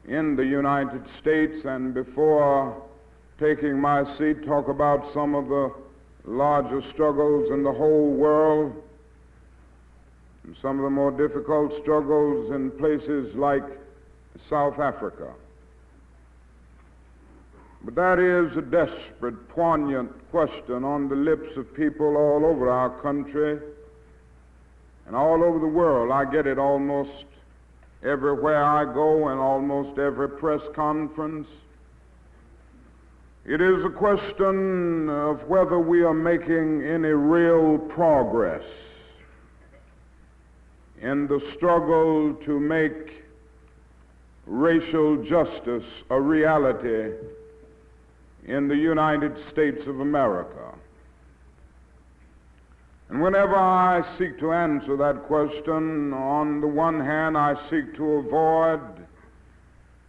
in the United States, and before taking my seat, talk about some of the larger struggles in the whole world, and some of the more difficult struggles in places like South Africa. But that is a desperate, poignant question on the lips of people all over our country and all over the world. I get it almost everywhere I go and almost every press conference. It is a question of whether we are making any real progress in the struggle to make racial justice a reality in the United States of America. And whenever I seek to answer that question, on the one hand, I seek to avoid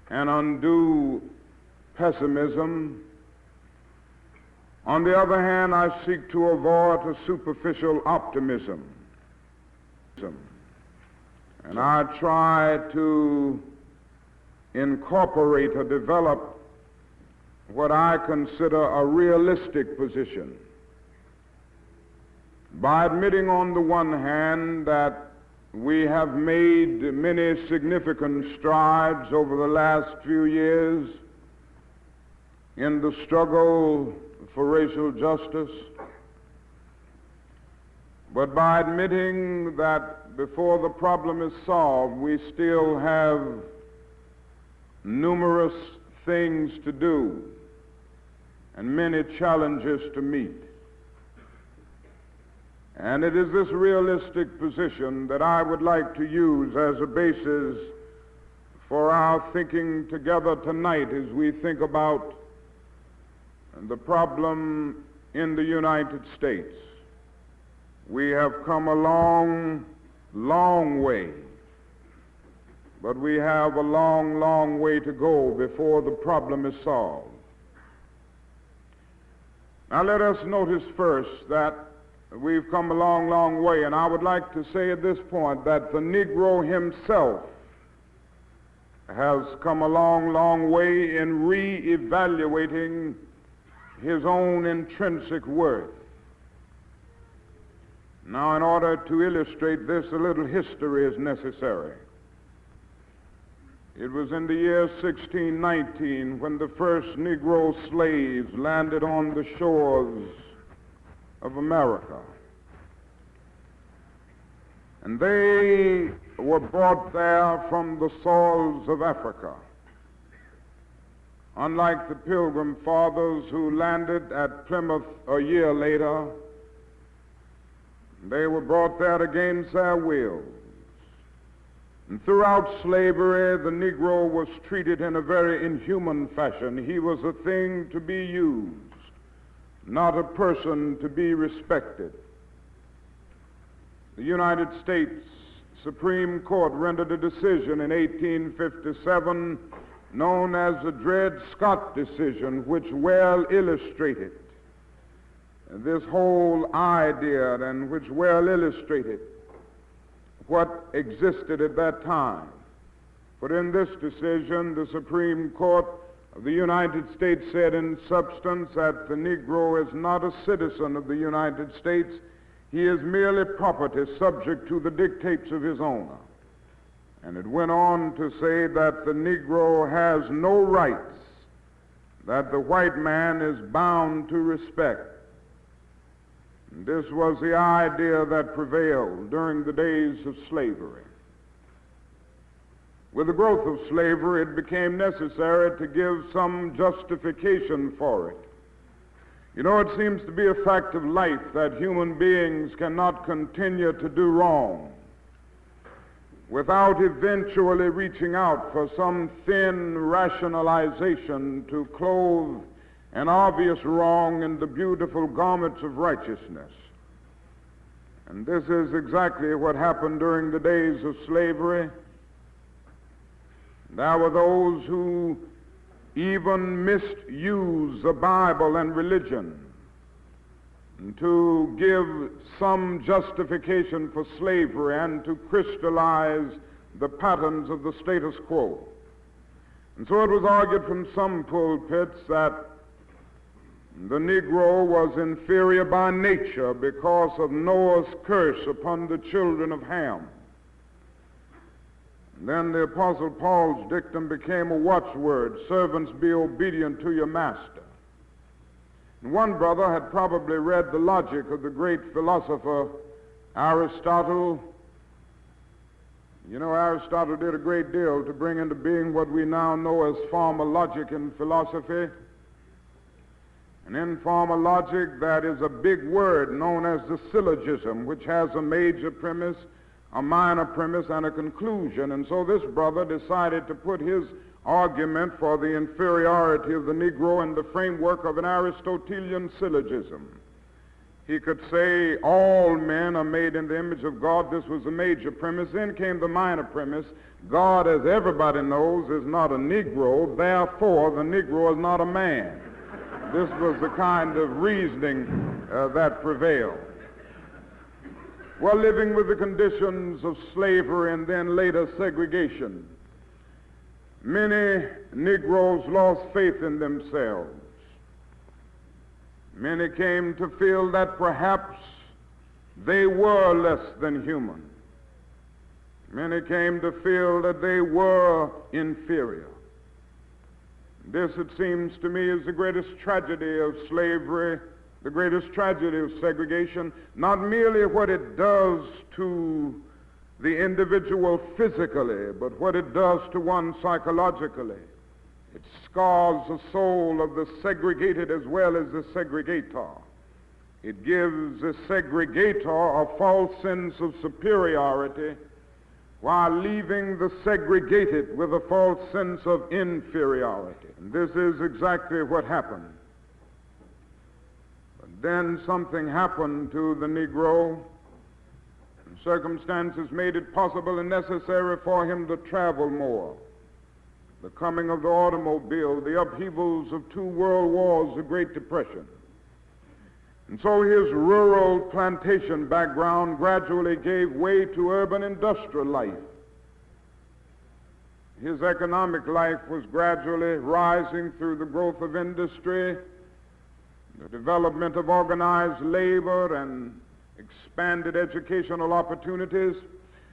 an undue pessimism. On the other hand, I seek to avoid a superficial optimism. And I try to incorporate or develop what I consider a realistic position by admitting on the one hand that we have made many significant strides over the last few years in the struggle for racial justice, but by admitting that before the problem is solved, we still have numerous things to do and many challenges to meet. And it is this realistic position that I would like to use as a basis for our thinking together tonight as we think about the problem in the United States. We have come a long, long way, but we have a long, long way to go before the problem is solved. Now let us notice first that we've come a long, long way, and I would like to say at this point that the Negro himself has come a long, long way in re-evaluating his own intrinsic worth. Now, in order to illustrate this, a little history is necessary. It was in the year 1619 when the first Negro slaves landed on the shores of America. And they were brought there from the soils of Africa. Unlike the Pilgrim Fathers who landed at Plymouth a year later, they were brought there against their wills. And throughout slavery, the Negro was treated in a very inhuman fashion. He was a thing to be used, not a person to be respected. The United States Supreme Court rendered a decision in 1857 known as the Dred Scott decision, which well illustrated this whole idea and which well illustrated what existed at that time. But in this decision, the Supreme Court of the United States said in substance that the Negro is not a citizen of the United States. He is merely property subject to the dictates of his owner. And it went on to say that the Negro has no rights that the white man is bound to respect. And this was the idea that prevailed during the days of slavery. With the growth of slavery, it became necessary to give some justification for it. You know, it seems to be a fact of life that human beings cannot continue to do wrong without eventually reaching out for some thin rationalization to clothe an obvious wrong in the beautiful garments of righteousness. And this is exactly what happened during the days of slavery. There were those who even misused the Bible and religion to give some justification for slavery and to crystallize the patterns of the status quo. And so it was argued from some pulpits that the Negro was inferior by nature because of Noah's curse upon the children of Ham. And then the Apostle Paul's dictum became a watchword: servants, be obedient to your master. And one brother had probably read the logic of the great philosopher Aristotle. You know, Aristotle did a great deal to bring into being what we now know as formal logic in philosophy. And in formal logic, that is a big word known as the syllogism, which has a major premise, a minor premise, and a conclusion. And so this brother decided to put his argument for the inferiority of the Negro in the framework of an Aristotelian syllogism. He could say all men are made in the image of God. This was the major premise. Then came the minor premise: God, as everybody knows, is not a Negro, therefore the Negro is not a man. This was the kind of reasoning that prevailed. Well, living with the conditions of slavery and then later segregation, many Negroes lost faith in themselves. Many came to feel that perhaps they were less than human. Many came to feel that they were inferior. This, it seems to me, is the greatest tragedy of slavery, the greatest tragedy of segregation, not merely what it does to the individual physically, but what it does to one psychologically. It scars the soul of the segregated as well as the segregator. It gives the segregator a false sense of superiority while leaving the segregated with a false sense of inferiority. And this is exactly what happened. But then something happened to the Negro, and circumstances made it possible and necessary for him to travel more. The coming of the automobile, the upheavals of 2 world wars, the Great Depression. And so his rural plantation background gradually gave way to urban industrial life. His economic life was gradually rising through the growth of industry, the development of organized labor, and expanded educational opportunities.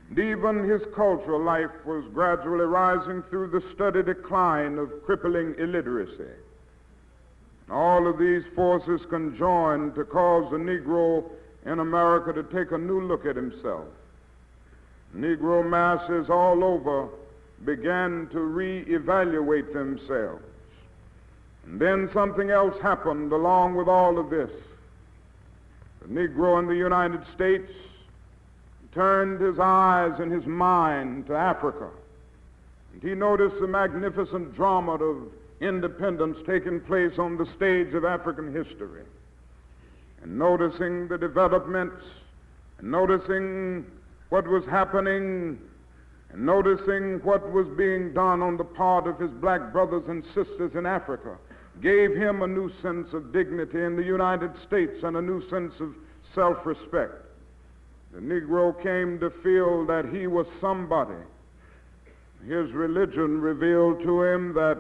And even his cultural life was gradually rising through the steady decline of crippling illiteracy. All of these forces conjoined to cause the Negro in America to take a new look at himself. Negro masses all over began to reevaluate themselves. And then something else happened along with all of this. The Negro in the United States turned his eyes and his mind to Africa. And he noticed the magnificent drama of independence taking place on the stage of African history. And noticing the developments, and noticing what was happening, and noticing what was being done on the part of his black brothers and sisters in Africa, gave him a new sense of dignity in the United States and a new sense of self-respect. The Negro came to feel that he was somebody. His religion revealed to him that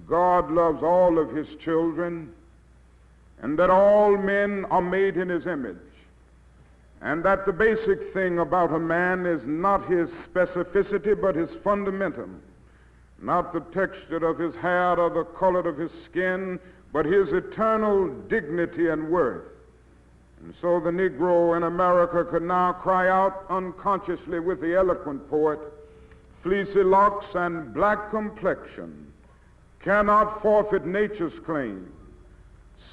God loves all of his children, and that all men are made in his image, and that the basic thing about a man is not his specificity but his fundamentum, not the texture of his hair or the color of his skin, but his eternal dignity and worth. And so the Negro in America could now cry out unconsciously with the eloquent poet, "Fleecy locks and black complexion cannot forfeit nature's claim.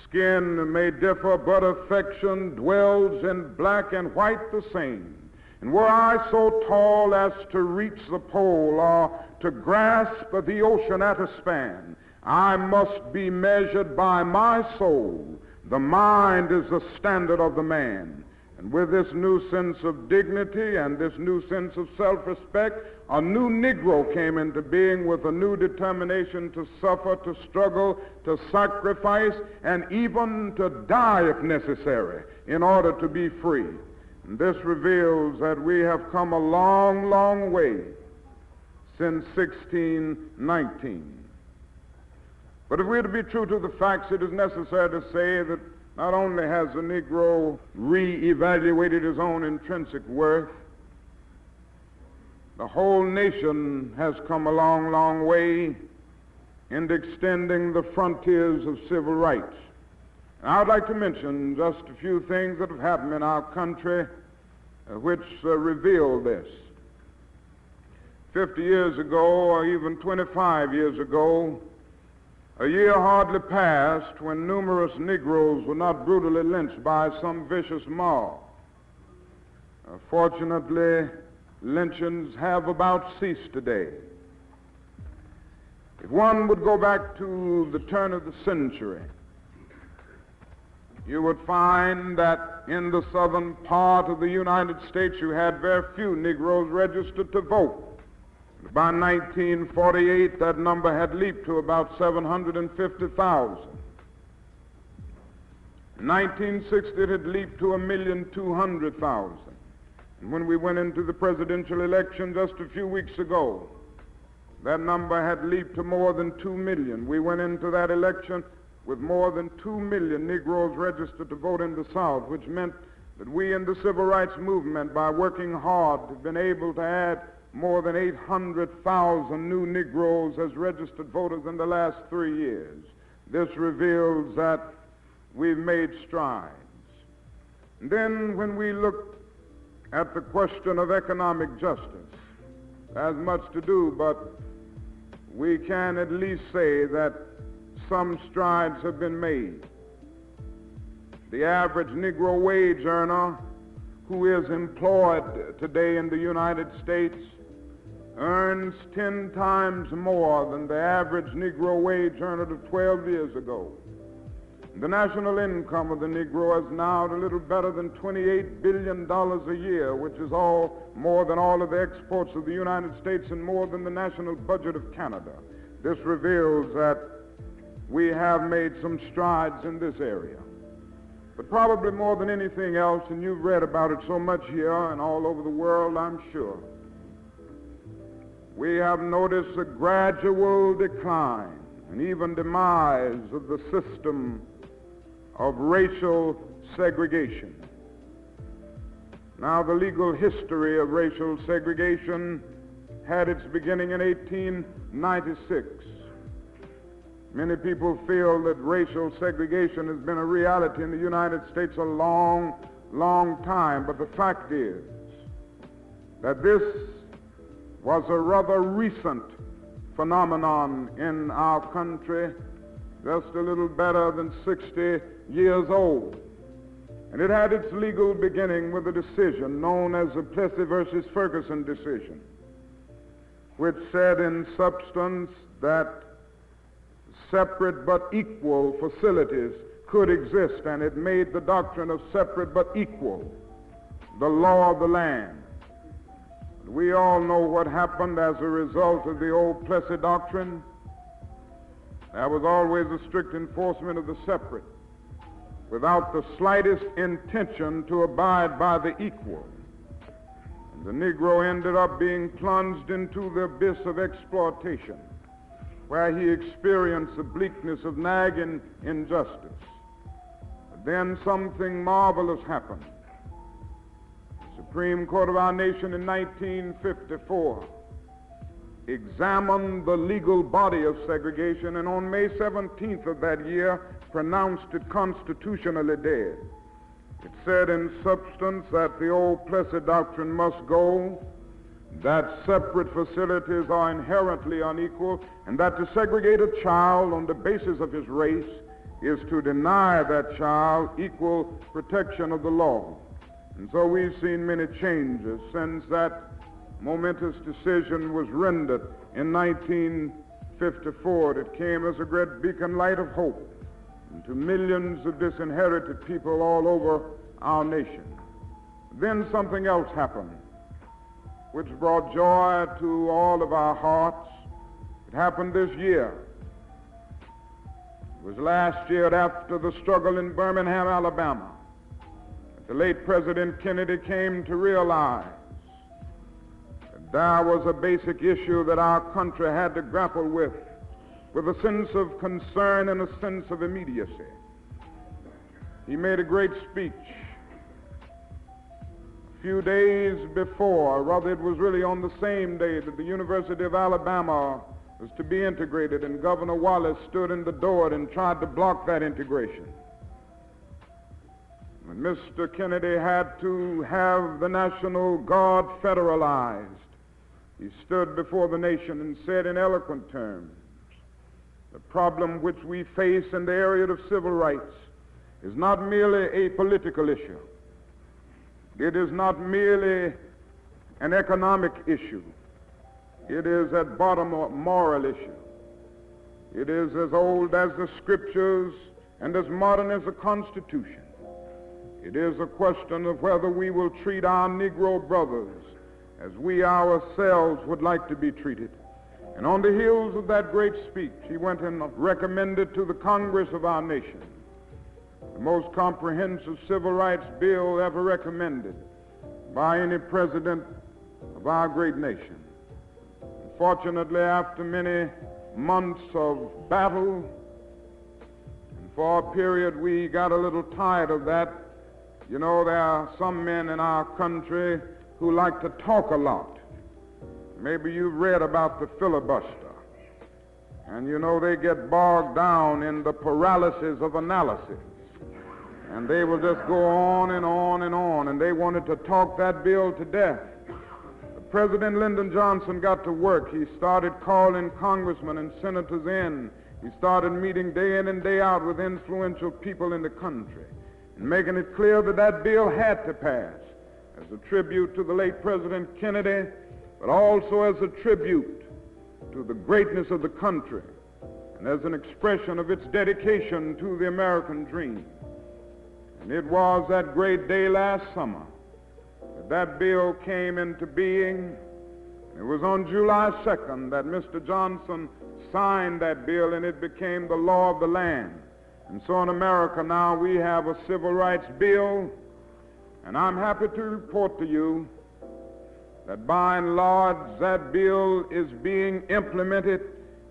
Skin may differ, but affection dwells in black and white the same. And were I so tall as to reach the pole or to grasp the ocean at a span, I must be measured by my soul. The mind is the standard of the man." And with this new sense of dignity and this new sense of self-respect, a new Negro came into being with a new determination to suffer, to struggle, to sacrifice, and even to die if necessary in order to be free. And this reveals that we have come a long, long way since 1619. But if we're to be true to the facts, it is necessary to say that not only has the Negro re-evaluated his own intrinsic worth, the whole nation has come a long, long way in extending the frontiers of civil rights. And I would like to mention just a few things that have happened in our country which reveal this. 50 years ago, or even 25 years ago, a year hardly passed when numerous Negroes were not brutally lynched by some vicious mob. Fortunately, lynchings have about ceased today. If one would go back to the turn of the century, you would find that in the southern part of the United States you had very few Negroes registered to vote. By 1948, that number had leaped to about 750,000. In 1960, it had leaped to 1,200,000. And when we went into the presidential election just a few weeks ago, that number had leaped to more than 2 million. We went into that election with more than 2 million Negroes registered to vote in the South, which meant that we in the civil rights movement, by working hard, have been able to add more than 800,000 new Negroes as registered voters in the last 3 years. This reveals that we've made strides. And then when we look at the question of economic justice, there's much to do, but we can at least say that some strides have been made. The average Negro wage earner who is employed today in the United States earns 10 times more than the average Negro wage earner of 12 years ago. The national income of the Negro is now a little better than $28 billion a year, which is more than all of the exports of the United States and more than the national budget of Canada. This reveals that we have made some strides in this area. But probably more than anything else, and you've read about it so much here and all over the world, I'm sure, we have noticed a gradual decline and even demise of the system of racial segregation. Now, the legal history of racial segregation had its beginning in 1896. Many people feel that racial segregation has been a reality in the United States a long, long time, but the fact is that this was a rather recent phenomenon in our country, just a little better than 60 years old. And it had its legal beginning with a decision known as the Plessy versus Ferguson decision, which said in substance that separate but equal facilities could exist, and it made the doctrine of separate but equal the law of the land. We all know what happened as a result of the old Plessy doctrine. There was always a strict enforcement of the separate, without the slightest intention to abide by the equal. And the Negro ended up being plunged into the abyss of exploitation, where he experienced the bleakness of nagging injustice. But then something marvelous happened. The Supreme Court of our nation in 1954 examined the legal body of segregation, and on May 17th of that year pronounced it constitutionally dead. It said in substance that the old Plessy doctrine must go, that separate facilities are inherently unequal, and that to segregate a child on the basis of his race is to deny that child equal protection of the law. And so we've seen many changes since that momentous decision was rendered in 1954. It came as a great beacon light of hope to millions of disinherited people all over our nation. Then something else happened, which brought joy to all of our hearts. It happened this year. It was last year after the struggle in Birmingham, Alabama, that the late President Kennedy came to realize there was a basic issue that our country had to grapple with a sense of concern and a sense of immediacy. He made a great speech a few days before, rather it was really on the same day that the University of Alabama was to be integrated, and Governor Wallace stood in the door and tried to block that integration. And Mr. Kennedy had to have the National Guard federalized. He stood before the nation and said in eloquent terms, the problem which we face in the area of civil rights is not merely a political issue. It is not merely an economic issue. It is at bottom a moral issue. It is as old as the Scriptures and as modern as the Constitution. It is a question of whether we will treat our Negro brothers as we ourselves would like to be treated. And on the heels of that great speech, he went and recommended to the Congress of our nation the most comprehensive civil rights bill ever recommended by any president of our great nation. Fortunately, after many months of battle, and for a period we got a little tired of that. You know, there are some men in our country who like to talk a lot. Maybe you've read about the filibuster. And you know, they get bogged down in the paralysis of analysis. And they will just go on and on and on, and they wanted to talk that bill to death. President Lyndon Johnson got to work. He started calling congressmen and senators in. He started meeting day in and day out with influential people in the country and making it clear that that bill had to pass as a tribute to the late President Kennedy, but also as a tribute to the greatness of the country and as an expression of its dedication to the American dream. And it was that great day last summer that bill came into being. It was on July 2nd that Mr. Johnson signed that bill, and it became the law of the land. And so in America now we have a civil rights bill, and I'm happy to report to you that by and large that bill is being implemented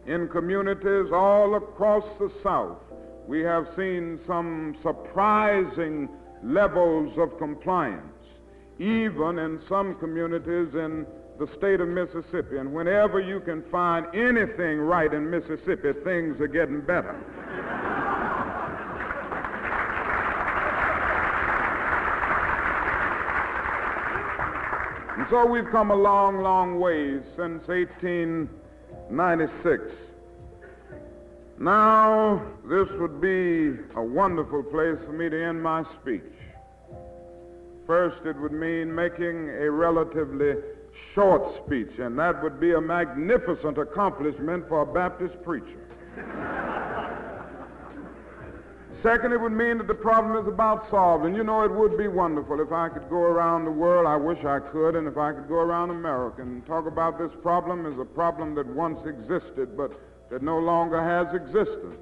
in communities all across the South. We have seen some surprising levels of compliance, even in some communities in the state of Mississippi. And whenever you can find anything right in Mississippi, things are getting better. And so we've come a long, long way since 1896. Now, this would be a wonderful place for me to end my speech. First, it would mean making a relatively short speech, and that would be a magnificent accomplishment for a Baptist preacher. Second, it would mean that the problem is about solved. And you know, it would be wonderful if I could go around the world, I wish I could, and if I could go around America and talk about this problem as a problem that once existed, but that no longer has existence.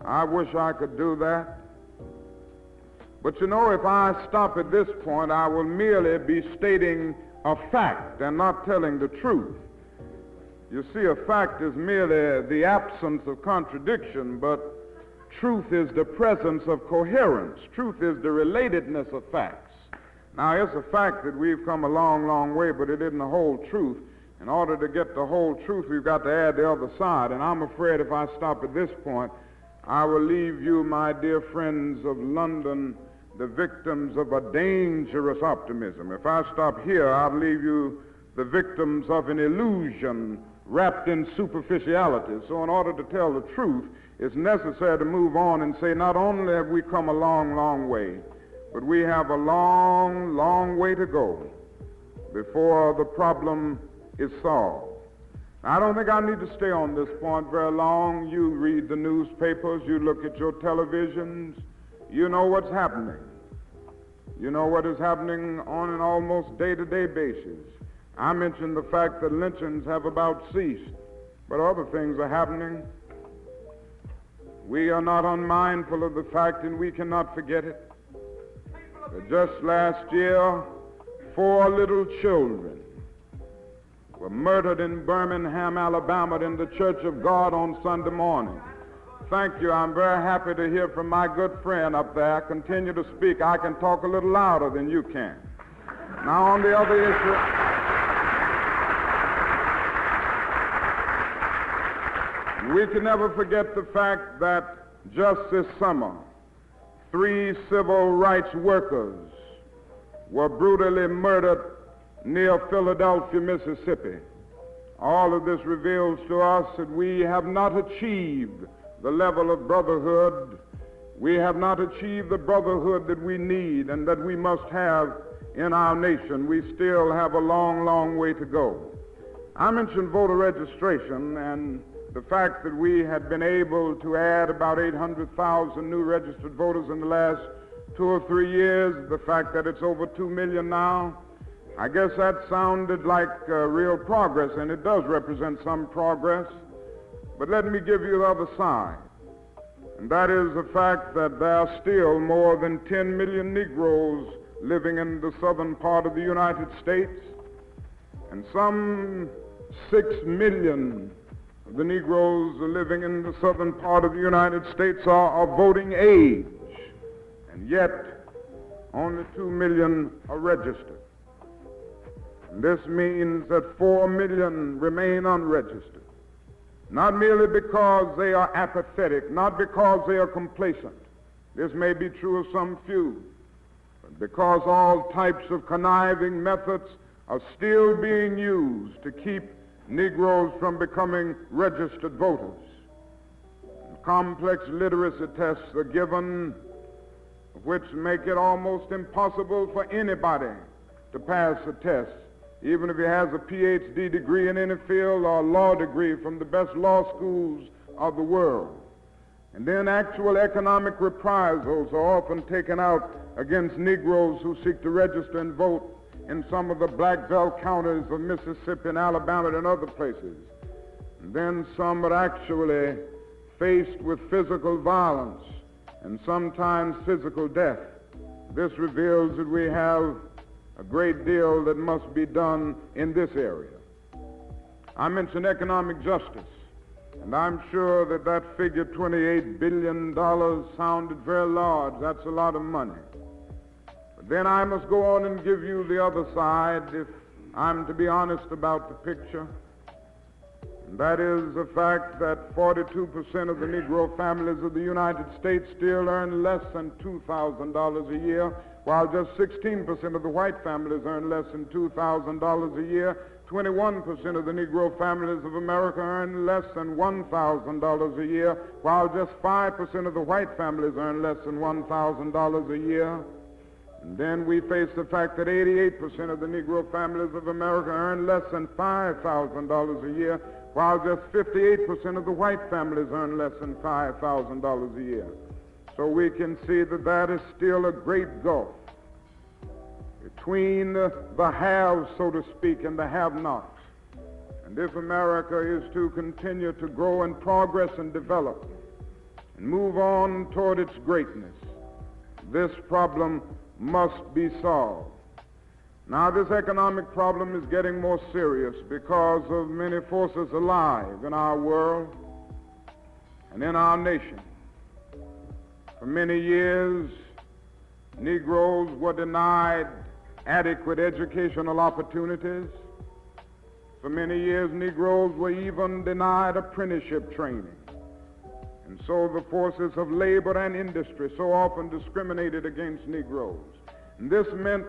I wish I could do that. But you know, if I stop at this point, I will merely be stating a fact and not telling the truth. You see, a fact is merely the absence of contradiction, but truth is the presence of coherence. Truth is the relatedness of facts. Now, it's a fact that we've come a long, long way, but it isn't the whole truth. In order to get the whole truth, we've got to add the other side. And I'm afraid if I stop at this point, I will leave you, my dear friends of London, the victims of a dangerous optimism. If I stop here, I'll leave you the victims of an illusion wrapped in superficiality. So in order to tell the truth, it's necessary to move on and say not only have we come a long, long way, but we have a long, long way to go before the problem is solved. I don't think I need to stay on this point very long. You read the newspapers, you look at your televisions, you know what's happening. You know what is happening on an almost day-to-day basis. I mentioned the fact that lynchings have about ceased, but other things are happening. We are not unmindful of the fact, and we cannot forget it, that just last year, 4 little children were murdered in Birmingham, Alabama, in the Church of God on Sunday morning. Thank you. I'm very happy to hear from my good friend up there. Continue to speak. I can talk a little louder than you can. Now, on the other issue, we can never forget the fact that just this summer, 3 civil rights workers were brutally murdered near Philadelphia, Mississippi. All of this reveals to us that we have not achieved the level of brotherhood. We have not achieved the brotherhood that we need and that we must have in our nation. We still have a long, long way to go. I mentioned voter registration and the fact that we had been able to add about 800,000 new registered voters in the last 2 or 3 years, the fact that it's over 2 million now. I guess that sounded like real progress, and it does represent some progress. But let me give you the other side, and that is the fact that there are still more than 10 million Negroes living in the southern part of the United States, and some 6 million of the Negroes living in the southern part of the United States are of voting age, and yet only 2 million are registered. And this means that 4 million remain unregistered. Not merely because they are apathetic, not because they are complacent. This may be true of some few, but because all types of conniving methods are still being used to keep Negroes from becoming registered voters. Complex literacy tests are given which make it almost impossible for anybody to pass the test, even if he has a PhD degree in any field or a law degree from the best law schools of the world. And then actual economic reprisals are often taken out against Negroes who seek to register and vote in some of the black belt counties of Mississippi and Alabama and other places. And then some are actually faced with physical violence and sometimes physical death. This reveals that we have a great deal that must be done in this area. I mentioned economic justice, and I'm sure that that figure, $28 billion, sounded very large. That's a lot of money. But then I must go on and give you the other side if I'm to be honest about the picture. And that is the fact that 42% of the Negro families of the United States still earn less than $2,000 a year, while just 16% of the white families earn less than $2,000 a year. 21% of the Negro families of America earn less than $1,000 a year, while just 5% of the white families earn less than $1,000 a year. And then we face the fact that 88% of the Negro families of America earn less than $5,000 a year, while just 58% of the white families earn less than $5,000 a year. So we can see that that is still a great gulf between the haves, so to speak, and the have-nots. And if America is to continue to grow and progress and develop and move on toward its greatness, this problem must be solved. Now, this economic problem is getting more serious because of many forces alive in our world and in our nation. For many years, Negroes were denied adequate educational opportunities. For many years, Negroes were even denied apprenticeship training. And so the forces of labor and industry so often discriminated against Negroes. And this meant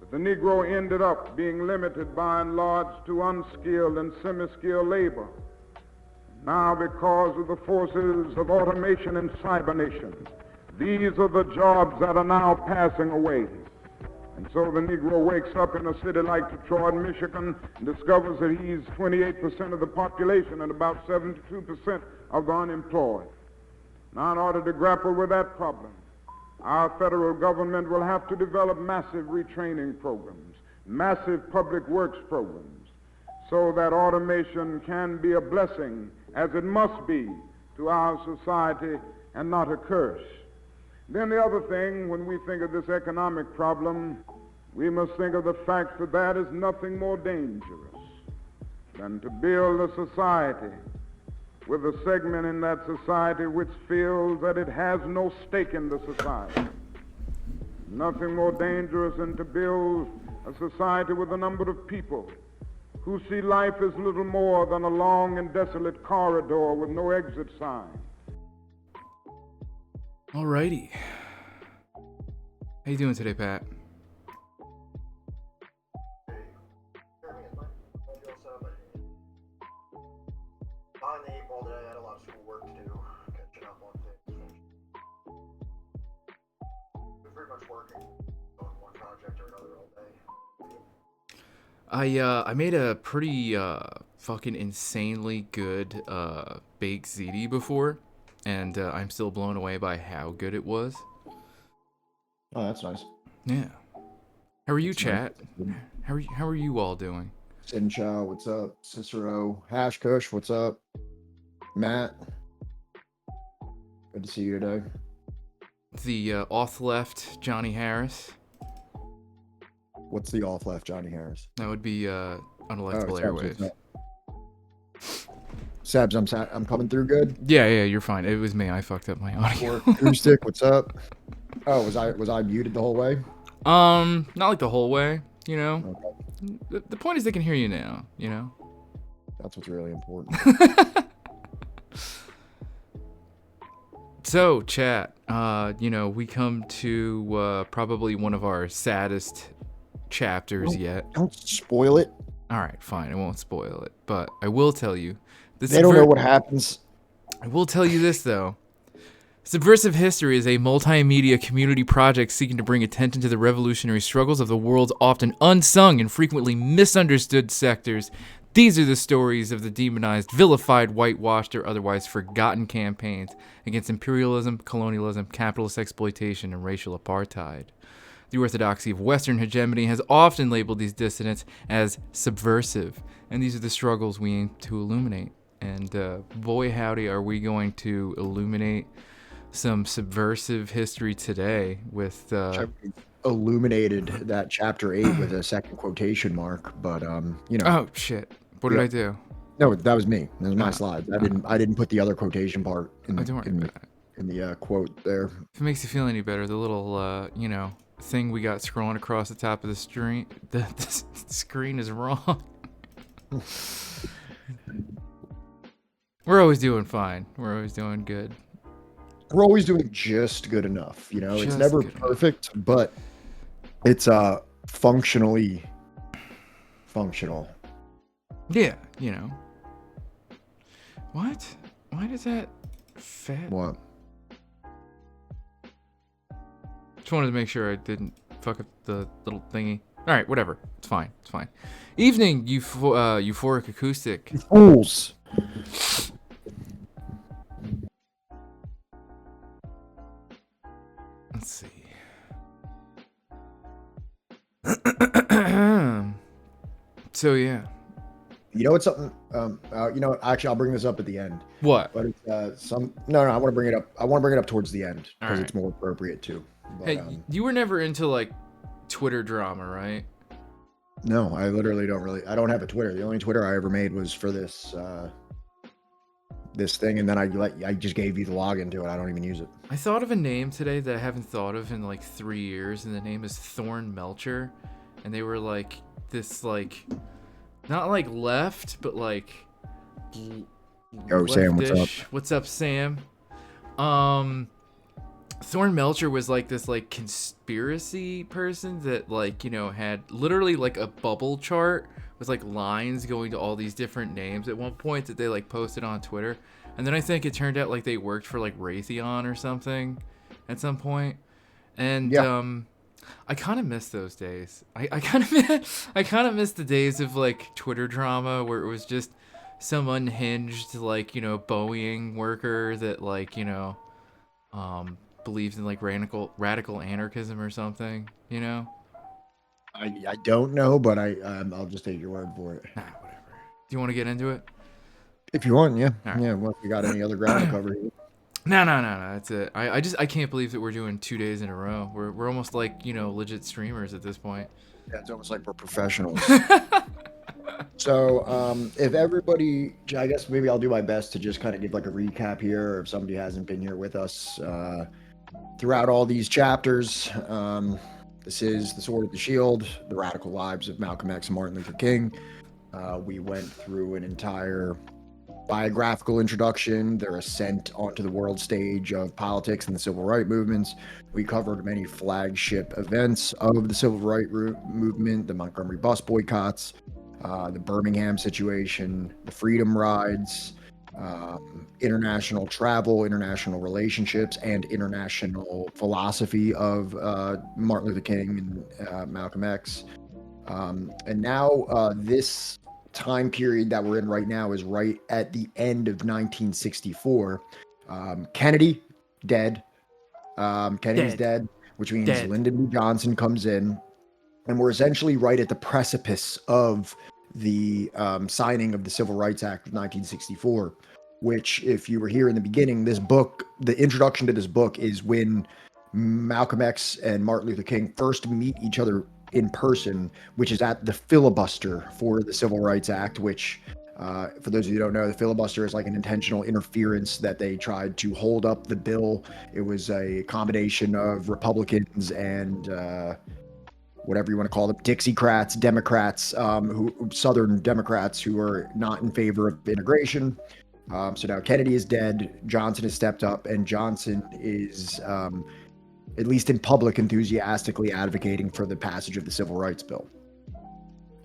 that the Negro ended up being limited by and large to unskilled and semi-skilled labor. Now, because of the forces of automation and cybernation, these are the jobs that are now passing away. And so the Negro wakes up in a city like Detroit, Michigan, and discovers that he's 28% of the population and about 72% of the unemployed. Now, in order to grapple with that problem, our federal government will have to develop massive retraining programs, massive public works programs, so that automation can be a blessing, as it must be, to our society and not a curse. Then the other thing, when we think of this economic problem, we must think of the fact that that is nothing more dangerous than to build a society with a segment in that society which feels that it has no stake in the society. Nothing more dangerous than to build a society with a number of people who see life as little more than a long and desolate corridor with no exit sign. Alrighty. How you doing today, Pat? On the 8 ball today, I had a lot of schoolwork to do, catching up on things. Been pretty much working on one project or another all day. I made a pretty fucking insanely good baked ziti before, and I'm still blown away by how good it was. Oh, that's nice. Yeah. How are you, That's chat? nice. How are you all doing? Sin Chow, what's up? Cicero, Hash Kush, what's up? Matt, good to see you today. The off left Johnny Harris. What's the off left Johnny Harris? That would be unelectable airwaves. Sabs, I'm coming through good. Yeah, you're fine. It was me. I fucked up my audio. Acoustic, what's up? Oh, was I muted the whole way? Not like the whole way, you know. Okay. The point is they can hear you now, you know. That's what's really important. So, chat, we come to probably one of our saddest chapters yet. Don't spoil it. All right, fine. I won't spoil it, but I will tell you. They don't know what happens. I will tell you this, though. Subversive History is a multimedia community project seeking to bring attention to the revolutionary struggles of the world's often unsung and frequently misunderstood sectors. These are the stories of the demonized, vilified, whitewashed, or otherwise forgotten campaigns against imperialism, colonialism, capitalist exploitation, and racial apartheid. The orthodoxy of Western hegemony has often labeled these dissidents as subversive, and these are the struggles we aim to illuminate. And boy howdy are we going to illuminate some subversive history today with Illuminated that chapter 8 with a second quotation mark, but Oh shit. What did I do? No, that was me. That was my slide. I didn't put the other quotation part in the quote there. If it makes you feel any better, the little thing we got scrolling across the top of the screen, the screen is wrong. We're always doing fine. We're always doing good. We're always doing just good enough, you know. It's Just never good perfect, but it's functionally functional. Yeah, you know. What? Why does that fat? What? Just wanted to make sure I didn't fuck up the little thingy. All right, whatever. It's fine. It's fine. Evening, euphoric acoustic. Fools. Let's see. So yeah. You know what's something? Actually, I'll bring this up at the end. What? But it's No, I want to bring it up. I want to bring it up towards the end because Alright. it's more appropriate too. But, Hey, you were never into like Twitter drama, right? no, I literally don't really. I don't have a Twitter. The only Twitter I ever made was for this thing, and then I just gave you the login to it. I don't even use it. I thought of a name today that I haven't thought of in like 3 years, and the name is Thorn Melcher, and they were like this like not like left, but like Yo, Sam, what's up? leftish. What's up, Sam? Thorn Melcher was like this like conspiracy person that like, had literally like a bubble chart with like lines going to all these different names at one point that they like posted on Twitter. And then I think it turned out like they worked for like Raytheon or something at some point. And Yeah. I kind of miss those days. I kind of miss the days of like Twitter drama where it was just some unhinged like, Boeing worker that like, believes in like radical anarchism or something, I don't know, but I'll just take your word for it. Nah, whatever. Do you want to get into it? If you want, yeah. All right. Yeah, well, if you got any other ground to cover here. No. That's it. I can't believe that we're doing 2 days in a row. We're almost like, legit streamers at this point. Yeah, it's almost like we're professionals. So, if everybody, I guess maybe I'll do my best to just kind of give like a recap here, if somebody hasn't been here with us throughout all these chapters. This is The Sword of the Shield, The Radical Lives of Malcolm X and Martin Luther King. We went through an entire biographical introduction, their ascent onto the world stage of politics and the civil rights movements. We covered many flagship events of the civil rights movement, the Montgomery bus boycotts, the Birmingham situation, the Freedom Rides, international travel, international relationships, and international philosophy of Martin Luther King and Malcolm X. And now this time period that we're in right now is right at the end of 1964. Kennedy, dead. Kennedy's dead, which means Lyndon B. Johnson comes in. And we're essentially right at the precipice of the signing of the Civil Rights Act of 1964, which, if you were here in the beginning, this book, the introduction to this book is when Malcolm X and Martin Luther King first meet each other in person, which is at the filibuster for the Civil Rights Act, which, for those of you who don't know, the filibuster is like an intentional interference that they tried to hold up the bill. It was a combination of Republicans and whatever you want to call them, Dixiecrats, Democrats, Southern Democrats who are not in favor of integration. So now Kennedy is dead, Johnson has stepped up, and Johnson is, at least in public, enthusiastically advocating for the passage of the Civil Rights Bill.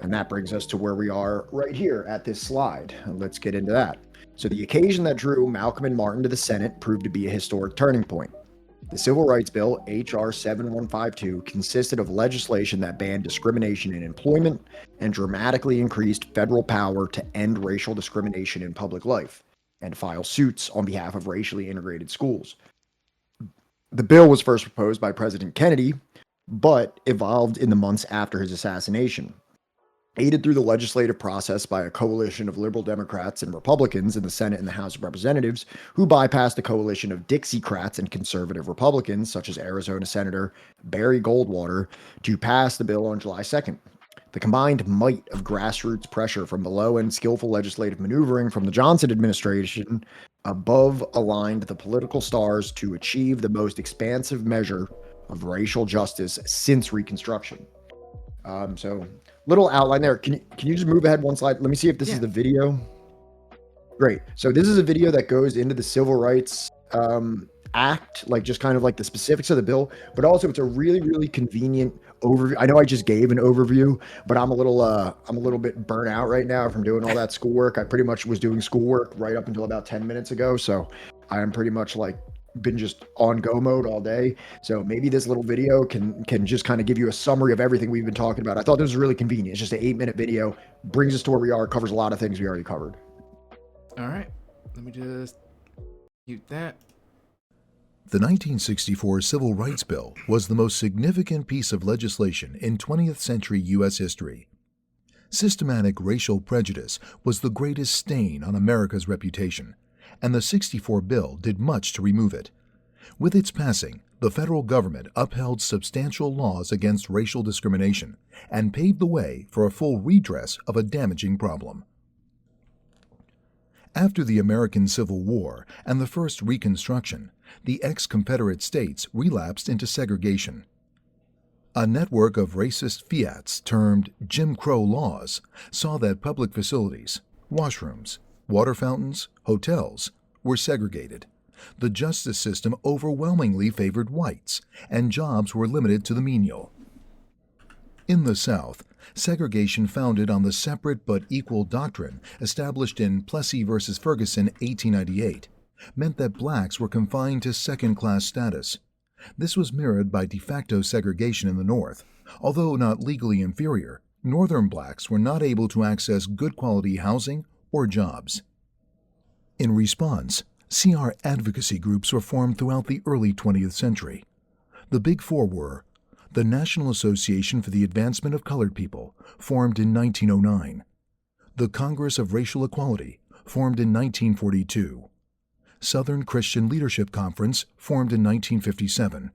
And that brings us to where we are right here at this slide. Let's get into that. So the occasion that drew Malcolm and Martin to the Senate proved to be a historic turning point. The Civil Rights Bill, H.R. 7152, consisted of legislation that banned discrimination in employment and dramatically increased federal power to end racial discrimination in public life and file suits on behalf of racially integrated schools. The bill was first proposed by President Kennedy, but evolved in the months after his assassination. Aided through the legislative process by a coalition of liberal Democrats and Republicans in the Senate and the House of Representatives, who bypassed a coalition of Dixiecrats and conservative Republicans, such as Arizona Senator Barry Goldwater, to pass the bill on July 2nd. The combined might of grassroots pressure from below and skillful legislative maneuvering from the Johnson administration above aligned the political stars to achieve the most expansive measure of racial justice since Reconstruction. So little outline there. Can you just move ahead one slide? Let me see if this is the video. Great. So this is a video that goes into the Civil Rights Act, like just kind of like the specifics of the bill, but also it's a really, really convenient overview. I know I just gave an overview, but I'm a little bit burnt out right now from doing all that schoolwork. I pretty much was doing schoolwork right up until about 10 minutes ago. So I am pretty much like been just on go mode all day. So maybe this little video can just kind of give you a summary of everything we've been talking about. I thought this was really convenient. It's just an 8-minute video, brings us to where we are, covers a lot of things we already covered. All right, let me just mute that. The 1964 Civil Rights Bill was the most significant piece of legislation in 20th century U.S. history. Systematic racial prejudice was the greatest stain on America's reputation, and the 64 bill did much to remove it. With its passing, the federal government upheld substantial laws against racial discrimination and paved the way for a full redress of a damaging problem. After the American Civil War and the first Reconstruction, the ex-Confederate states relapsed into segregation. A network of racist fiats termed Jim Crow laws saw that public facilities, washrooms, water fountains, hotels were segregated. The justice system overwhelmingly favored whites, and jobs were limited to the menial. In the South, segregation founded on the separate but equal doctrine established in Plessy v. Ferguson 1898 meant that blacks were confined to second-class status. This was mirrored by de facto segregation in the North. Although not legally inferior, Northern blacks were not able to access good-quality housing or jobs. In response, CR advocacy groups were formed throughout the early 20th century. The Big Four were the National Association for the Advancement of Colored People, formed in 1909, the Congress of Racial Equality, formed in 1942, Southern Christian Leadership Conference, formed in 1957,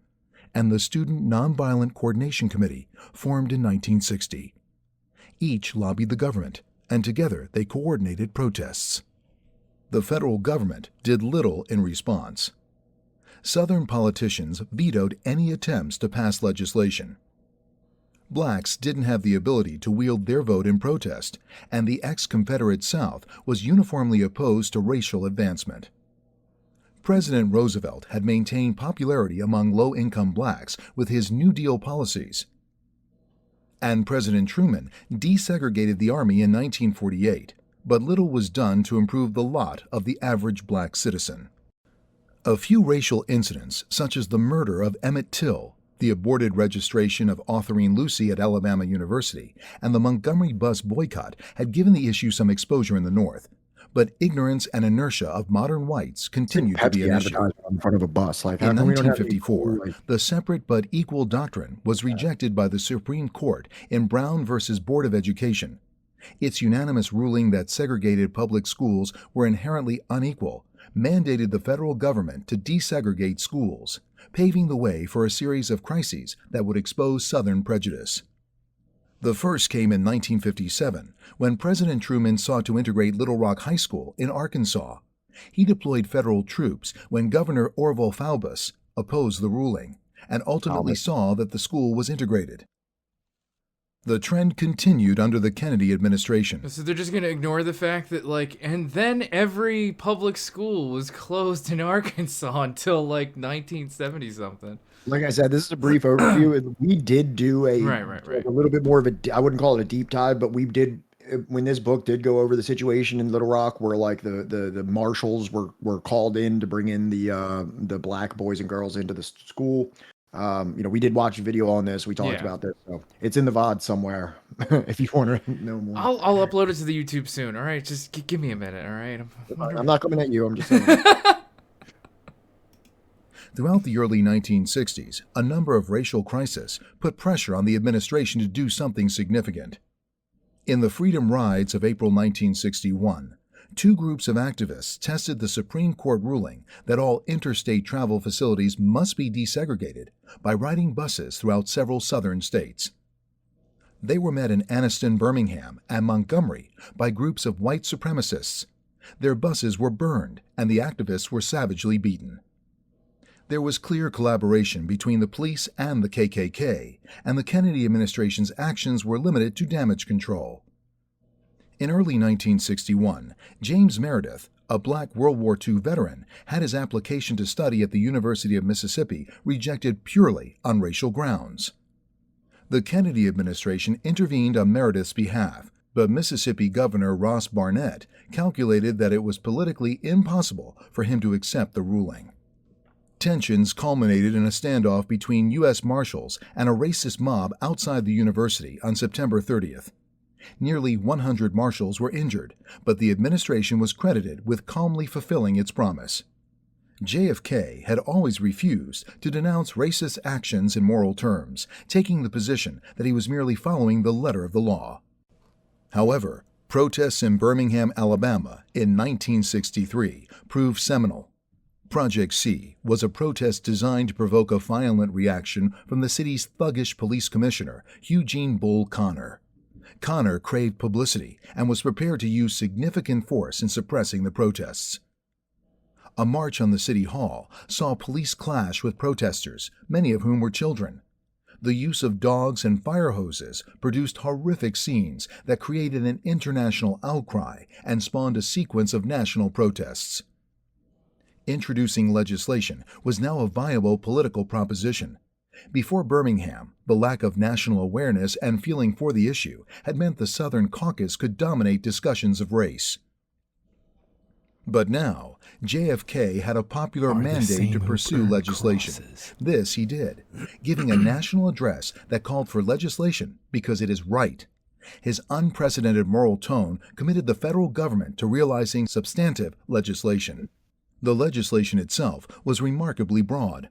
and the Student Nonviolent Coordination Committee, formed in 1960. Each lobbied the government, and together they coordinated protests. The federal government did little in response. Southern politicians vetoed any attempts to pass legislation. Blacks didn't have the ability to wield their vote in protest, and the ex-Confederate South was uniformly opposed to racial advancement. President Roosevelt had maintained popularity among low-income blacks with his New Deal policies. And President Truman desegregated the Army in 1948, but little was done to improve the lot of the average black citizen. A few racial incidents, such as the murder of Emmett Till, the aborted registration of Autherine Lucy at Alabama University, and the Montgomery bus boycott, had given the issue some exposure in the North, but ignorance and inertia of modern whites continued to be an issue. In front of a bus. Like, in 1954, the separate but equal doctrine was rejected by the Supreme Court in Brown v. Board of Education. Its unanimous ruling that segregated public schools were inherently unequal mandated the federal government to desegregate schools, paving the way for a series of crises that would expose Southern prejudice. The first came in 1957, when President Truman sought to integrate Little Rock High School in Arkansas. He deployed federal troops when Governor Orville Faubus opposed the ruling and ultimately saw that the school was integrated. The trend continued under the Kennedy administration. So they're just going to ignore the fact that, and then every public school was closed in Arkansas until, 1970-something. Like I said, this is a brief overview. We did do a little bit more of I wouldn't call it a deep dive, but we did, when this book did go over the situation in Little Rock, where, the marshals were called in to bring in the black boys and girls into the school. We did watch a video on this. We talked about this, so it's in the VOD somewhere. If you want to know more, I'll upload it to the YouTube soon. All right, just give me a minute. All right, I'm not coming at you. I'm just saying. Throughout the early 1960s, a number of racial crises put pressure on the administration to do something significant. In the Freedom Rides of April 1961, two groups of activists tested the Supreme Court ruling that all interstate travel facilities must be desegregated by riding buses throughout several southern states. They were met in Anniston, Birmingham, and Montgomery by groups of white supremacists. Their buses were burned, and the activists were savagely beaten. There was clear collaboration between the police and the KKK, and the Kennedy administration's actions were limited to damage control. In early 1961, James Meredith, a black World War II veteran, had his application to study at the University of Mississippi rejected purely on racial grounds. The Kennedy administration intervened on Meredith's behalf, but Mississippi Governor Ross Barnett calculated that it was politically impossible for him to accept the ruling. Tensions culminated in a standoff between U.S. Marshals and a racist mob outside the university on September 30th. Nearly 100 marshals were injured, but the administration was credited with calmly fulfilling its promise. JFK had always refused to denounce racist actions in moral terms, taking the position that he was merely following the letter of the law. However, protests in Birmingham, Alabama in 1963 proved seminal. Project C was a protest designed to provoke a violent reaction from the city's thuggish police commissioner, Eugene Bull Connor. Connor craved publicity and was prepared to use significant force in suppressing the protests. A march on the city hall saw police clash with protesters, many of whom were children. The use of dogs and fire hoses produced horrific scenes that created an international outcry and spawned a sequence of national protests. Introducing legislation was now a viable political proposition. Before Birmingham, the lack of national awareness and feeling for the issue had meant the Southern caucus could dominate discussions of race. But now, JFK had a popular mandate to pursue legislation. This he did, giving a national address that called for legislation because it is right. His unprecedented moral tone committed the federal government to realizing substantive legislation. The legislation itself was remarkably broad.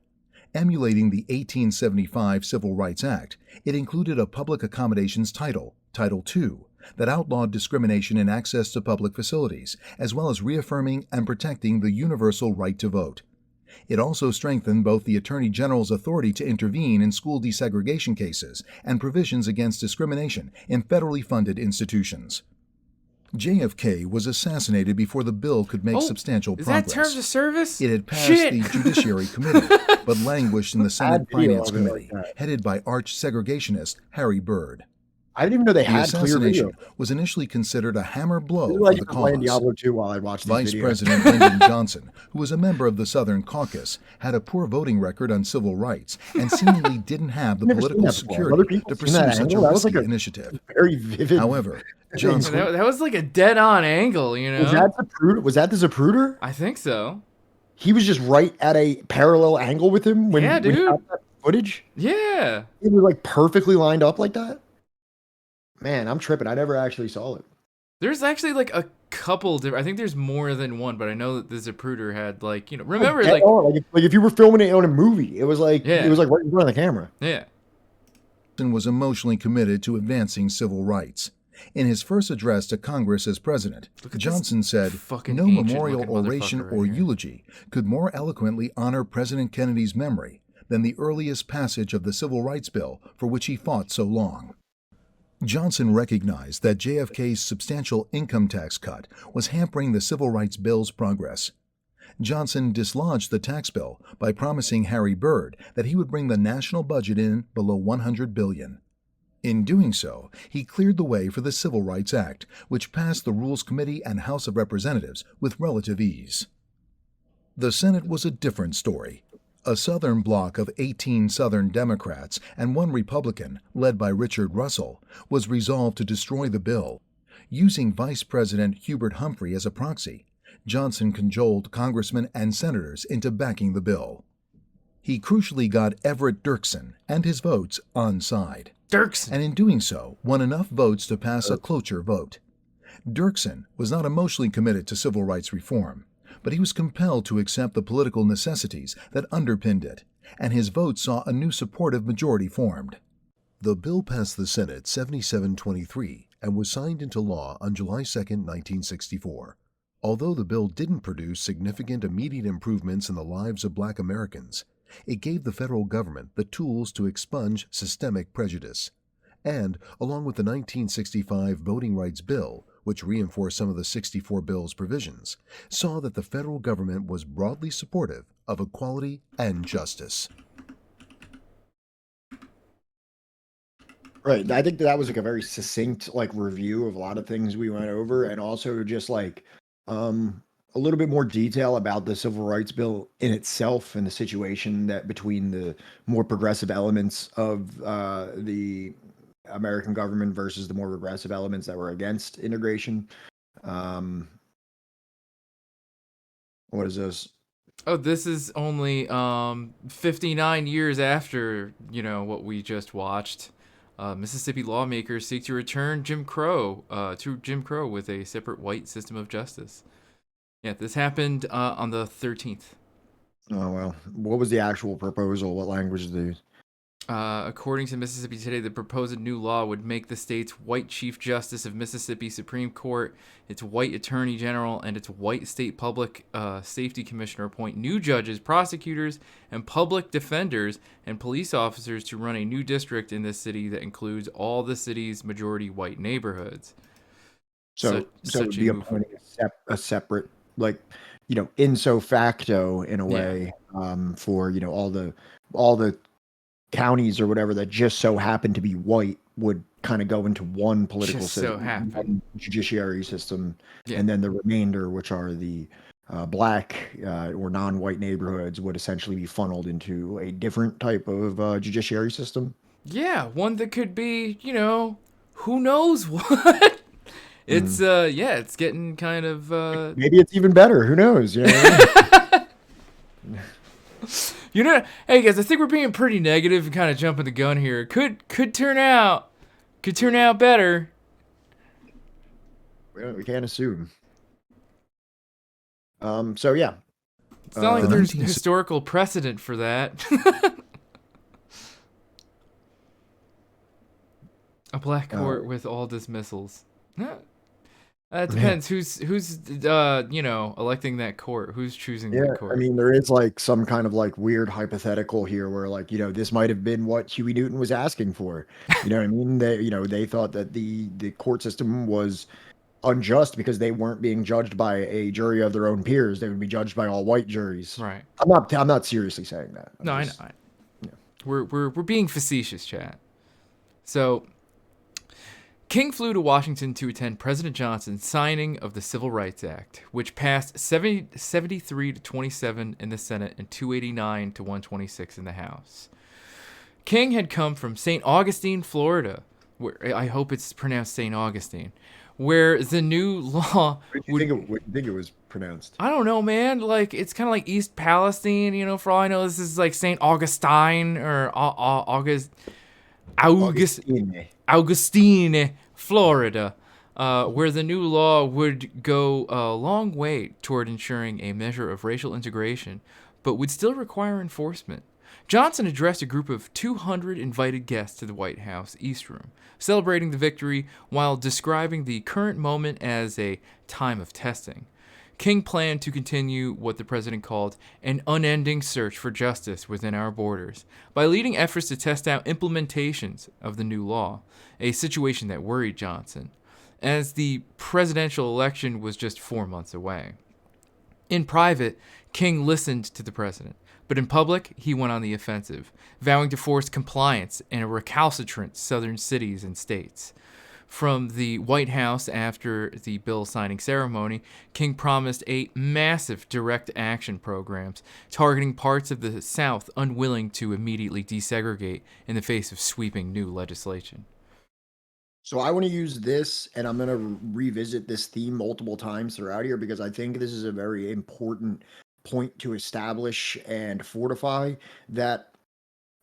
Emulating the 1875 Civil Rights Act, it included a public accommodations title, Title II, that outlawed discrimination in access to public facilities, as well as reaffirming and protecting the universal right to vote. It also strengthened both the Attorney General's authority to intervene in school desegregation cases and provisions against discrimination in federally funded institutions. JFK was assassinated before the bill could make substantial is progress. that terms of service? It had passed the Judiciary Committee, but languished in the Senate Finance Committee, headed by arch-segregationist Harry Byrd. I didn't even know they The had clear video. assassination was initially considered a hammer blow This is for like the playing cause. Diablo 2 while I watched these Vice videos. President Lyndon Johnson, who was a member of the Southern Caucus, had a poor voting record on civil rights and seemingly didn't have the I've never seen political that before. Have security other people to seen pursue that such a angle? That was risky like a initiative. Very vivid. However, Johnson That was like a dead-on angle, you know? Was that the Zapruder? I think so. He was just right at a parallel angle with him when, Yeah, when he dude. got that footage. Yeah. It was like perfectly lined up like that. Man, I'm tripping. I never actually saw it. There's actually like a couple different. I think there's more than one, but I know that the Zapruder had like, you know, remember like like if you were filming it on a movie, it was like Yeah. it was like right in front of the camera. yeah. was emotionally committed to advancing civil rights. In his first address to Congress as president, Look at this Johnson said, fucking "No memorial ancient-looking oration motherfucker or right here." eulogy could more eloquently honor President Kennedy's memory than the earliest passage of the Civil Rights Bill for which he fought so long." Johnson recognized that JFK's substantial income tax cut was hampering the Civil Rights Bill's progress. Johnson dislodged the tax bill by promising Harry Byrd that he would bring the national budget in below $100 billion. In doing so, he cleared the way for the Civil Rights Act, which passed the Rules Committee and House of Representatives with relative ease. The Senate was a different story. A Southern bloc of 18 Southern Democrats and one Republican, led by Richard Russell, was resolved to destroy the bill. Using Vice President Hubert Humphrey as a proxy, Johnson cajoled congressmen and senators into backing the bill. He crucially got Everett Dirksen and his votes on side, and in doing so won enough votes to pass a cloture vote. Dirksen was not emotionally committed to civil rights reform, but he was compelled to accept the political necessities that underpinned it, and his vote saw a new supportive majority formed. The bill passed the Senate 77-23 and was signed into law on July 2, 1964. Although the bill didn't produce significant immediate improvements in the lives of Black Americans, it gave the federal government the tools to expunge systemic prejudice, and, along with the 1965 Voting Rights Bill, which reinforced some of the 64 bill's provisions, saw that the federal government was broadly supportive of equality and justice. Right. I think that was like a very succinct like review of a lot of things we went over, and also just like a little bit more detail about the Civil Rights Bill in itself and the situation that between the more progressive elements of the American government versus the more regressive elements that were against integration. What is this? Oh, this is only 59 years after, you know, what we just watched. Mississippi lawmakers seek to return Jim Crow with a separate white system of justice. Yeah, this happened on the 13th. Oh, well. What was the actual proposal? What language did they use? According to Mississippi Today, the proposed new law would make the state's white Chief Justice of Mississippi Supreme Court, its white Attorney General, and its white State Public Safety Commissioner appoint new judges, prosecutors, and public defenders and police officers to run a new district in this city that includes all the city's majority white neighborhoods. So it would be appointing a separate, like, you know, ipso facto in a way, for, you know, all the counties or whatever that just so happen to be white would kind of go into one political system, one judiciary system, and then the remainder, which are the black or non-white neighborhoods, would essentially be funneled into a different type of judiciary system. Yeah, one that could be, you know, who knows what. It's it's getting kind of maybe it's even better. Who knows? You know what I mean? You know, hey guys, I think we're being pretty negative and kind of jumping the gun here. Could turn out better. Well, we can't assume. So yeah, it's not like there's historical precedent for that. A black court with all dismissals. It depends who's you know, electing that court. Who's choosing that court? I mean, there is like some kind of like weird hypothetical here where, like, you know, this might have been what Huey Newton was asking for. You know what I mean? They thought that the court system was unjust because they weren't being judged by a jury of their own peers. They would be judged by all white juries. Right. I'm not seriously saying that. I know. We're being facetious, chat. So, King flew to Washington to attend President Johnson's signing of the Civil Rights Act, which passed 73 to 27 in the Senate and 289 to 126 in the House. King had come from St. Augustine, Florida, where I hope it's pronounced St. Augustine, where the new law What do you think it was pronounced? I don't know, man. Like, it's kind of like East Palestine, you know, for all I know. This is like St. Augustine or Augustine, Florida, where the new law would go a long way toward ensuring a measure of racial integration, but would still require enforcement. Johnson addressed a group of 200 invited guests to the White House East Room, celebrating the victory while describing the current moment as a time of testing. King planned to continue what the president called an unending search for justice within our borders by leading efforts to test out implementations of the new law, a situation that worried Johnson, as the presidential election was just 4 months away. In private, King listened to the president, but in public, he went on the offensive, vowing to force compliance in recalcitrant southern cities and states. From the White House after the bill signing ceremony, King promised a massive direct action programs targeting parts of the South unwilling to immediately desegregate in the face of sweeping new legislation. So I want to use this, and I'm going to revisit this theme multiple times throughout here because I think this is a very important point to establish and fortify that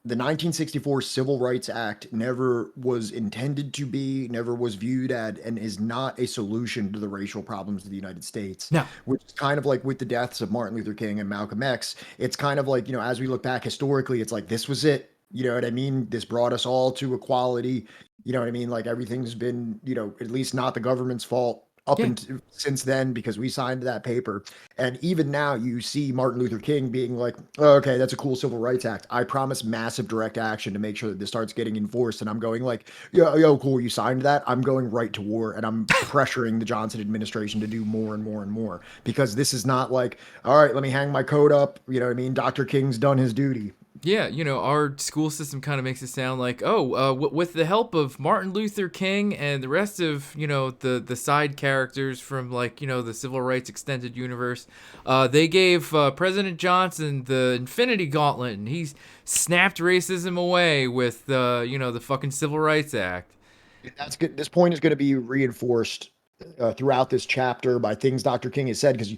the 1964 Civil Rights Act never was intended to be, never was viewed at, and is not a solution to the racial problems of the United States. No. Which is kind of like with the deaths of Martin Luther King and Malcolm X. It's kind of like, you know, as we look back historically, it's like, this was it. You know what I mean? This brought us all to equality. You know what I mean? Like everything's been, you know, at least not the government's fault up until since then because we signed that paper. And even now you see Martin Luther King being like, oh, okay, that's a cool Civil Rights Act. I promise massive direct action to make sure that this starts getting enforced. And I'm going like, yo, cool, you signed that. I'm going right to war and I'm pressuring the Johnson administration to do more and more and more because this is not like, all right, let me hang my coat up. You know what I mean? Dr. King's done his duty. Yeah, you know, our school system kind of makes it sound like, with the help of Martin Luther King and the rest of, you know, the side characters from, like, you know, the Civil Rights Extended Universe, they gave President Johnson the Infinity Gauntlet, and he snapped racism away with, you know, the fucking Civil Rights Act. That's good. This point is going to be reinforced throughout this chapter by things Dr. King has said because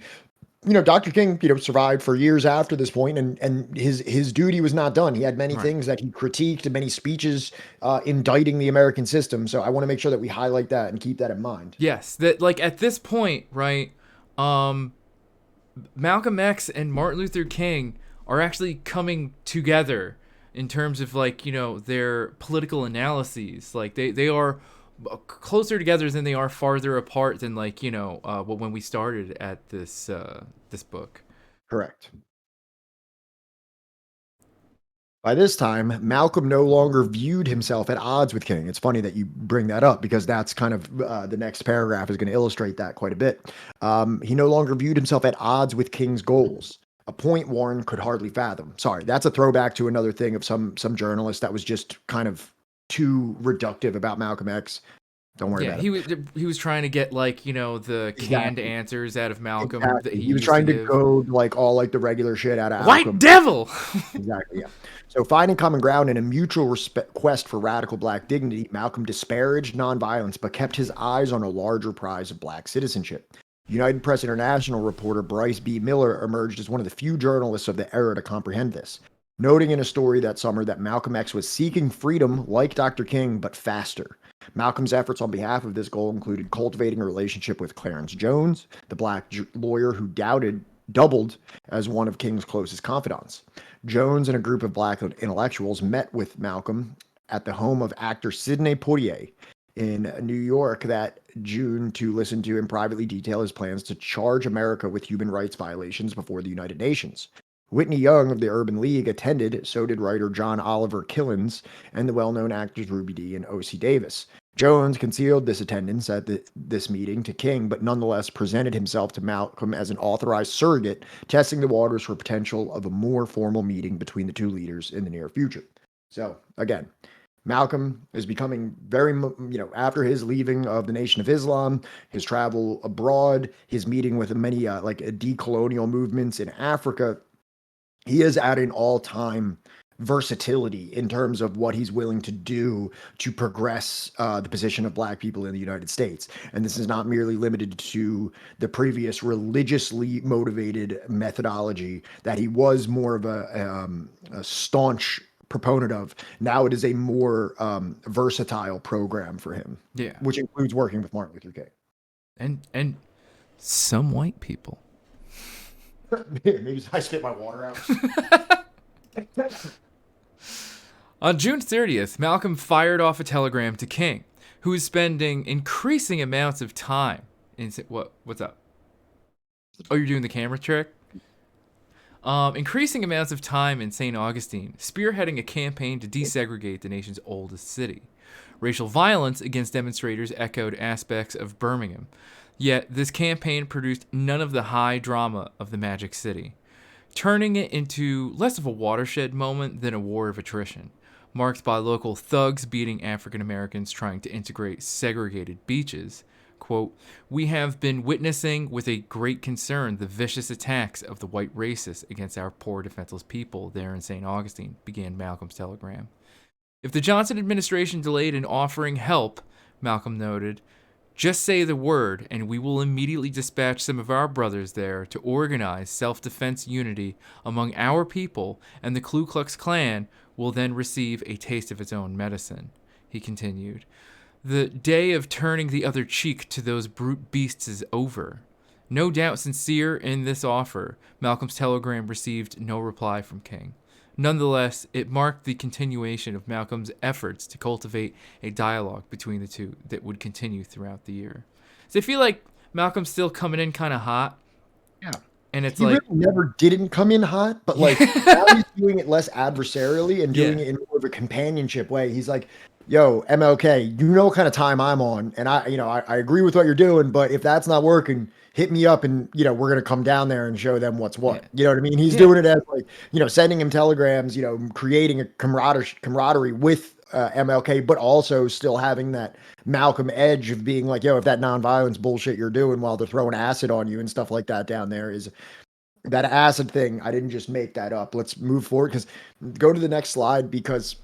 you know, Dr. King, you know, survived for years after this point, and his duty was not done. He had many things that he critiqued, and many speeches indicting the American system. So I want to make sure that we highlight that and keep that in mind. Yes, that like at this point, right? Malcolm X and Martin Luther King are actually coming together in terms of like, you know, their political analyses. Like they are closer together than they are farther apart than, like, you know, when we started at this book. Correct. By this time, Malcolm no longer viewed himself at odds with King. It's funny that you bring that up because that's kind of the next paragraph is going to illustrate that quite a bit. He no longer viewed himself at odds with King's goals, a point Warren could hardly fathom. Sorry, that's a throwback to another thing of some journalist that was just kind of too reductive about Malcolm X. Don't worry about it. He was trying to get, like, you know, the canned answers out of Malcolm. Exactly. That he was trying to code like all like the regular shit out of White Malcolm. Devil. Exactly. Yeah. So finding common ground in a mutual quest for radical black dignity, Malcolm disparaged nonviolence but kept his eyes on a larger prize of black citizenship. United Press International reporter Bryce B. Miller emerged as one of the few journalists of the era to comprehend this, noting in a story that summer that Malcolm X was seeking freedom like Dr. King, but faster. Malcolm's efforts on behalf of this goal included cultivating a relationship with Clarence Jones, the black lawyer who doubled as one of King's closest confidants. Jones and a group of black intellectuals met with Malcolm at the home of actor Sidney Poitier in New York that June to listen to him privately detail his plans to charge America with human rights violations before the United Nations. Whitney Young of the Urban League attended, so did writer John Oliver Killens and the well-known actors Ruby Dee and O.C. Davis. Jones concealed this attendance at this meeting to King, but nonetheless presented himself to Malcolm as an authorized surrogate, testing the waters for potential of a more formal meeting between the two leaders in the near future. So, again, Malcolm is becoming very, after his leaving of the Nation of Islam, his travel abroad, his meeting with many decolonial movements in Africa, he is at an all-time versatility in terms of what he's willing to do to progress the position of Black people in the United States. And this is not merely limited to the previous religiously motivated methodology that he was more of a staunch proponent of. Now it is a more versatile program for him, which includes working with Martin Luther King and some white people. Maybe I spit my water out. On June 30th, Malcolm fired off a telegram to King, who is spending increasing amounts of time in what's up? Oh, you're doing the camera trick? Increasing amounts of time in St. Augustine, spearheading a campaign to desegregate the nation's oldest city. Racial violence against demonstrators echoed aspects of Birmingham, yet this campaign produced none of the high drama of the Magic City, turning it into less of a watershed moment than a war of attrition, marked by local thugs beating African Americans trying to integrate segregated beaches. Quote, "We have been witnessing with a great concern the vicious attacks of the white racists against our poor defenseless people there in St. Augustine," began Malcolm's telegram. If the Johnson administration delayed in offering help, Malcolm noted, "just say the word and we will immediately dispatch some of our brothers there to organize self-defense unity among our people, and the Ku Klux Klan will then receive a taste of its own medicine." He continued, "The day of turning the other cheek to those brute beasts is over." No doubt sincere in this offer, Malcolm's telegram received no reply from King. Nonetheless, it marked the continuation of Malcolm's efforts to cultivate a dialogue between the two that would continue throughout the year. So I feel like Malcolm's still coming in kind of hot. Yeah. And it's he like... really never didn't come in hot, but like now he's doing it less adversarially and doing it in more of a companionship way. He's like, yo, MLK, you know what kind of time I'm on, and I agree with what you're doing, but if that's not working, hit me up and, we're going to come down there and show them what's what. You know what I mean? He's doing it as like, sending him telegrams, creating a camaraderie with MLK, but also still having that Malcolm edge of being like, yo, if that nonviolence bullshit you're doing while they're throwing acid on you and stuff like that down there is that acid thing. I didn't just make that up. Let's move forward, because go to the next slide, because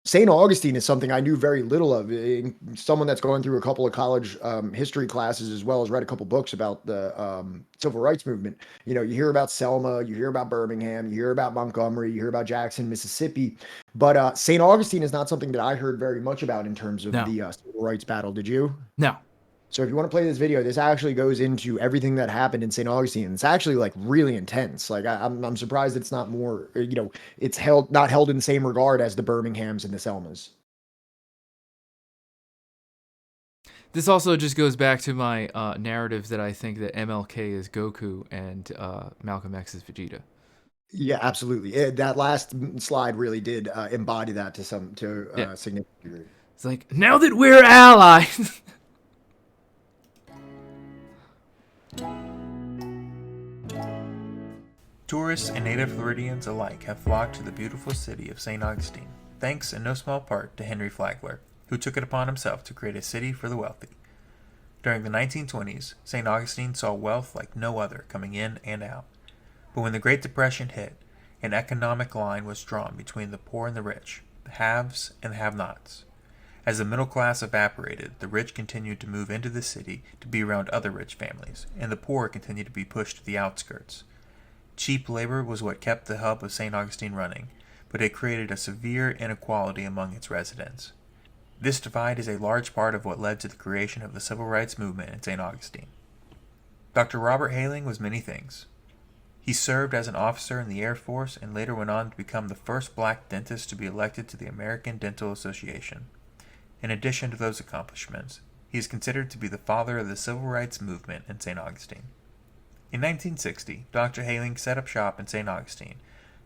St. Augustine is something I knew very little of. Someone that's going through a couple of college history classes, as well as read a couple books about the civil rights movement. You hear about Selma, you hear about Birmingham, you hear about Montgomery, you hear about Jackson, Mississippi. But St. Augustine is not something that I heard very much about in terms of the civil rights battle. Did you? No. So if you want to play this video, this actually goes into everything that happened in St. Augustine. It's actually like really intense. Like I'm surprised it's not more, it's not held in the same regard as the Birminghams and the Selmas. This also just goes back to my narrative that I think that MLK is Goku and Malcolm X is Vegeta. Yeah, absolutely. That last slide really did embody that to significant degree. It's like, now that we're allies. Tourists and native Floridians alike have flocked to the beautiful city of St. Augustine, thanks in no small part to Henry Flagler, who took it upon himself to create a city for the wealthy. During the 1920s, St. Augustine saw wealth like no other coming in and out. But when the Great Depression hit, an economic line was drawn between the poor and the rich, the haves and the have-nots. As the middle class evaporated, the rich continued to move into the city to be around other rich families, and the poor continued to be pushed to the outskirts. Cheap labor was what kept the hub of St. Augustine running, but it created a severe inequality among its residents. This divide is a large part of what led to the creation of the civil rights movement in St. Augustine. Dr. Robert Hayling was many things. He served as an officer in the Air Force and later went on to become the first black dentist to be elected to the American Dental Association. In addition to those accomplishments, he is considered to be the father of the civil rights movement in St. Augustine. In 1960, Dr. Hayling set up shop in St. Augustine,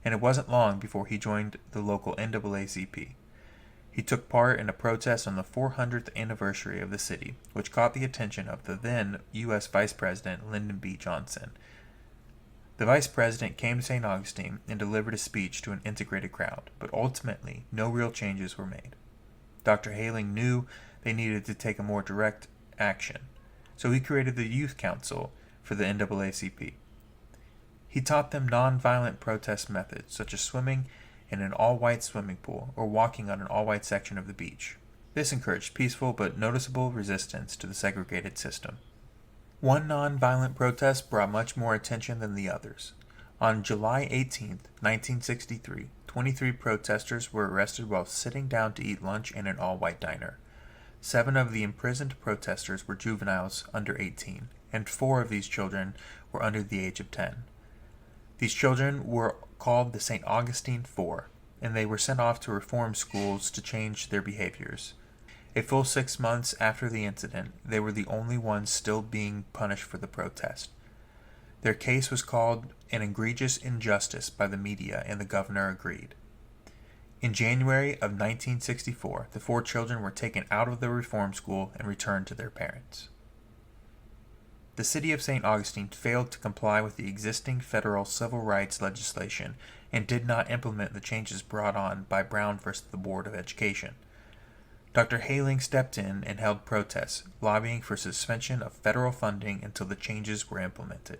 and it wasn't long before he joined the local NAACP. He took part in a protest on the 400th anniversary of the city, which caught the attention of the then U.S. Vice President Lyndon B. Johnson. The Vice President came to St. Augustine and delivered a speech to an integrated crowd, but ultimately no real changes were made. Dr. Haling knew they needed to take a more direct action, so he created the Youth Council for the NAACP. He taught them nonviolent protest methods, such as swimming in an all-white swimming pool or walking on an all-white section of the beach. This encouraged peaceful but noticeable resistance to the segregated system. One nonviolent protest brought much more attention than the others. On July 18, 1963, 23 protesters were arrested while sitting down to eat lunch in an all-white diner. 7 of the imprisoned protesters were juveniles under 18, and 4 of these children were under the age of 10. These children were called the St. Augustine Four, and they were sent off to reform schools to change their behaviors. A full 6 months after the incident, they were the only ones still being punished for the protest. Their case was called an egregious injustice by the media, and the governor agreed. In January of 1964, the 4 children were taken out of the reform school and returned to their parents. The city of St. Augustine failed to comply with the existing federal civil rights legislation and did not implement the changes brought on by Brown versus the Board of Education. Dr. Haling stepped in and held protests, lobbying for suspension of federal funding until the changes were implemented.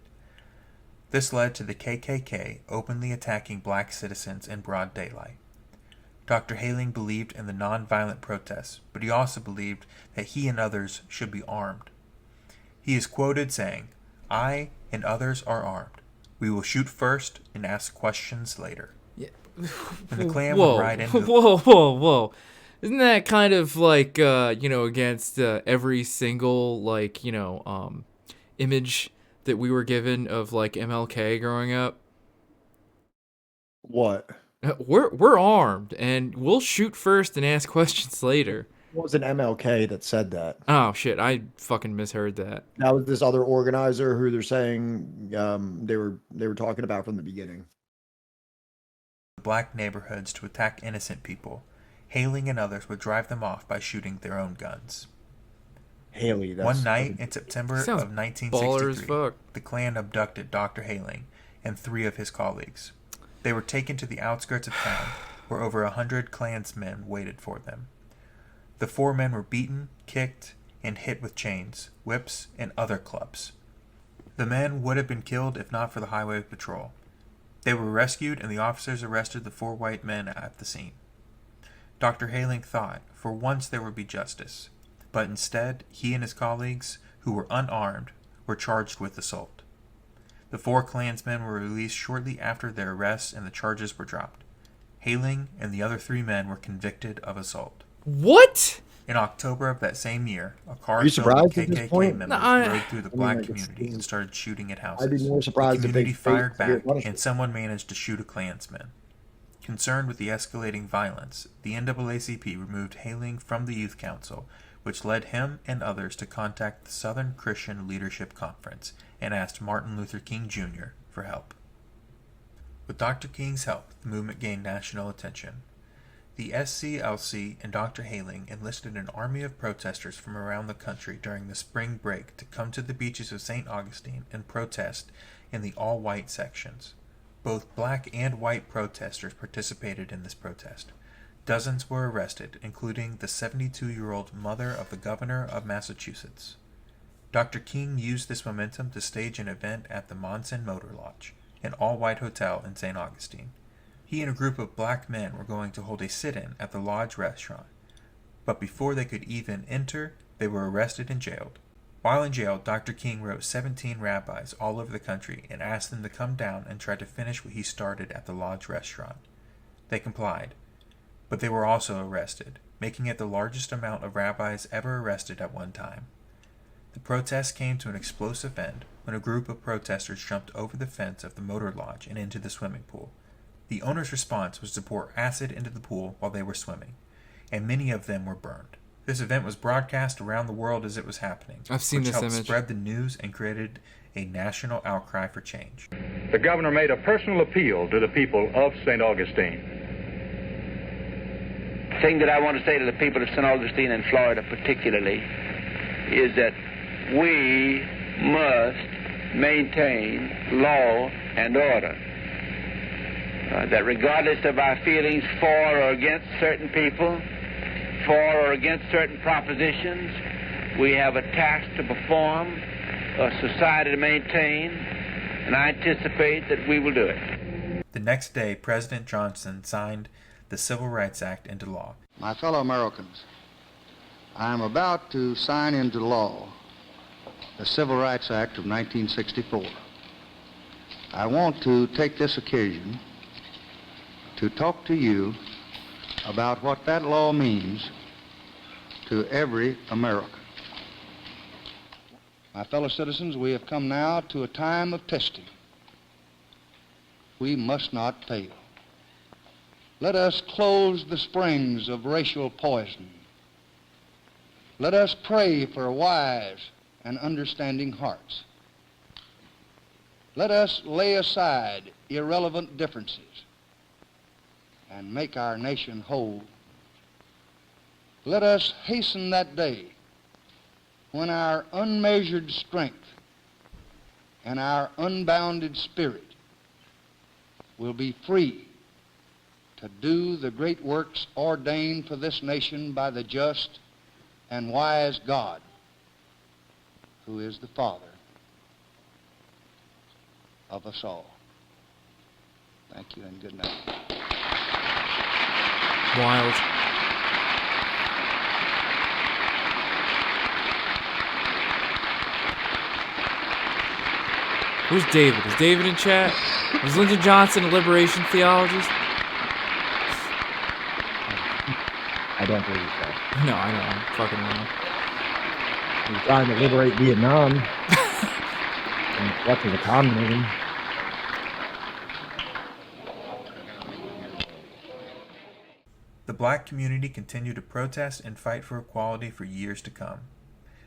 This led to the KKK openly attacking black citizens in broad daylight. Dr. Haling believed in the nonviolent protests, but he also believed that he and others should be armed. He is quoted saying, "I and others are armed. We will shoot first and ask questions later." Yeah. And the Klan would ride into the... Whoa. Isn't that kind of like, against every single, image that we were given of, MLK growing up? What? We're armed, and we'll shoot first and ask questions later. It wasn't MLK that said that. Oh, shit. I fucking misheard that. That was this other organizer who they're saying they were talking about from the beginning. Black neighborhoods to attack innocent people. Haling and others would drive them off by shooting their own guns. Haley, that's... One night in September of baller as 1963, fuck. the Klan abducted Dr. Haling and 3 of his colleagues. They were taken to the outskirts of town, where over 100 Klansmen waited for them. The 4 men were beaten, kicked, and hit with chains, whips, and other clubs. The men would have been killed if not for the highway patrol. They were rescued, and the officers arrested the 4 white men at the scene. Dr. Haling thought, for once there would be justice, but instead, he and his colleagues, who were unarmed, were charged with assault. The 4 Klansmen were released shortly after their arrests, and the charges were dropped. Haling and the other 3 men were convicted of assault. What? In October of that same year, a car you filled with surprised at this KKK point? members rode through the black like, community and started shooting at I'd houses. be more surprised The if they community fired faced severe back, punishment. and someone managed to shoot a Klansman. Concerned with the escalating violence, the NAACP removed Haling from the Youth Council, which led him and others to contact the Southern Christian Leadership Conference and asked Martin Luther King Jr. for help. With Dr. King's help, the movement gained national attention. The SCLC and Dr. Haling enlisted an army of protesters from around the country during the spring break to come to the beaches of St. Augustine and protest in the all-white sections. Both black and white protesters participated in this protest. Dozens were arrested, including the 72-year-old mother of the governor of Massachusetts. Dr. King used this momentum to stage an event at the Monson Motor Lodge, an all-white hotel in St. Augustine. He and a group of black men were going to hold a sit-in at the lodge restaurant, but before they could even enter, they were arrested and jailed. While in jail, Dr. King wrote 17 rabbis all over the country and asked them to come down and try to finish what he started at the lodge restaurant. They complied, but they were also arrested, making it the largest amount of rabbis ever arrested at one time. The protest came to an explosive end when a group of protesters jumped over the fence of the motor lodge and into the swimming pool. The owner's response was to pour acid into the pool while they were swimming, and many of them were burned. This event was broadcast around the world as it was happening, I've seen which this helped image. spread the news and created a national outcry for change. The governor made a personal appeal to the people of St. Augustine. thing that I want to say to the people of St. Augustine and Florida particularly is that we must maintain law and order. That regardless of our feelings for or against certain people, for or against certain propositions, we have a task to perform, a society to maintain, and I anticipate that we will do it. The next day, President Johnson signed the Civil Rights Act into law. My fellow Americans, I am about to sign into law the Civil Rights Act of 1964. I want to take this occasion to talk to you about what that law means to every American. My fellow citizens, we have come now to a time of testing. We must not fail. Let us close the springs of racial poison. Let us pray for wise and understanding hearts. Let us lay aside irrelevant differences and make our nation whole. Let us hasten that day when our unmeasured strength and our unbounded spirit will be free to do the great works ordained for this nation by the just and wise God, who is the Father of us all. Thank you and good night. Wild. Where's David? Is David in chat? Was Lyndon Johnson a liberation theologist? I don't believe so. No, I know. I'm fucking wrong. He was trying to liberate Vietnam and what was the communism. The black community continued to protest and fight for equality for years to come.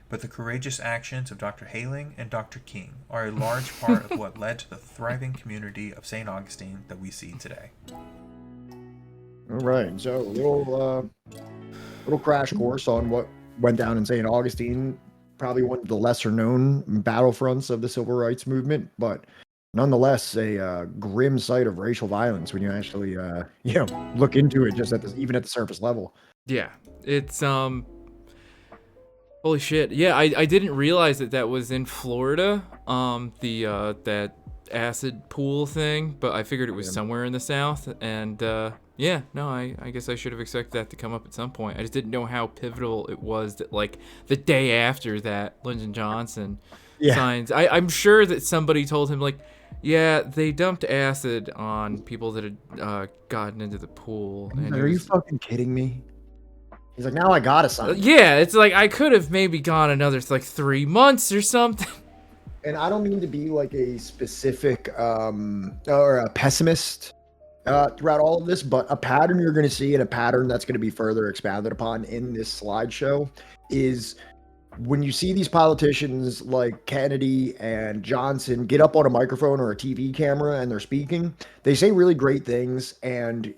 But the courageous actions of Dr. Haling and Dr. King are a large part of what led to the thriving community of St. Augustine that we see today. All right, so a little crash course on what went down in St. Augustine, probably one of the lesser known battlefronts of the civil rights movement, but nonetheless a grim sight of racial violence when you actually look into it, just even at the surface level. Yeah, it's holy shit. Yeah, I didn't realize that was in Florida, that acid pool thing, but I figured it was somewhere in the South, and I guess I should have expected that to come up at some point. I just didn't know how pivotal it was that, like, the day after that, Lyndon Johnson signs. I'm sure that somebody told him, like, yeah, they dumped acid on people that had gotten into the pool. And Are you fucking kidding me? He's like, now I gotta sign. Yeah, it's like, I could have maybe gone another, 3 months or something. And I don't mean to be like a specific or a pessimist throughout all of this, but a pattern you're going to see, and a pattern that's going to be further expounded upon in this slideshow, is when you see these politicians like Kennedy and Johnson get up on a microphone or a TV camera and they're speaking, they say really great things, and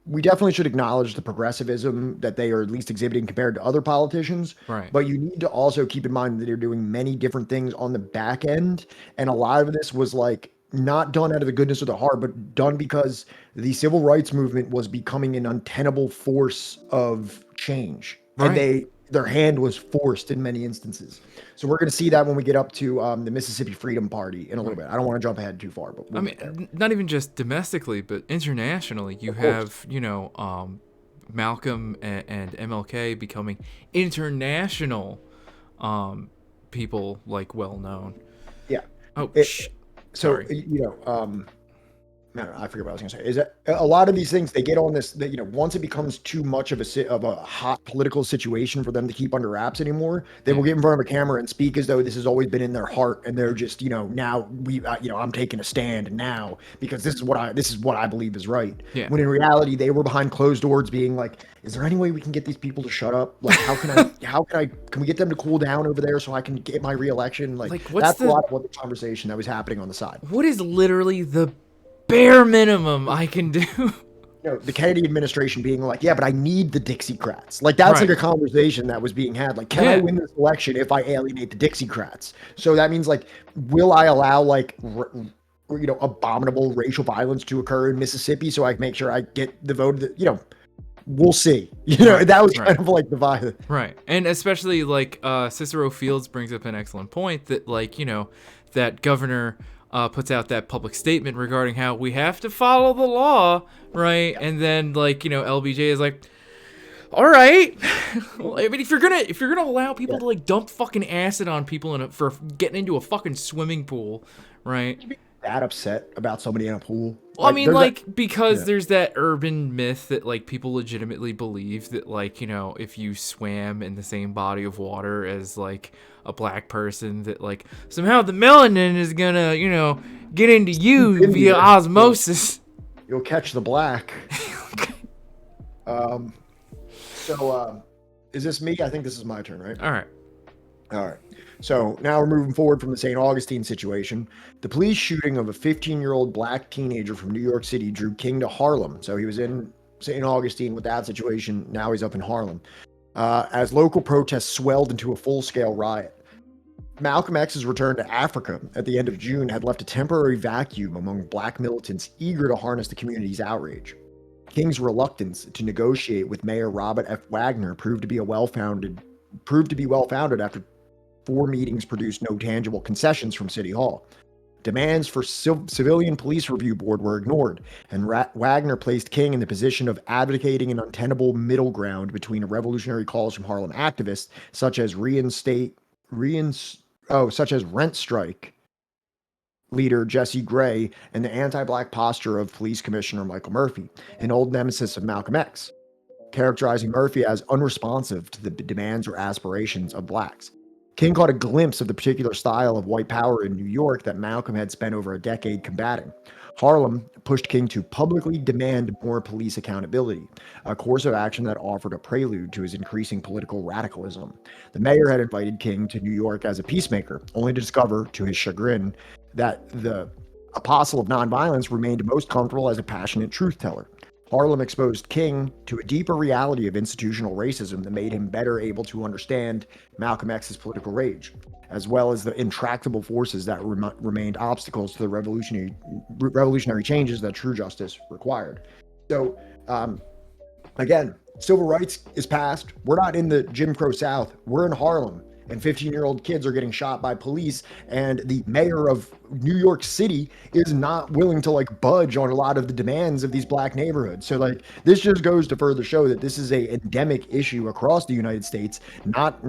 we definitely should acknowledge the progressivism that they are at least exhibiting compared to other politicians. Right. But you need to also keep in mind that they're doing many different things on the back end, and a lot of this was like not done out of the goodness of the heart, but done because the civil rights movement was becoming an untenable force of change. Right. And their hand was forced in many instances. So we're going to see that when we get up to the Mississippi Freedom Party in a little bit. I don't want to jump ahead too far, but not even just domestically, but internationally. You have, Malcolm and MLK becoming international people, like, well known. Yeah. Oh, So, I don't know, I forget what I was going to say. Is that a lot of these things, they get on this, that, once it becomes too much of a hot political situation for them to keep under wraps anymore, they will get in front of a camera and speak as though this has always been in their heart, and they're just, now I'm taking a stand now because this is what I believe is right. Yeah. When in reality, they were behind closed doors being like, is there any way we can get these people to shut up? Like, can we get them to cool down over there so I can get my reelection? Like that's a lot of what the conversation that was happening on the side. What is literally the bare minimum I can do? the Kennedy administration being like, yeah, but I need the Dixiecrats. Like, that's Right. like a conversation that was being had. Like, can I win this election if I alienate the Dixiecrats? So that means, like, will I allow, like, abominable racial violence to occur in Mississippi so I can make sure I get the vote? We'll see. That was kind of like the vibe. Right. And especially, like, Cicero Fields brings up an excellent point that, like, that governor puts out that public statement regarding how we have to follow the law, right? Yeah. And then, like, LBJ is like, all right. Well, I mean, if you're gonna allow people to, like, dump fucking acid on people for getting into a fucking swimming pool, right? That upset about somebody in a pool. Well, I mean, like, because there's that urban myth that, like, people legitimately believe that, like, if you swam in the same body of water as, like, a black person, that, like, somehow the melanin is gonna, get into you via osmosis. You'll catch the black. So, is this me? I think this is my turn, right? All right. So now we're moving forward from the St. Augustine situation. The police shooting of a 15-year-old black teenager from New York City drew King to Harlem. So he was in St. Augustine with that situation. Now he's up in Harlem. As local protests swelled into a full-scale riot. Malcolm X's return to Africa at the end of June had left a temporary vacuum among black militants eager to harness the community's outrage. King's reluctance to negotiate with Mayor Robert F. Wagner proved to be well-founded after 4 meetings produced no tangible concessions from City Hall. Demands for civilian police review board were ignored, and Wagner placed King in the position of advocating an untenable middle ground between revolutionary calls from Harlem activists, such as rent strike leader Jesse Gray, and the anti-black posture of Police Commissioner Michael Murphy, an old nemesis of Malcolm X, characterizing Murphy as unresponsive to the demands or aspirations of blacks. King caught a glimpse of the particular style of white power in New York that Malcolm had spent over a decade combating. Harlem pushed King to publicly demand more police accountability, a course of action that offered a prelude to his increasing political radicalism. The mayor had invited King to New York as a peacemaker, only to discover, to his chagrin, that the apostle of nonviolence remained most comfortable as a passionate truth teller. Harlem exposed King to a deeper reality of institutional racism that made him better able to understand Malcolm X's political rage, as well as the intractable forces that remained obstacles to the revolutionary changes that true justice required. So, again, civil rights is passed. We're not in the Jim Crow South. We're in Harlem. And 15-year-old kids are getting shot by police, and the mayor of New York City is not willing to, like, budge on a lot of the demands of these black neighborhoods. So, like, this just goes to further show that this is a endemic issue across the United States, not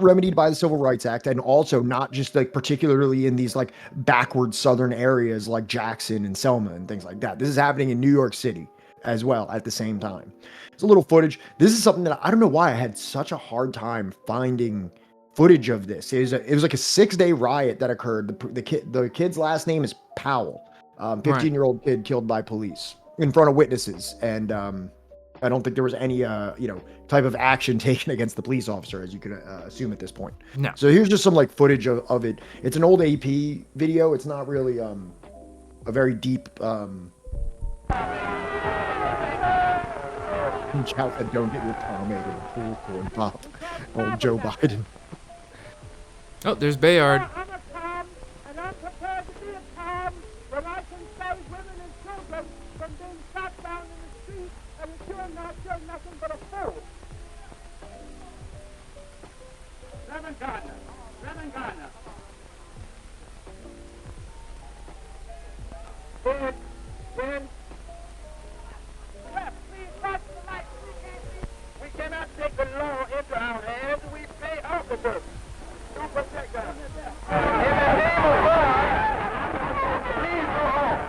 remedied by the Civil Rights Act, and also not just, like, particularly in these, like, backward southern areas like Jackson and Selma and things like that. This is happening in New York City as well at the same time. It's a little footage. This is something that I don't know why I had such a hard time finding footage of this. It was like a 6-day riot that occurred. The kid's last name is Powell. 15-year-old kid killed by police in front of witnesses, and I don't think there was any type of action taken against the police officer, as you could assume at this point. No. So here's just some, like, footage of it. It's an old AP video. It's not really a very deep shout that don't get your pomade in the pool corn pop. Old Joe Biden. Oh, there's Bayard. I'm a Tom, and I'm prepared to be a Tom when I can save women and children from being shot down in the street, and if you're not, you're nothing but a fool. Reverend Gardner. When please watch the light. We cannot take the law into our hands. We pay officers to protect us. In the name of God, please go home.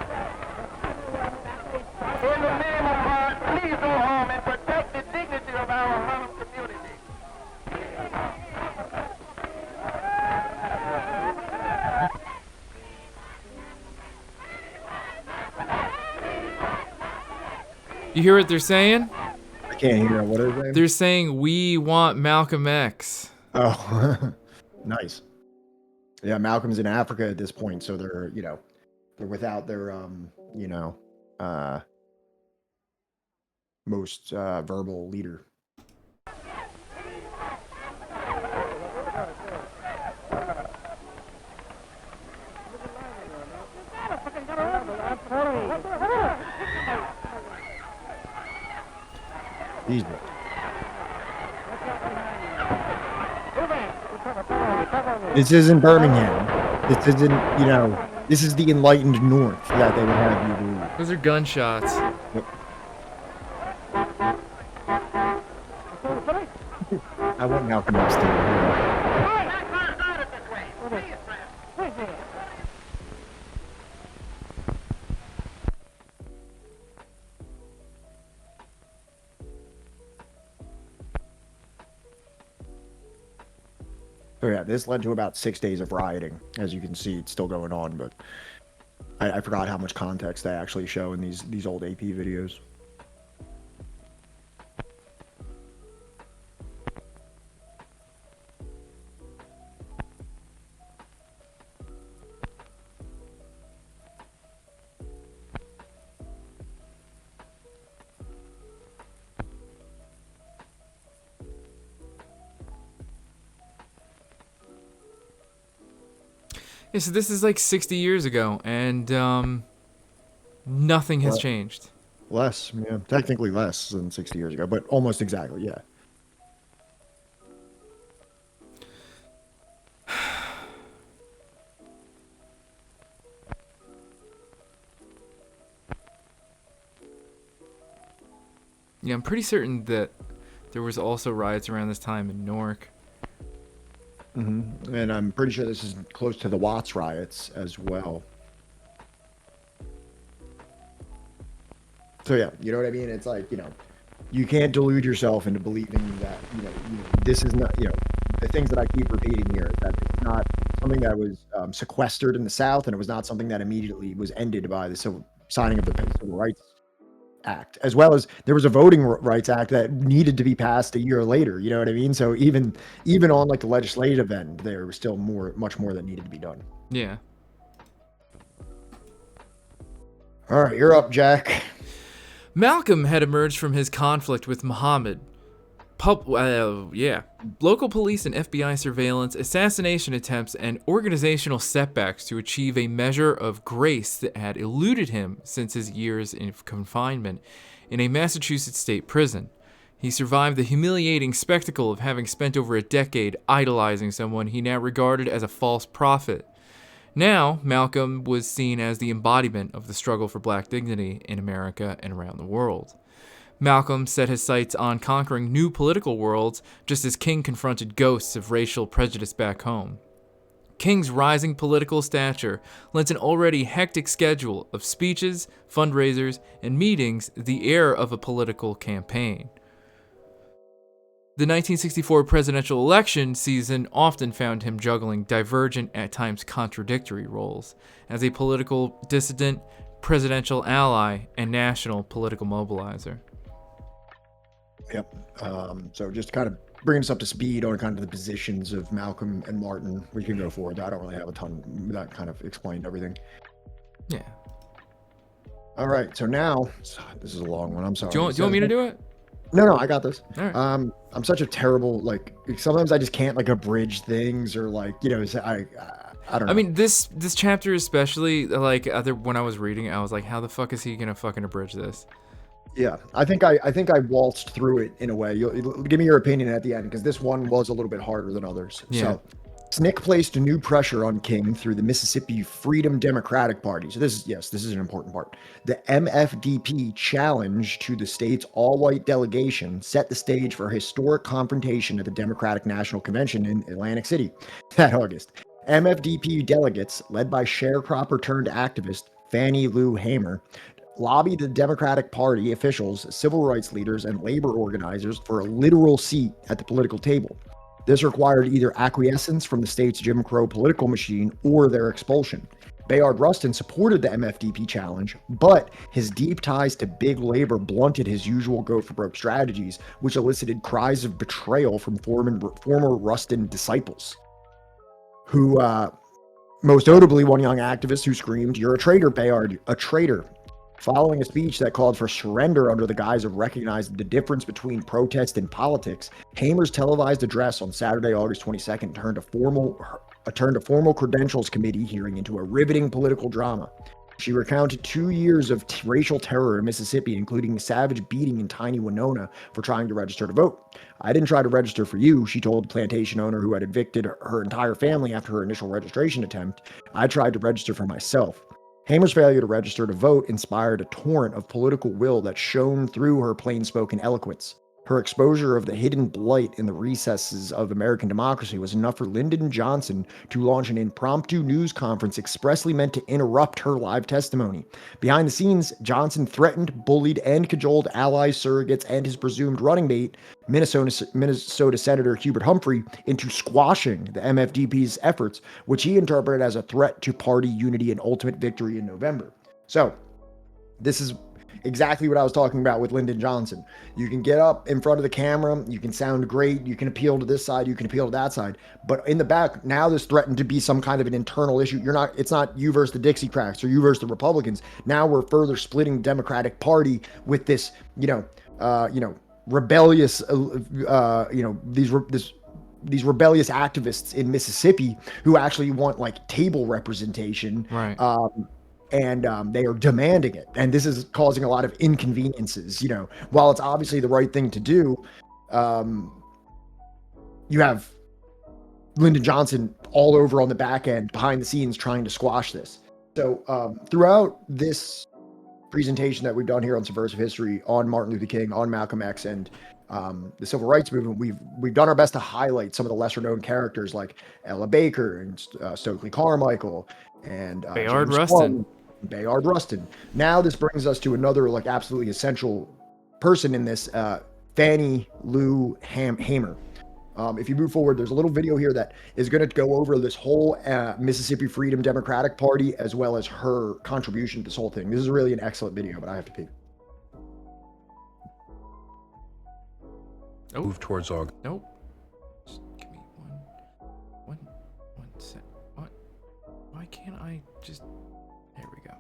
In the name of God, please go home and protect the dignity of our Harlem community. You hear what they're saying? I can't hear. What are they saying? They're saying we want Malcolm X. Oh, nice. Yeah, Malcolm's in Africa at this point, so they're without their most verbal leader. Easy. This isn't Birmingham. This isn't, this is the enlightened North that they would have you believe. Those are gunshots. Yep. I want Malcolm X to So yeah, this led to about 6 days of rioting. As you can see, it's still going on, but I forgot how much context they actually show in these old AP videos. Yeah, so this is like 60 years ago, and nothing has changed. Less, yeah. Technically less than 60 years ago, but almost exactly, yeah. Yeah, I'm pretty certain that there was also riots around this time in Newark. Mm-hmm. And I'm pretty sure this is close to the Watts riots as well. So yeah, you know what I mean? It's like, you can't delude yourself into believing that, this is not, the things that I keep repeating here, that it's not something that was sequestered in the South, and it was not something that immediately was ended by the signing of the Civil Rights Act, as well as there was a Voting Rights Act that needed to be passed a year later. You know what I mean? So even on like the legislative end, there was still much more that needed to be done. Yeah. All right, you're up, Jack. Malcolm had emerged from his conflict with Muhammad. Local police and FBI surveillance, assassination attempts, and organizational setbacks to achieve a measure of grace that had eluded him since his years in confinement in a Massachusetts state prison. He survived the humiliating spectacle of having spent over a decade idolizing someone he now regarded as a false prophet. Now, Malcolm was seen as the embodiment of the struggle for black dignity in America and around the world. Malcolm set his sights on conquering new political worlds, just as King confronted ghosts of racial prejudice back home. King's rising political stature lent an already hectic schedule of speeches, fundraisers, and meetings the air of a political campaign. The 1964 presidential election season often found him juggling divergent, at times contradictory roles as a political dissident, presidential ally, and national political mobilizer. Yep. So just kind of bringing us up to speed on kind of the positions of Malcolm and Martin. We can go forward. I don't really have a ton. That kind of explained everything. Yeah. All right. So now, this is a long one. I'm sorry. Do you want me to do it? No, I got this. All right. I'm such a terrible, sometimes I just can't abridge things or I don't know. I mean, this chapter especially, when I was reading it, I was like, how the fuck is he gonna fucking abridge this? Yeah, I think I waltzed through it in a way. You'll give me your opinion at the end, because this one was a little bit harder than others. Yeah. So, SNCC placed new pressure on King through the Mississippi Freedom Democratic Party. So this is an important part. The MFDP challenge to the state's all-white delegation set the stage for a historic confrontation at the Democratic National Convention in Atlantic City that August. MFDP delegates, led by sharecropper-turned-activist Fannie Lou Hamer, lobbied the Democratic Party officials, civil rights leaders, and labor organizers for a literal seat at the political table. This required either acquiescence from the state's Jim Crow political machine or their expulsion. Bayard Rustin supported the MFDP challenge, but his deep ties to big labor blunted his usual go-for-broke strategies, which elicited cries of betrayal from former Rustin disciples, who, most notably one young activist who screamed, "You're a traitor, Bayard, a traitor." Following a speech that called for surrender under the guise of recognizing the difference between protest and politics, Hamer's televised address on Saturday, August 22nd turned a formal credentials committee hearing into a riveting political drama. She recounted 2 years of racial terror in Mississippi, including a savage beating in tiny Winona for trying to register to vote. I didn't try to register for you, she told the plantation owner who had evicted her entire family after her initial registration attempt. I tried to register for myself. Hamer's failure to register to vote inspired a torrent of political will that shone through her plain-spoken eloquence. Her exposure of the hidden blight in the recesses of American democracy was enough for Lyndon Johnson to launch an impromptu news conference expressly meant to interrupt her live testimony. Behind the scenes, Johnson threatened, bullied, and cajoled allies, surrogates, and his presumed running mate, Minnesota Senator Hubert Humphrey, into squashing the MFDP's efforts, which he interpreted as a threat to party unity and ultimate victory in November. So, this is exactly what I was talking about with Lyndon Johnson. You can get up in front of the camera, you can sound great, you can appeal to this side, you can appeal to that side, but in the back, now there's threatened to be some kind of an internal issue. It's not you versus the Dixiecrats or you versus the Republicans. Now we're further splitting the Democratic Party with this, rebellious, these rebellious activists in Mississippi who actually want like table representation. Right. And they are demanding it. And this is causing a lot of inconveniences. While it's obviously the right thing to do, you have Lyndon Johnson all over on the back end, behind the scenes, trying to squash this. So throughout this presentation that we've done here on Subversive History, on Martin Luther King, on Malcolm X, and the Civil Rights Movement, we've done our best to highlight some of the lesser known characters like Ella Baker and Stokely Carmichael and Bayard James Rustin. Bayard Rustin. Now this brings us to another like absolutely essential person in this, Fannie Lou Hamer. If you move forward, there's a little video here that is going to go over this whole Mississippi Freedom Democratic Party as well as her contribution to this whole thing. This is really an excellent video, but I have to pee. Nope. Move towards August. Nope. Just give me one sec. What? Why can't I just... There we go.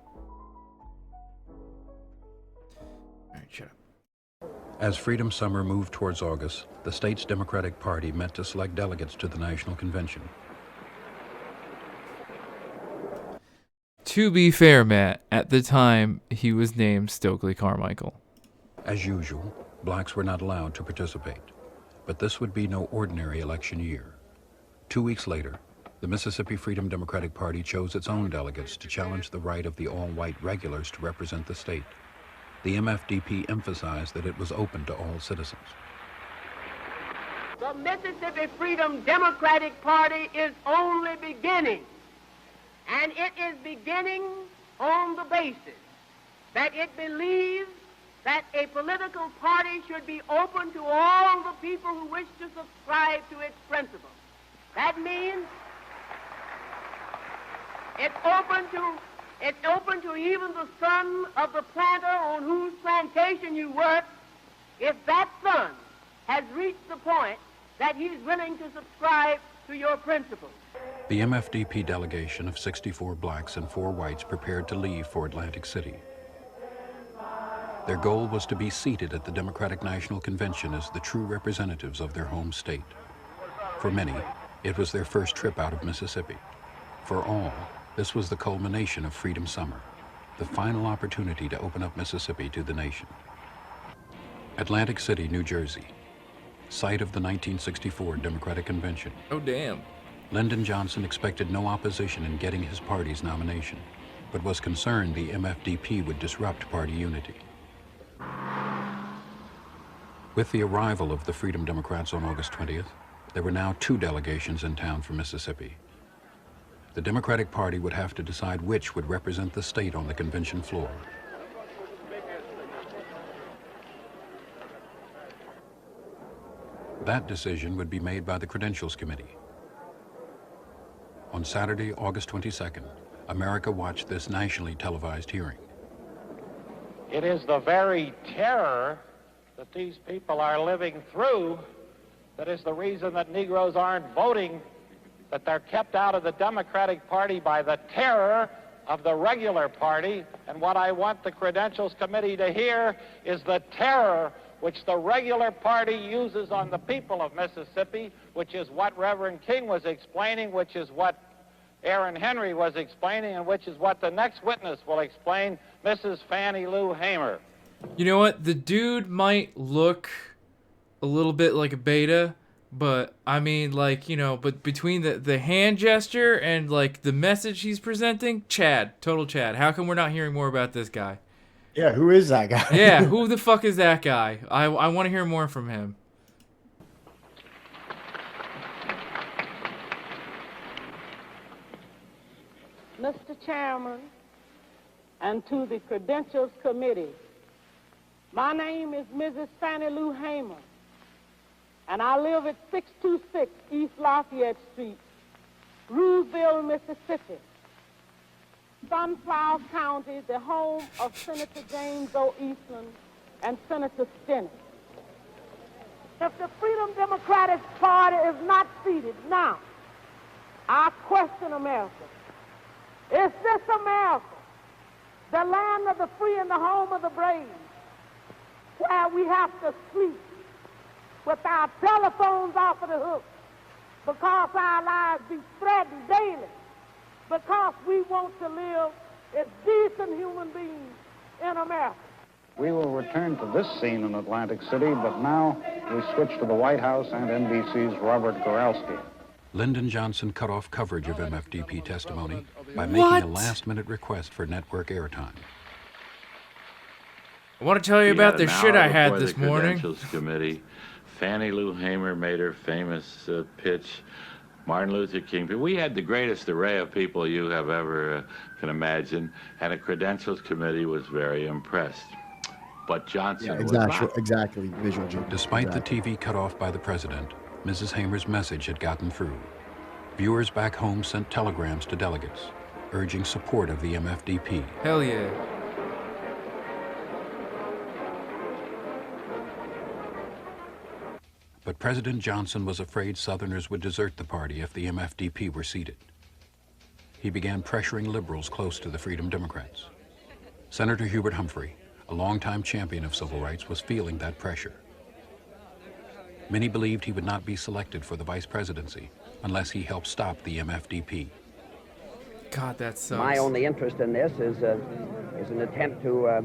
Alright, shut up. As Freedom Summer moved towards August, the state's Democratic Party met to select delegates to the National Convention. To be fair, Matt, at the time, he was named Stokely Carmichael. As usual, blacks were not allowed to participate, but this would be no ordinary election year. 2 weeks later, the Mississippi Freedom Democratic Party chose its own delegates to challenge the right of the all-white regulars to represent the state. The MFDP emphasized that it was open to all citizens. The Mississippi Freedom Democratic Party is only beginning, and it is beginning on the basis that it believes that a political party should be open to all the people who wish to subscribe to its principles. That means it's open to even the son of the planter on whose plantation you work, if that son has reached the point that he's willing to subscribe to your principles. The MFDP delegation of 64 blacks and 4 whites prepared to leave for Atlantic City. Their goal was to be seated at the Democratic National Convention as the true representatives of their home state. For many, it was their first trip out of Mississippi. For all, this was the culmination of Freedom Summer, the final opportunity to open up Mississippi to the nation. Atlantic City, New Jersey, site of the 1964 Democratic Convention. Oh, damn. Lyndon Johnson expected no opposition in getting his party's nomination, but was concerned the MFDP would disrupt party unity. With the arrival of the Freedom Democrats on August 20th, there were now 2 delegations in town from Mississippi. The Democratic Party would have to decide which would represent the state on the convention floor. That decision would be made by the Credentials Committee. On Saturday, August 22nd, America watched this nationally televised hearing. It is the very terror that these people are living through that is the reason that Negroes aren't voting, that they're kept out of the Democratic Party by the terror of the regular party, and what I want the Credentials Committee to hear is the terror which the regular party uses on the people of Mississippi, which is what Reverend King was explaining, which is what Aaron Henry was explaining, and which is what the next witness will explain, Mrs. Fannie Lou Hamer. You know what? The dude might look a little bit like a beta, but I mean, like, you know, but between the hand gesture and like the message he's presenting, total Chad. How come we're not hearing more about this guy? Yeah, who is that guy? Yeah, who the fuck is that guy? I want to hear more from him. Mr. Chairman, and to the Credentials Committee, my name is Mrs. Fannie Lou Hamer, and I live at 626 East Lafayette Street, Rooseville, Mississippi. Sunflower County, the home of Senator James O. Eastland and Senator Stinnett. If the Freedom Democratic Party is not seated now, I question America. Is this America, the land of the free and the home of the brave, where we have to sleep with our telephones off of the hook because our lives be threatened daily, because we want to live as decent human beings in America? We will return to this scene in Atlantic City, but now we switch to the White House and NBC's Robert Goralski. Lyndon Johnson cut off coverage of MFDP testimony by making a last-minute request for network airtime. I want to tell you about the shit I had this morning. The Credentials Committee, Fannie Lou Hamer made her famous pitch. Martin Luther King. We had the greatest array of people you have ever can imagine, and the Credentials Committee was very impressed. But Johnson was not. Exactly. Visual. Despite the TV cut off by the president, Mrs. Hamer's message had gotten through. Viewers back home sent telegrams to delegates, urging support of the MFDP. Hell yeah. But President Johnson was afraid Southerners would desert the party if the MFDP were seated. He began pressuring liberals close to the Freedom Democrats. Senator Hubert Humphrey, a longtime champion of civil rights, was feeling that pressure. Many believed he would not be selected for the vice presidency unless he helped stop the MFDP. God, that sucks. My only interest in this is an attempt to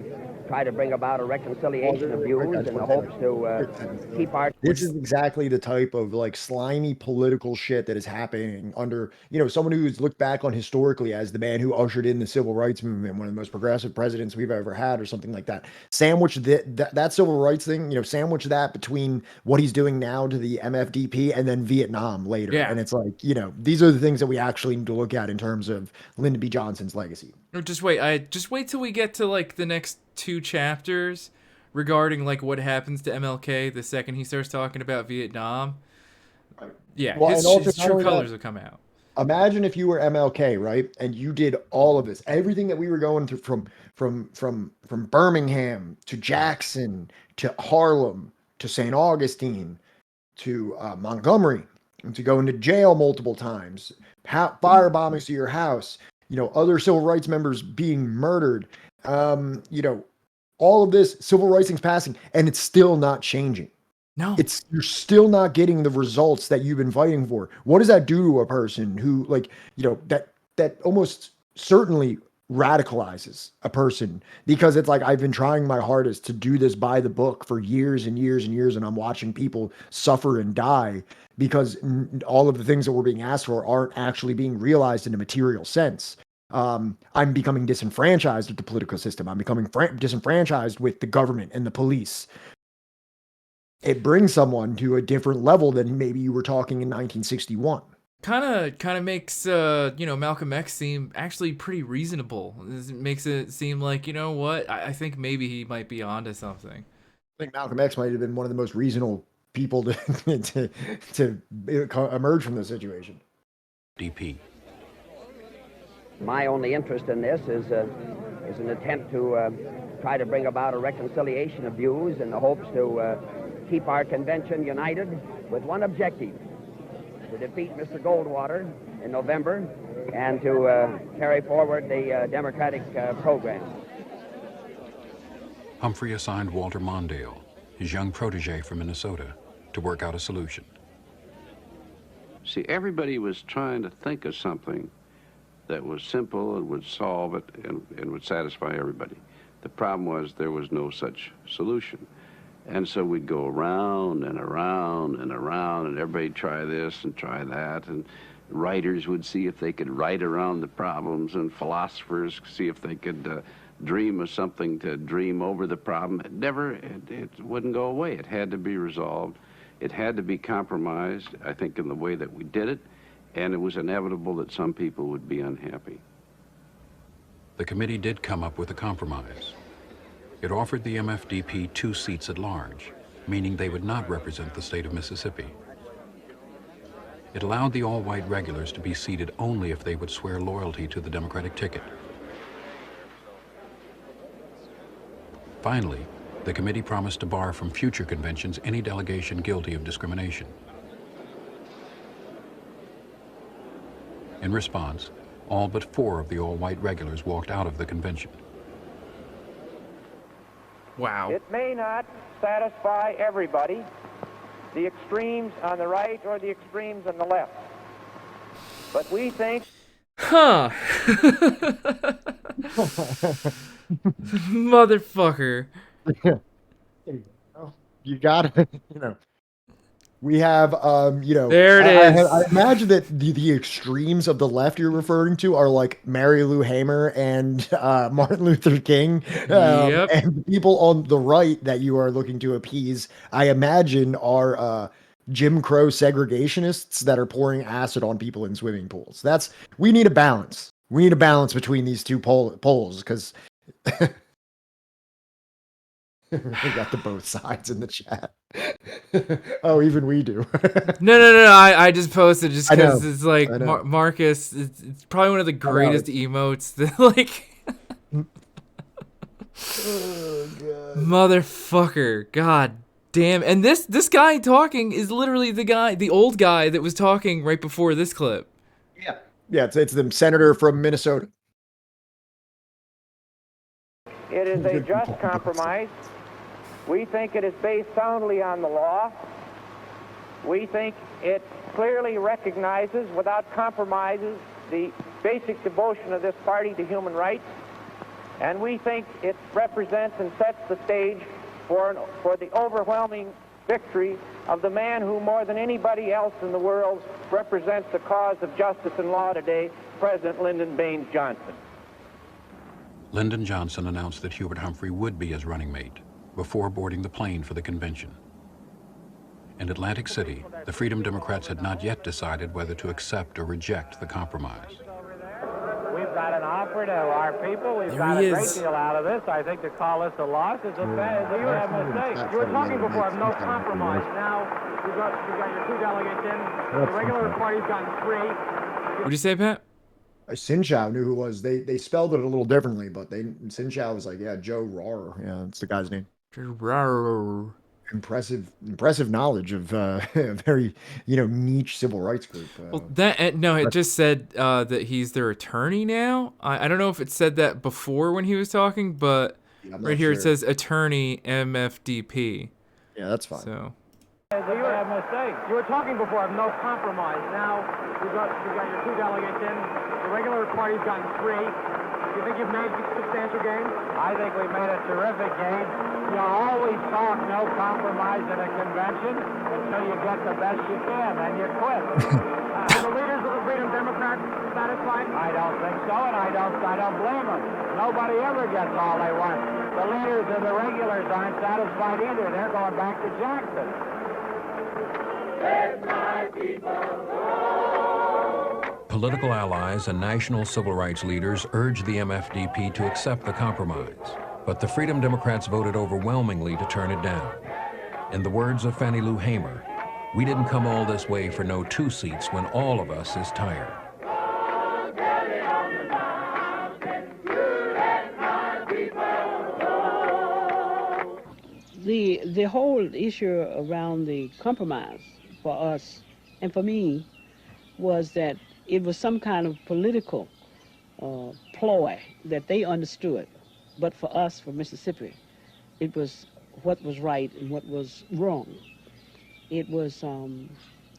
try to bring about a reconciliation of views in the hopes to keep our... This is exactly the type of like slimy political shit that is happening under, you know, someone who's looked back on historically as the man who ushered in the civil rights movement, one of the most progressive presidents we've ever had or something like that. Sandwich that civil rights thing, you know, sandwich that between what he's doing now to the MFDP and then Vietnam later. Yeah. And it's like, you know, these are the things that we actually need to look at in terms of Lyndon B. Johnson's legacy. Or just wait till we get to like the next 2 chapters regarding like what happens to MLK the second he starts talking about Vietnam. Yeah, well, his true colors will come out. Imagine if you were MLK, right, and you did all of this, everything that we were going through from Birmingham to Jackson to Harlem to St. Augustine to Montgomery, and to go into jail multiple times, fire bombings to your house, you know, other civil rights members being murdered, you know, all of this civil rights things passing, and it's still not changing. No, you're still not getting the results that you've been fighting for. What does that do to a person who, like, you know, that almost certainly radicalizes a person, because it's like, I've been trying my hardest to do this by the book for years and years and years, and I'm watching people suffer and die because all of the things that we're being asked for aren't actually being realized in a material sense. I'm becoming disenfranchised with the political system. I'm becoming disenfranchised with the government and the police. It brings someone to a different level than maybe you were talking in 1961. Kind of makes you know, Malcolm X seem actually pretty reasonable. It makes it seem like, you know what, I think maybe he might be onto something. I think Malcolm X might have been one of the most reasonable people to emerge from the situation. DP. My only interest in this is an attempt to try to bring about a reconciliation of views in the hopes to keep our convention united with one objective: to defeat Mr. Goldwater in November and to carry forward the democratic program. Humphrey assigned Walter Mondale, his young protege from Minnesota, to work out a solution. See, everybody was trying to think of something that was simple and would solve it and would satisfy everybody. The problem was there was no such solution. And so we'd go around and around and around, and everybody'd try this and try that, and writers would see if they could write around the problems, and philosophers see if they could dream of something to dream over the problem. It wouldn't go away. It had to be resolved. It had to be compromised, I think, in the way that we did it, and it was inevitable that some people would be unhappy. The committee did come up with a compromise. It offered the MFDP 2 seats at large, meaning they would not represent the state of Mississippi. It allowed the all-white regulars to be seated only if they would swear loyalty to the Democratic ticket. Finally, the committee promised to bar from future conventions any delegation guilty of discrimination. In response, all but 4 of the all-white regulars walked out of the convention. Wow. It may not satisfy everybody, the extremes on the right or the extremes on the left. But we think... Huh. Motherfucker. You gotta, we have, There it is. I imagine that the extremes of the left you're referring to are like Mary Lou Hamer and Martin Luther King. Yep. And the people on the right that you are looking to appease, I imagine, are Jim Crow segregationists that are pouring acid on people in swimming pools. We need a balance. We need a balance between these two poles, because we got the both sides in the chat. Oh, even we do. No. I just posted just because it's like I know. Marcus. It's probably one of the greatest emotes that like. Oh, God. Motherfucker! God damn! And this guy talking is literally the old guy that was talking right before this clip. Yeah, it's the senator from Minnesota. It is a just compromise. We think it is based soundly on the law. We think it clearly recognizes, without compromises, the basic devotion of this party to human rights. And we think it represents and sets the stage for the overwhelming victory of the man who, more than anybody else in the world, represents the cause of justice and law today, President Lyndon Baines Johnson. Lyndon Johnson announced that Hubert Humphrey would be his running mate before boarding the plane for the convention. In Atlantic City, the Freedom Democrats had not yet decided whether to accept or reject the compromise. We've got an offer to our people. We've got a great deal out of this. I think to call this a loss is a mistake. You were talking before of no compromise. Now you've got your 2 delegates in. The regular party's gotten 3. What'd you say, Pat? Sinchow knew who it was. They spelled it a little differently, but Sinchow was like, yeah, Joe Rohrer. Yeah, that's the guy's name. Joe Rohrer. Impressive knowledge of a very niche civil rights group. Well, it just said that he's their attorney now. I don't know if it said that before when he was talking, but right here it says attorney MFDP. Yeah, that's fine. So. You have a mistake. You were talking before of no compromise. Now you've got your 2 delegates in. The regular party's gotten 3. You think you've made substantial gains? I think we've made a terrific gain. You always talk no compromise at a convention until you get the best you can, and you quit. Are the leaders of the Freedom Democrats satisfied? I don't think so, and I don't blame them. Nobody ever gets all they want. The leaders of the regulars aren't satisfied either. They're going back to Jackson. Let my people go. Political allies and national civil rights leaders urged the MFDP to accept the compromise, but the Freedom Democrats voted overwhelmingly to turn it down. In the words of Fannie Lou Hamer, "We didn't come all this way for no 2 seats when all of us is tired." The whole issue around the compromise for us and for me was that it was some kind of political ploy that they understood. But for us, for Mississippi, it was what was right and what was wrong. It was,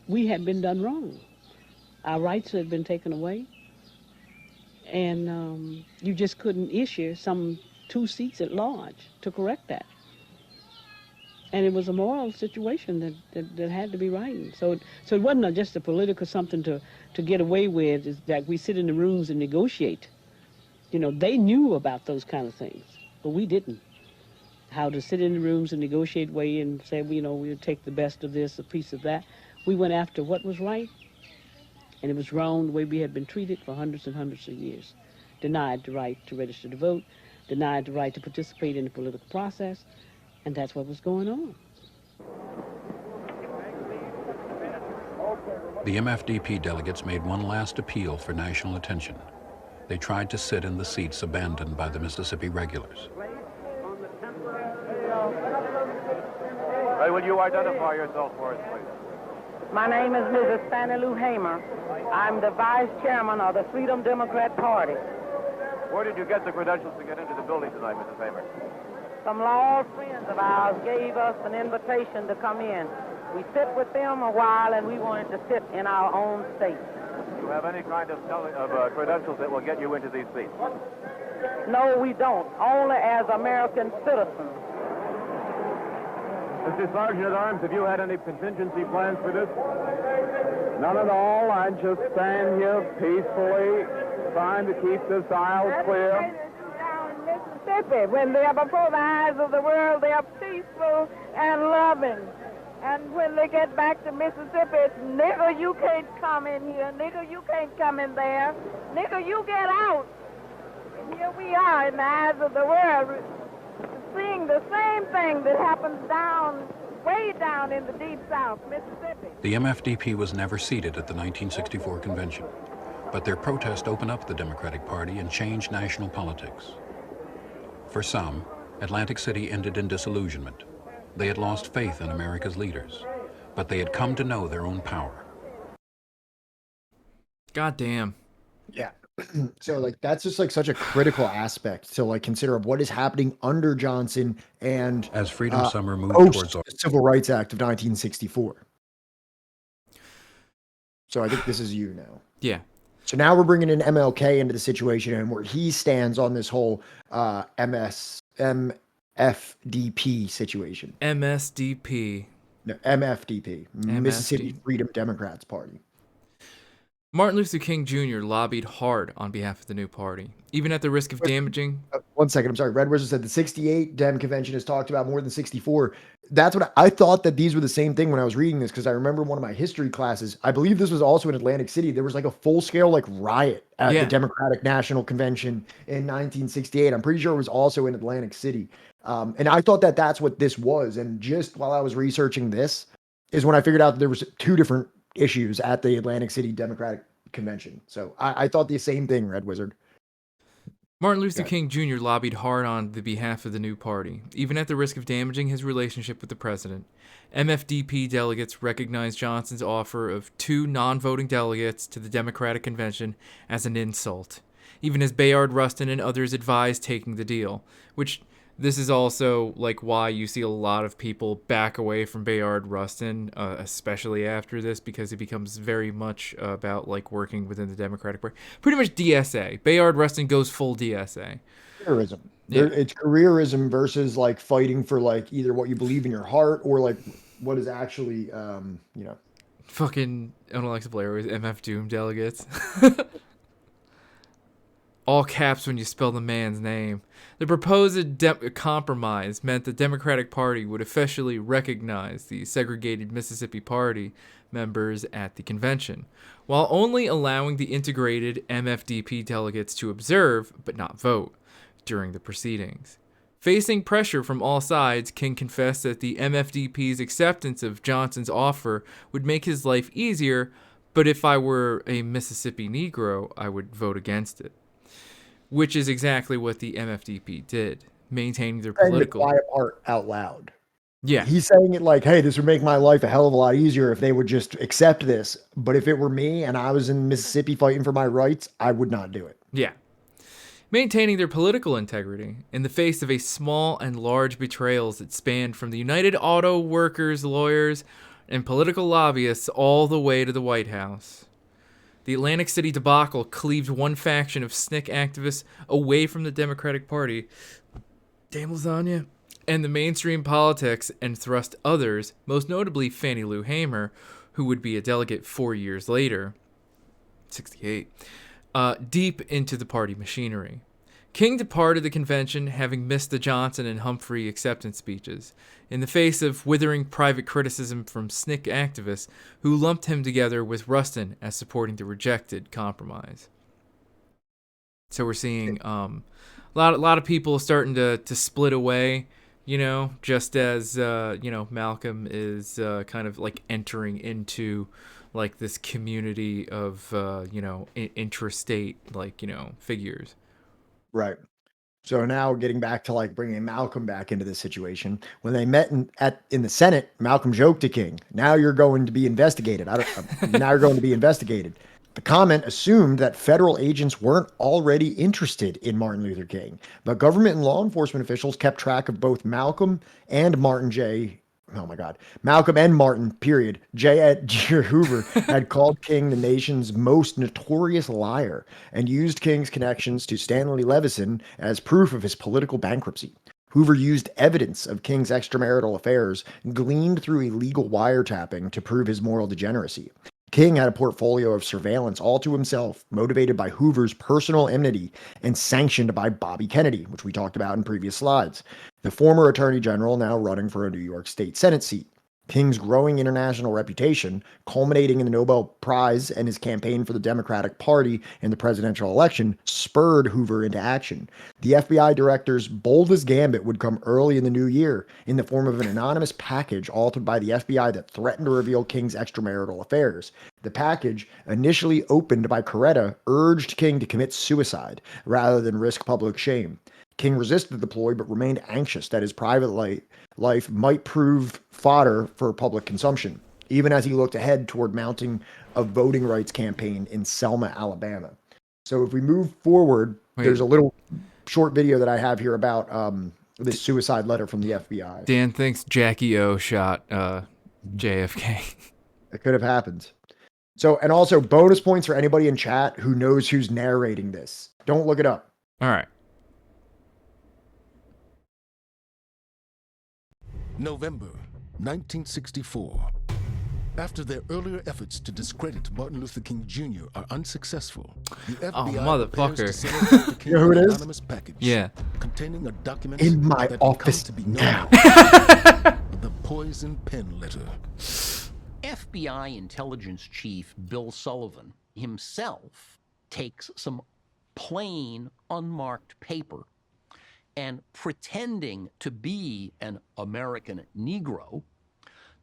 we had been done wrong. Our rights had been taken away. And you just couldn't issue some 2 seats at large to correct that. And it was a moral situation that had to be rightened. So it wasn't just a political something to get away with, is that we sit in the rooms and negotiate. You know, they knew about those kind of things, but we didn't. How to sit in the rooms and negotiate way and say, you know, we'll take the best of this, a piece of that. We went after what was right, and it was wrong the way we had been treated for hundreds and hundreds of years. Denied the right to register to vote, denied the right to participate in the political process, and that's what was going on. The MFDP delegates made one last appeal for national attention. They tried to sit in the seats abandoned by the Mississippi regulars. Hey, will you identify yourself for us, please? My name is Mrs. Peniel E. I'm the vice chairman of the Freedom Democrat Party. Where did you get the credentials to get into the building tonight, Mrs. Hamer? Some law friends of ours gave us an invitation to come in. We sit with them a while, and we wanted to sit in our own state. Do you have any kind of credentials that will get you into these seats? No, we don't. Only as American citizens. Mr. Sergeant at Arms, have you had any contingency plans for this? None at all. I just stand here peacefully, trying to keep this aisle clear. Down in Mississippi, when they are before the eyes of the world, they are peaceful and loving. And when they get back to Mississippi, it's, nigger, you can't come in here. Nigger, you can't come in there. Nigger, you get out. And here we are in the eyes of the world, seeing the same thing that happens way down in the deep south, Mississippi. The MFDP was never seated at the 1964 convention, but their protest opened up the Democratic Party and changed national politics. For some, Atlantic City ended in disillusionment. They had lost faith in America's leaders, but they had come to know their own power. God damn. Yeah. So like that's just like such a critical aspect to like consider of what is happening under Johnson and as Freedom Summer moved towards the Civil Rights Act of 1964. So I think this is you now. Yeah. So now we're bringing in MLK into the situation and where he stands on this whole MFDP situation. MSDP. No, MFDP. Mississippi Freedom Democrats Party. Martin Luther King Jr. lobbied hard on behalf of the new party, even at the risk of damaging... 1 second, I'm sorry. Red Wizard said the 68 Dem convention has talked about more than 64. That's what I thought that these were the same thing when I was reading this, because I remember one of my history classes, I believe this was also in Atlantic City, there was like a full-scale like riot at the Democratic National Convention in 1968. I'm pretty sure it was also in Atlantic City. And I thought that that's what this was. And just while I was researching this is when I figured out that there was 2 different issues at the Atlantic City Democratic Convention. So I thought the same thing, Red Wizard. Martin Luther King Jr. lobbied hard on the behalf of the new party, even at the risk of damaging his relationship with the president. MFDP delegates recognized Johnson's offer of 2 non-voting delegates to the Democratic Convention as an insult, even as Bayard Rustin and others advised taking the deal, which... This is also like why you see a lot of people back away from Bayard Rustin, especially after this, because it becomes very much about like working within the Democratic Party. Pretty much DSA. Bayard Rustin goes full DSA. Careerism. Yeah. It's careerism versus like fighting for like either what you believe in your heart or like what is actually, you know. Fucking Alexa Blair with MF Doom delegates. All caps when you spell the man's name. The proposed compromise meant the Democratic Party would officially recognize the segregated Mississippi Party members at the convention, while only allowing the integrated MFDP delegates to observe, but not vote, during the proceedings. Facing pressure from all sides, King confessed that the MFDP's acceptance of Johnson's offer would make his life easier, but if I were a Mississippi Negro, I would vote against it. Which is exactly what the MFDP did, maintaining their political... quiet part out loud. Yeah. He's saying it like, hey, this would make my life a hell of a lot easier if they would just accept this. But if it were me and I was in Mississippi fighting for my rights, I would not do it. Yeah. Maintaining their political integrity in the face of a small and large betrayals that spanned from the United Auto Workers, lawyers, and political lobbyists all the way to the White House. The Atlantic City debacle cleaved one faction of SNCC activists away from the Democratic Party, damn lasagna, and the mainstream politics, and thrust others, most notably Fannie Lou Hamer, who would be a delegate 4 years later, 68, deep into the party machinery. King departed the convention having missed the Johnson and Humphrey acceptance speeches, in the face of withering private criticism from SNCC activists who lumped him together with Rustin as supporting the rejected compromise. So we're seeing a lot of people starting to split away, just as Malcolm is kind of like entering into like this community of intrastate figures. Right. So now getting back to like bringing Malcolm back into this situation, when they met in the Senate, Malcolm joked to King, "Now you're going to be investigated. Now you're going to be investigated." The comment assumed that federal agents weren't already interested in Martin Luther King, but government and law enforcement officials kept track of both Malcolm and Martin period. J. Edgar Hoover had called King the nation's most notorious liar and used King's connections to Stanley Levison as proof of his political bankruptcy. Hoover used evidence of King's extramarital affairs gleaned through illegal wiretapping to prove his moral degeneracy. King had a portfolio of surveillance all to himself, motivated by Hoover's personal enmity and sanctioned by Bobby Kennedy, which we talked about in previous slides, the former attorney general now running for a New York State Senate seat. King's growing international reputation, culminating in the Nobel Prize and his campaign for the Democratic Party in the presidential election, spurred Hoover into action. The FBI director's boldest gambit would come early in the new year in the form of an anonymous package authored by the FBI that threatened to reveal King's extramarital affairs. The package, initially opened by Coretta, urged King to commit suicide rather than risk public shame. King resisted the ploy but remained anxious that his private life might prove fodder for public consumption, even as he looked ahead toward mounting a voting rights campaign in Selma, Alabama. So if we move forward, there's a little short video that I have here about this suicide letter from the FBI. Dan thinks Jackie O shot JFK. It could have happened. So, and also bonus points for anybody in chat who knows who's narrating this. Don't look it up. All right. November 1964. After their earlier efforts to discredit Martin Luther King Jr. are unsuccessul, the FBI prepares to send Dr. King You know who it an is? anonymous package containing a document in my that office to be known now. the poison pen letter. FBI intelligence chief Bill Sullivan himself takes some plain, unmarked paper and, pretending to be an American Negro,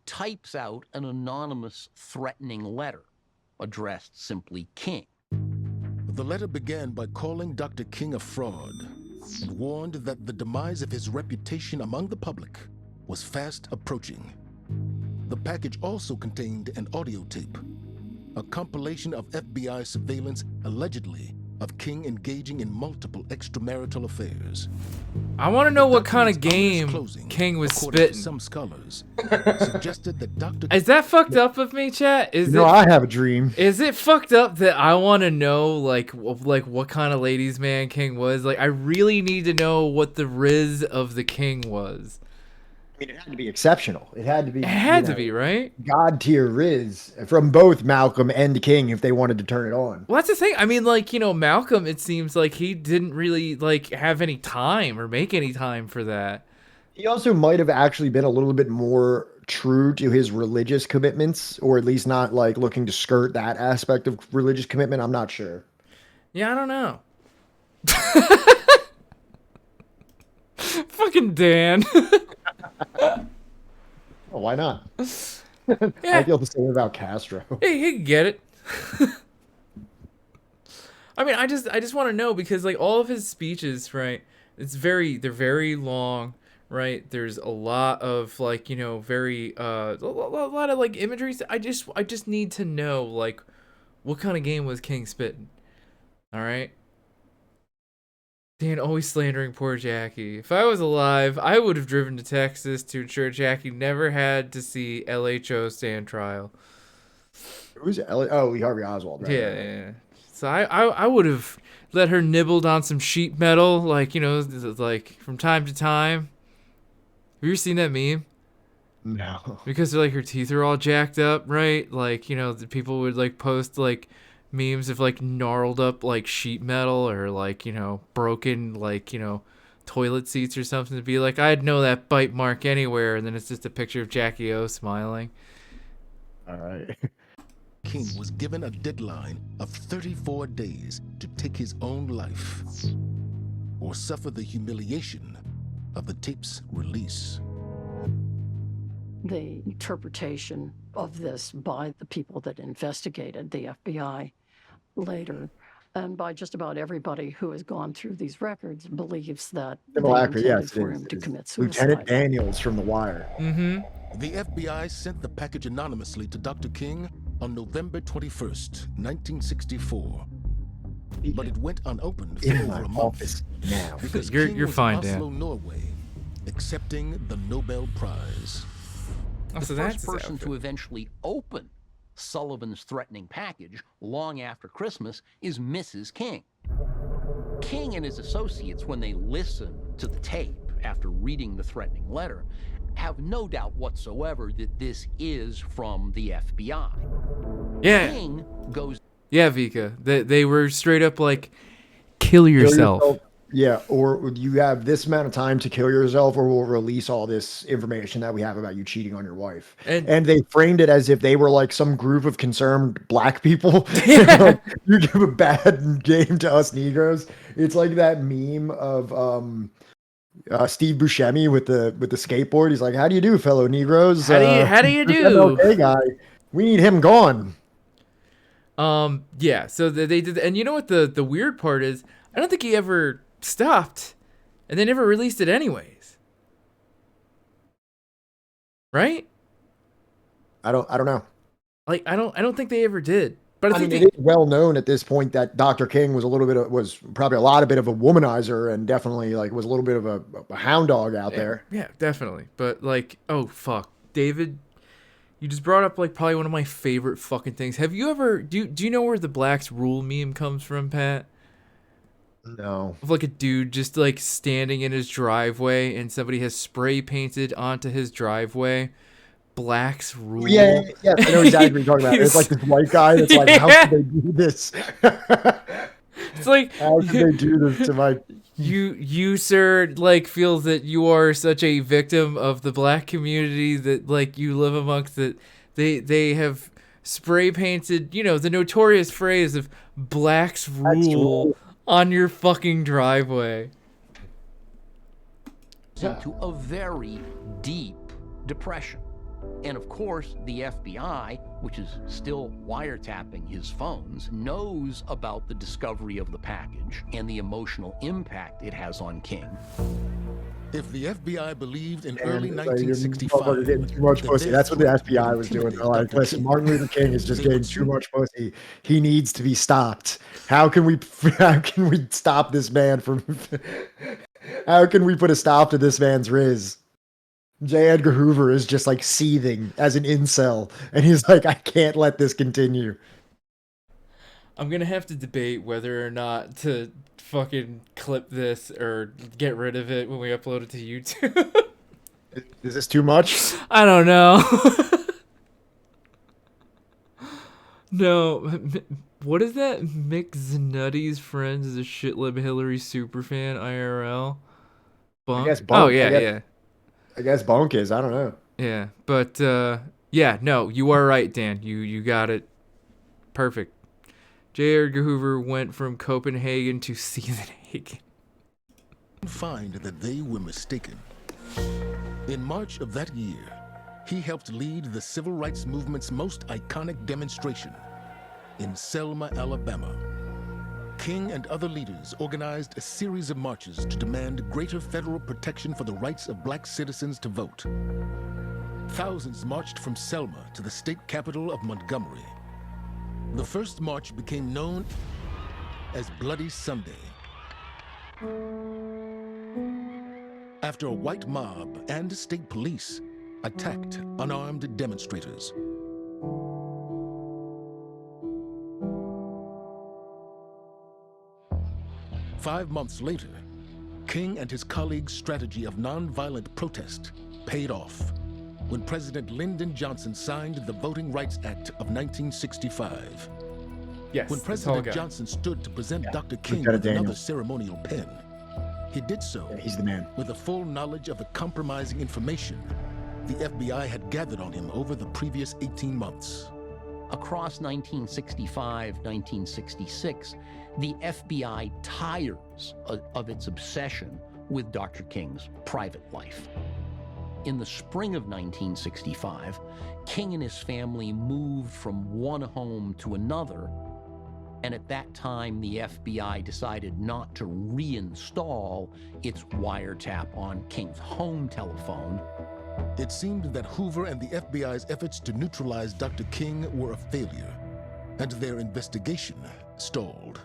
types out an anonymous threatening letter addressed simply King. The letter began by calling Dr. King a fraud and warned that the demise of his reputation among the public was fast approaching. The package also contained an audio tape, a compilation of FBI surveillance allegedly of King engaging in multiple extramarital affairs. I want to know what kind of game King was spitting. Some scholars suggested that Dr. Is that fucked up of me, chat? I have a dream. Is it fucked up that I want to know like what kind of ladies man King was? Like, I really need to know what the riz of the King was. I mean, it had to be exceptional. It had to be. It had to be, right? God tier riz from both Malcolm and King if they wanted to turn it on. Well, that's the thing. I mean, like, Malcolm, it seems like he didn't really like have any time or make any time for that. He also might have actually been a little bit more true to his religious commitments, or at least not like looking to skirt that aspect of religious commitment. I'm not sure. Yeah, I don't know. Fucking Dan. Oh, why not? Yeah. I feel the same about Castro. Hey, he can get it. I mean, I just want to know because like all of his speeches, right? They're very long, right? There's a lot of like, you know, very a lot of like imagery. I just need to know like what kind of game was King spitting. All right. Dan always slandering poor Jackie. If I was alive, I would have driven to Texas to ensure Jackie never had to see LHO stand trial. Who's Lee Harvey Oswald, right? Yeah. So I would have let her nibbled on some sheet metal, like, you know, like from time to time. Have you ever seen that meme? No. Because like her teeth are all jacked up, right? Like, you know, the people would like post like memes of like gnarled up like sheet metal or like, you know, broken like, you know, toilet seats or something to be like, I'd know that bite mark anywhere, and then it's just a picture of Jackie O smiling. All right. King was given a deadline of 34 days to take his own life or suffer the humiliation of the tape's release. The interpretation of this by the people that investigated, the FBI later, and by just about everybody who has gone through these records, believes that they intended for him to commit suicide. Lieutenant Daniels from The Wire. Mm-hmm. The FBI sent the package anonymously to Dr. King on November 21st, 1964. But it went unopened for over a month. Now. Because you're King was fine, in Oslo, Dan. Norway, accepting the Nobel Prize. The first person to eventually open Sullivan's threatening package long after Christmas is Mrs. King. King and his associates, when they listen to the tape after reading the threatening letter, have no doubt whatsoever that this is from the FBI. Yeah. King goes... Yeah, Vika. They were straight up like, kill yourself. Yeah, or you have this amount of time to kill yourself, or we'll release all this information that we have about you cheating on your wife. And they framed it as if they were like some group of concerned black people. Like, you give a bad game to us Negroes. It's like that meme of Steve Buscemi with the skateboard. He's like, "How do you do, fellow Negroes? How do you do? Hey, guy, we need him gone." Yeah. So they did, and you know what the weird part is? I don't think he ever stopped, and they never released it anyways. Right? I don't know. Like I don't think they ever did. But I think mean, it is well known at this point that Dr. King was probably a lot of bit of a womanizer, and definitely like was a little bit of a hound dog out there. Yeah, definitely. But like, oh fuck, David, you just brought up like probably one of my favorite fucking things. Have you ever do you know where the blacks rule meme comes from, Pat? No. Of like a dude just like standing in his driveway and somebody has spray painted onto his driveway, "Blacks rule." Yeah, I know exactly what you're talking about. It's like this white guy that's like, how could they do this? It's like, how could they do this to my... You sir, like, feel that you are such a victim of the black community that like you live amongst, that they have spray painted, you know, the notorious phrase of "blacks rule" on your fucking driveway. Into a very deep depression. And of course, the FBI, which is still wiretapping his phones, knows about the discovery of the package and the emotional impact it has on King. If the FBI believed in early 1965... You're getting too much pussy. That's what the FBI was doing. They're like, listen, Martin Luther King is just getting too much pussy. He needs to be stopped. How can we stop this man from... How can we put a stop to this man's riz? J. Edgar Hoover is just like seething as an incel, and he's like, I can't let this continue. I'm gonna have to debate whether or not to fucking clip this or get rid of it when we upload it to YouTube. Is this too much? I don't know. No. What is that? Mick Zanutti's friends is a shitlib Hillary superfan IRL. Bunk? I guess Bunk. Oh, yeah. I guess Bunk is. I don't know. Yeah, but yeah, no, you are right, Dan. You got it. Perfect. J. Edgar Hoover went from Copenhagen to Seethenhagen. Find that they were mistaken. In March of that year, he helped lead the civil rights movement's most iconic demonstration in Selma, Alabama. King and other leaders organized a series of marches to demand greater federal protection for the rights of black citizens to vote. Thousands marched from Selma to the state capital of Montgomery. The first march became known as Bloody Sunday, after a white mob and state police attacked unarmed demonstrators. Five months later, King and his colleagues' strategy of nonviolent protest paid off when President Lyndon Johnson signed the Voting Rights Act of 1965. Yes, when President Johnson stood to present Dr. King Lieutenant with another Daniels. ceremonial pen, he did so He's the man. with a full knowledge of the compromising information the FBI had gathered on him over the previous 18 months. Across 1965, 1966, the FBI tires of its obsession with Dr. King's private life. In the spring of 1965, King and his family moved from one home to another, and at that time, the FBI decided not to reinstall its wiretap on King's home telephone. It seemed that Hoover and the FBI's efforts to neutralize Dr. King were a failure, and their investigation stalled.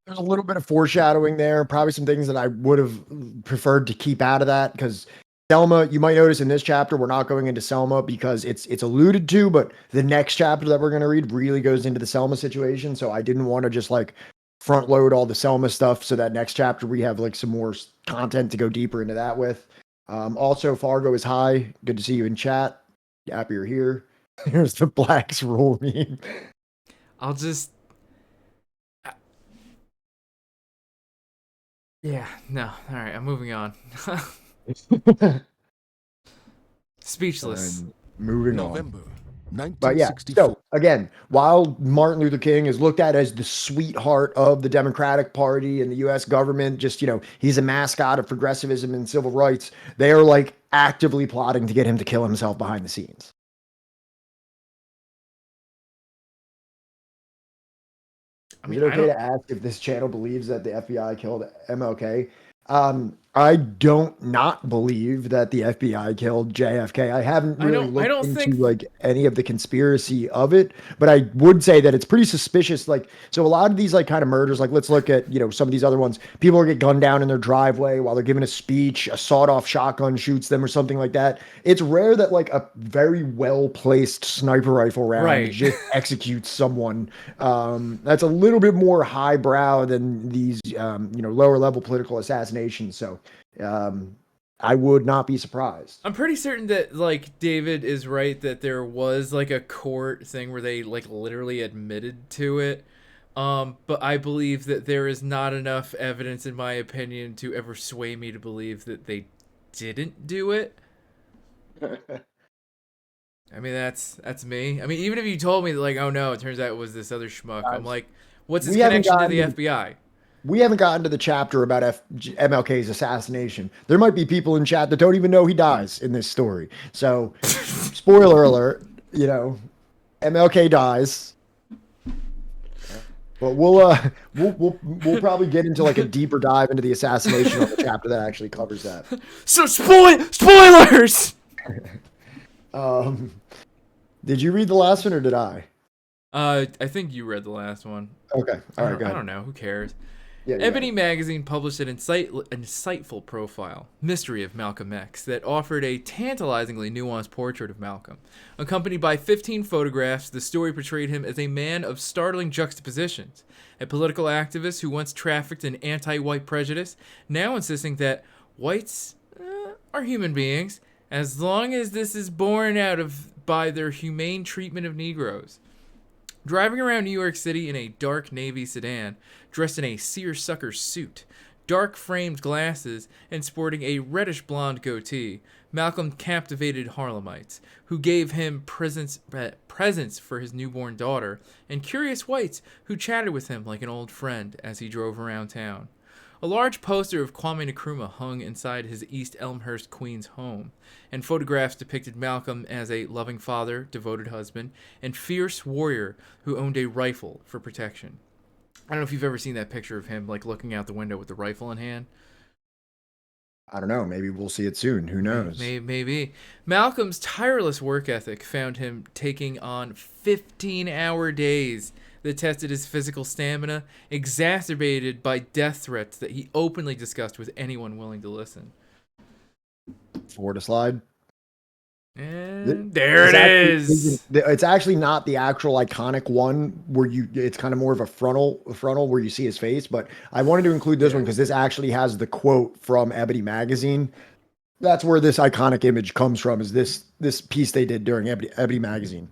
There's a little bit of foreshadowing there. Probably some things that I would have preferred to keep out of that, because Selma, you might notice in this chapter, we're not going into Selma because it's alluded to, but the next chapter that we're going to read really goes into the Selma situation. So I didn't want to just like front load all the Selma stuff, so that next chapter we have like some more content to go deeper into that with. Also, Fargo is high. Good to see you in chat. Happy you're here. Here's the Blacks rule meme. I'll just... Yeah, no. All right, I'm moving on. Speechless. Moving November on. But yeah, so again, while Martin Luther King is looked at as the sweetheart of the Democratic Party and the U.S. government, just, he's a mascot of progressivism and civil rights, they are like actively plotting to get him to kill himself behind the scenes. Is it okay to ask if this channel believes that the FBI killed MLK? I don't not believe that the FBI killed JFK. I haven't really looked into like any of the conspiracy of it, but I would say that it's pretty suspicious. Like, so a lot of these like kind of murders, like let's look at, some of these other ones. People get gunned down in their driveway while they're giving a speech, a sawed-off shotgun shoots them or something like that. It's rare that like a very well-placed sniper rifle round just executes someone. That's a little bit more highbrow than these, lower-level political assassinations. So I would not be surprised. I'm pretty certain that like David is right that there was like a court thing where they like literally admitted to it. But I believe that there is not enough evidence, in my opinion, to ever sway me to believe that they didn't do it. I mean, that's me. I mean, even if you told me that, like, oh no, it turns out it was this other schmuck, I'm like, what's his connection to the FBI? We haven't gotten to the chapter about MLK's assassination. There might be people in chat that don't even know he dies in this story. So, spoiler alert, MLK dies. But we'll probably get into like a deeper dive into the assassination of the chapter that actually covers that. So spoilers. Did you read the last one or did I? I think you read the last one. Okay. All right, go ahead. I don't know. Who cares? Yeah, Ebony magazine published an insightful profile, Mystery of Malcolm X, that offered a tantalizingly nuanced portrait of Malcolm. Accompanied by 15 photographs, the story portrayed him as a man of startling juxtapositions, a political activist who once trafficked in anti-white prejudice, now insisting that whites are human beings, as long as this is borne out of by their humane treatment of Negroes. Driving around New York City in a dark navy sedan, dressed in a seersucker suit, dark framed glasses, and sporting a reddish blonde goatee, Malcolm captivated Harlemites, who gave him presents for his newborn daughter, and curious whites who chatted with him like an old friend as he drove around town. A large poster of Kwame Nkrumah hung inside his East Elmhurst, Queens home, and photographs depicted Malcolm as a loving father, devoted husband, and fierce warrior who owned a rifle for protection. I don't know if you've ever seen that picture of him like looking out the window with the rifle in hand. I don't know. Maybe we'll see it soon. Who knows? Maybe. Malcolm's tireless work ethic found him taking on 15-hour days that tested his physical stamina, exacerbated by death threats that he openly discussed with anyone willing to listen. Forward a slide. And there it is. It's actually not the actual iconic one where it's kind of more of a frontal where you see his face, but I wanted to include this one because this actually has the quote from Ebony magazine. That's where this iconic image comes from, is this piece they did during Ebony magazine.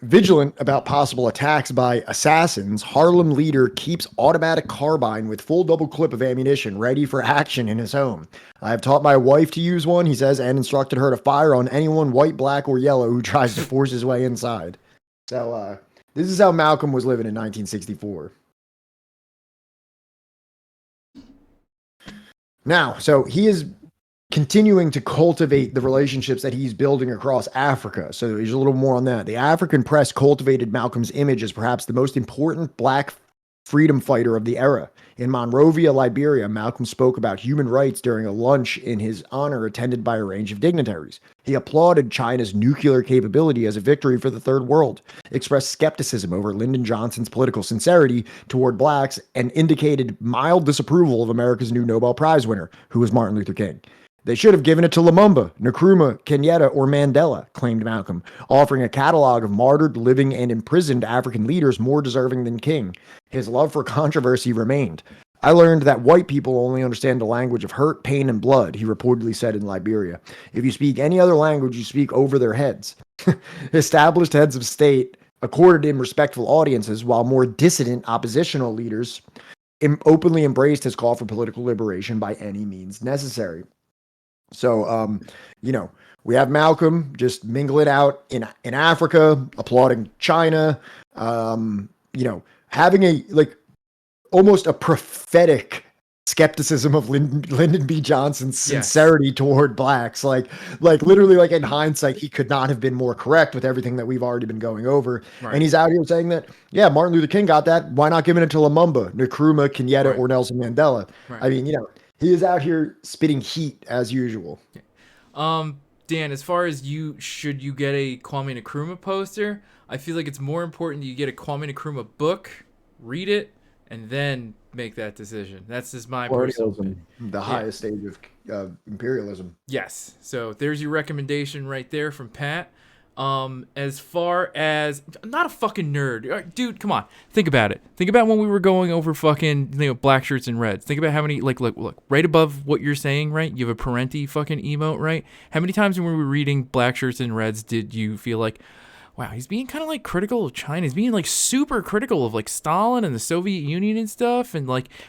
Vigilant about possible attacks by assassins, Harlem leader keeps automatic carbine with full double clip of ammunition ready for action in his home. I have taught my wife to use one, he says, and instructed her to fire on anyone white, black, or yellow who tries to force his way inside. So this is how Malcolm was living in 1964. Now, so he is continuing to cultivate the relationships that he's building across Africa. So there's a little more on that. The African press cultivated Malcolm's image as perhaps the most important black freedom fighter of the era. In Monrovia, Liberia, Malcolm spoke about human rights during a lunch in his honor attended by a range of dignitaries. He applauded China's nuclear capability as a victory for the third world, expressed skepticism over Lyndon Johnson's political sincerity toward blacks, and indicated mild disapproval of America's new Nobel Prize winner, who was Martin Luther King. They should have given it to Lumumba, Nkrumah, Kenyatta, or Mandela, claimed Malcolm, offering a catalog of martyred, living, and imprisoned African leaders more deserving than King. His love for controversy remained. I learned that white people only understand the language of hurt, pain, and blood, he reportedly said in Liberia. If you speak any other language, you speak over their heads. Established heads of state accorded him respectful audiences, while more dissident oppositional leaders openly embraced his call for political liberation by any means necessary. So, we have Malcolm just mingling out in Africa, applauding China, having almost a prophetic skepticism of Lyndon B. Johnson's sincerity toward blacks. Like literally, like in hindsight, he could not have been more correct with everything that we've already been going over. Right. And he's out here saying that, Martin Luther King got that. Why not giving it to Lumumba, Nkrumah, Kenyatta, or Nelson Mandela? Right. I mean, he is out here spitting heat as usual. Dan, as far as should you get a Kwame Nkrumah poster, I feel like it's more important that you get a Kwame Nkrumah book, read it, and then make that decision. That's just my personal opinion. The highest stage of imperialism. Yes. So there's your recommendation right there from Pat. As far as, I'm not a fucking nerd, dude, come on, think about it. Think about when we were going over fucking, black shirts and reds. Think about how many, look, right above what you're saying, right? You have a Parenti fucking emote, right? How many times when we were reading black shirts and reds did you feel like, wow, he's being kind of critical of China. He's being super critical of Stalin and the Soviet Union and stuff. And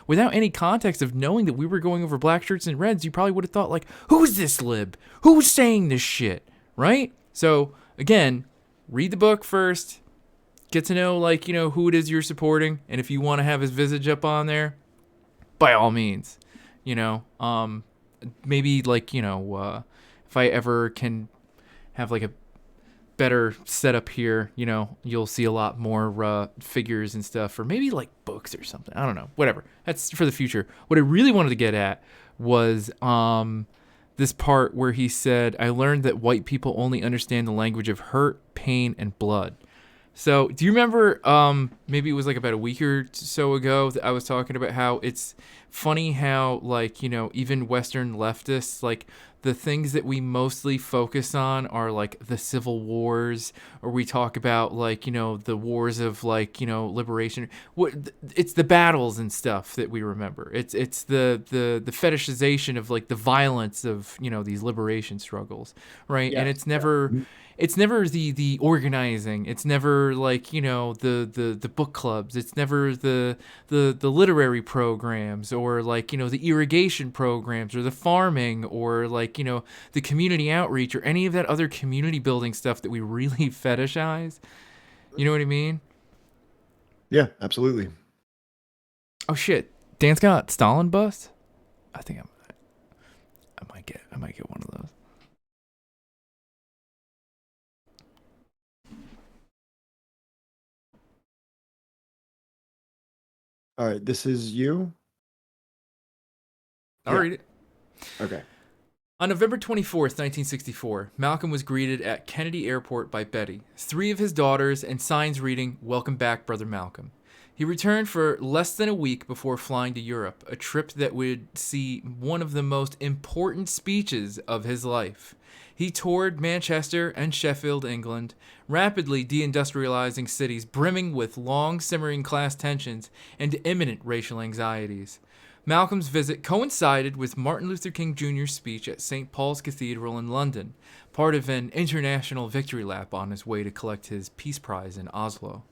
without any context of knowing that we were going over black shirts and reds, you probably would have thought who's this lib? Who's saying this shit? Right? So again, read the book first, get to know who it is you're supporting. And if you want to have his visage up on there, by all means, maybe if I ever can have a better setup here, you'll see a lot more figures and stuff, or maybe books or something. I don't know, whatever. That's for the future. What I really wanted to get at was this part where he said, I learned that white people only understand the language of hurt, pain, and blood. So do you remember, maybe it was about a week or so ago that I was talking about how it's funny how even Western leftists, the things that we mostly focus on are the civil wars, or we talk about the wars of liberation. It's the battles and stuff that we remember. It's the fetishization of the violence of these liberation struggles, right? Yeah. And it's never the organizing. It's never the book clubs. It's never the literary programs, or the irrigation programs, or the farming, or the community outreach, or any of that other community building stuff that we really fetishize. You know what I mean? Yeah, absolutely. Oh shit, Dan's got Stalin bust. I think I might get one of those. All right, this is you. I'll read it. Okay. On November 24th, 1964, Malcolm was greeted at Kennedy Airport by Betty, 3 of his daughters, and signs reading, "Welcome back, Brother Malcolm." He returned for less than a week before flying to Europe, a trip that would see one of the most important speeches of his life. He toured Manchester and Sheffield, England, rapidly deindustrializing cities brimming with long simmering class tensions and imminent racial anxieties. Malcolm's visit coincided with Martin Luther King Jr.'s speech at St. Paul's Cathedral in London, part of an international victory lap on his way to collect his Peace Prize in Oslo.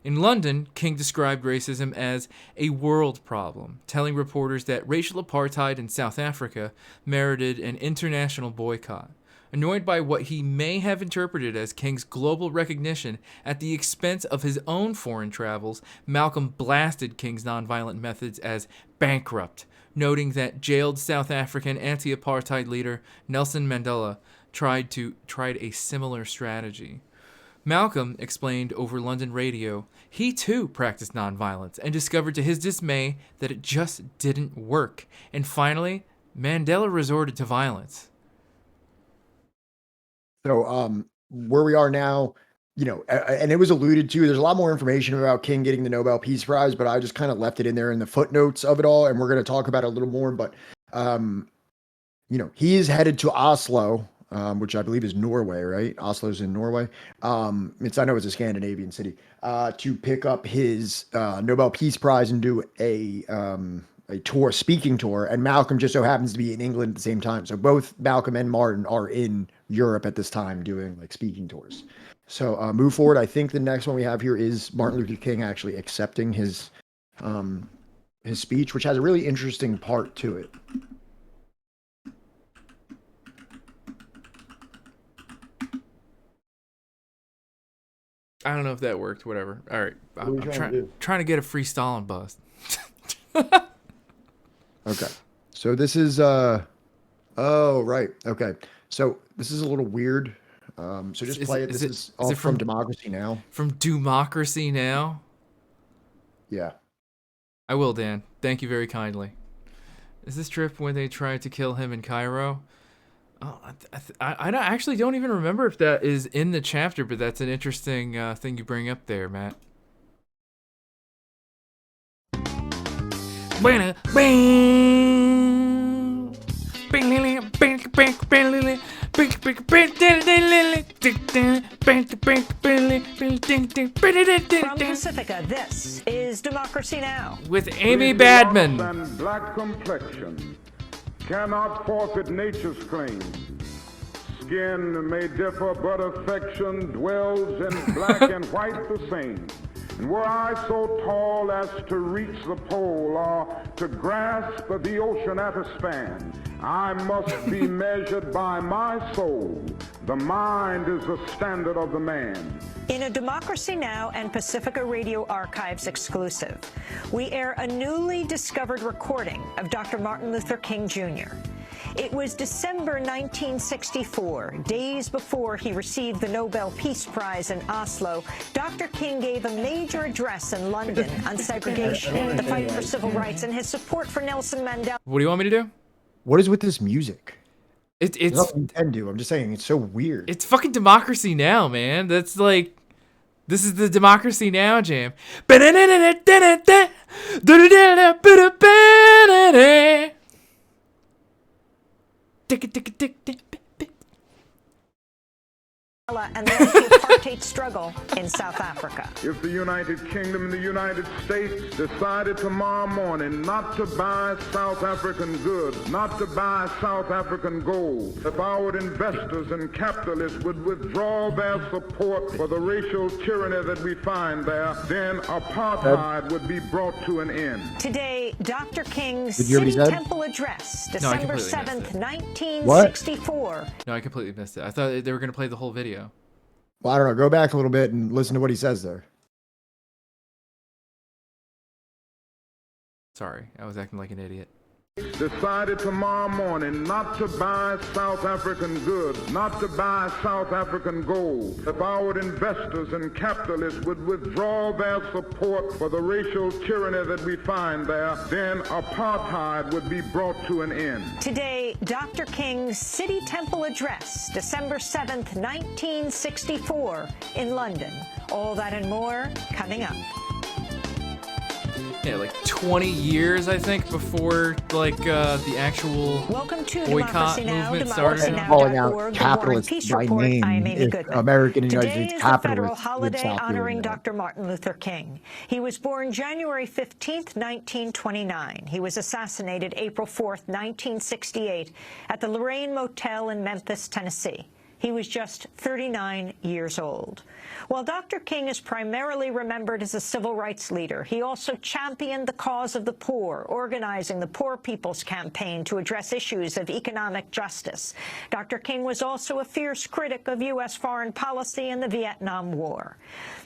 In London, King described racism as a world problem, telling reporters that racial apartheid in South Africa merited an international boycott. Annoyed by what he may have interpreted as King's global recognition at the expense of his own foreign travels, Malcolm blasted King's nonviolent methods as bankrupt, noting that jailed South African anti-apartheid leader Nelson Mandela tried a similar strategy. Malcolm explained over London radio he too practiced nonviolence and discovered to his dismay that it just didn't work. And finally, Mandela resorted to violence. So, where we are now, and it was alluded to, there's a lot more information about King getting the Nobel Peace Prize, but I just kind of left it in there in the footnotes of it all, and we're going to talk about it a little more. But, he is headed to Oslo, which I believe is Norway, right? Oslo's in Norway. I know it's a Scandinavian city, to pick up his Nobel Peace Prize and do a speaking tour, and Malcolm just so happens to be in England at the same time. So both Malcolm and Martin are in Europe at this time doing speaking tours. So move forward. I think the next one we have here is Martin Luther King actually accepting his speech, which has a really interesting part to it. I don't know if that worked. Whatever. All right. I'm trying to get a free Stalin bust. Okay. So this is oh right. Okay. So this is a little weird. So just play it. This is all from Democracy Now. From Democracy Now? Yeah. I will, Dan. Thank you very kindly. Is this trip when they tried to kill him in Cairo? Oh, I actually don't even remember if that is in the chapter, but that's an interesting thing you bring up there, Matt. From Pacifica, this is Democracy Now! With Amy Badman. And black complexion cannot forfeit nature's claim. Skin may differ, but affection dwells in black and white the same. And were I so tall as to reach the pole or to grasp the ocean at a span, I must be measured by my soul. The mind is the standard of the man. In a Democracy Now! And Pacifica Radio Archives exclusive, we air a newly discovered recording of Dr. Martin Luther King Jr. It was December 1964, days before he received the Nobel Peace Prize in Oslo. Dr. King gave a major address in London on segregation, the fight for civil rights, and his support for Nelson Mandela. What do you want me to do? What is with this music? It's nothing you can do. I'm just saying it's so weird. It's fucking Democracy Now, man. That's like, this is the Democracy Now jam. And the anti-apartheid struggle in South Africa. If the United Kingdom and the United States decided tomorrow morning not to buy South African goods, not to buy South African gold, if our investors and capitalists would withdraw their support for the racial tyranny that we find there, then apartheid would be brought to an end. Today, Dr. King's City Temple address, December 7th, 1964. No, I completely missed it. I thought they were going to play the whole video. Well, I don't know. Go back a little bit and listen to what he says there. Sorry, I was acting like an idiot. decided tomorrow morning not to buy South African goods, not to buy South African gold, if our investors and capitalists would withdraw their support for the racial tyranny that we find there, then apartheid would be brought to an end. Today, Dr. King's City Temple Address, December 7th, 1964, in London. All that and more coming up. Yeah, like 20 years, I think, before like the actual boycott movement started. Calling out capitalists by name if American and United Today States is the federal capitalists would holiday stop doing honoring that. Dr. Martin Luther King. He was born January 15th, 1929. He was assassinated April 4th, 1968, at the Lorraine Motel in Memphis, Tennessee. He was just 39 years old. While Dr. King is primarily remembered as a civil rights leader, he also championed the cause of the poor, organizing the Poor People's Campaign to address issues of economic justice. Dr. King was also a fierce critic of U.S. foreign policy and the Vietnam War.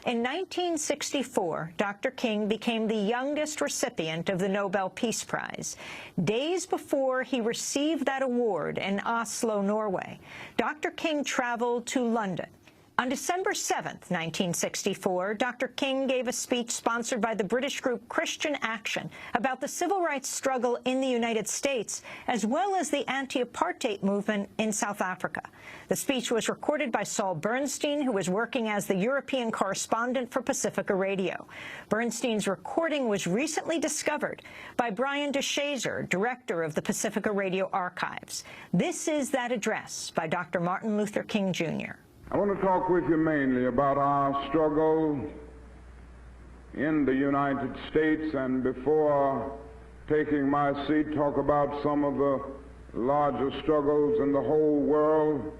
In 1964, Dr. King became the youngest recipient of the Nobel Peace Prize. Days before he received that award in Oslo, Norway, Dr. King traveled to London. On December 7th, 1964, Dr. King gave a speech sponsored by the British group Christian Action about the civil rights struggle in the United States, as well as the anti-apartheid movement in South Africa. The speech was recorded by Saul Bernstein, who was working as the European correspondent for Pacifica Radio. Bernstein's recording was recently discovered by Brian DeShazer, director of the Pacifica Radio Archives. This is that address by Dr. Martin Luther King, Jr. I want to talk with you mainly about our struggle in the United States, and before taking my seat, talk about some of the larger struggles in the whole world,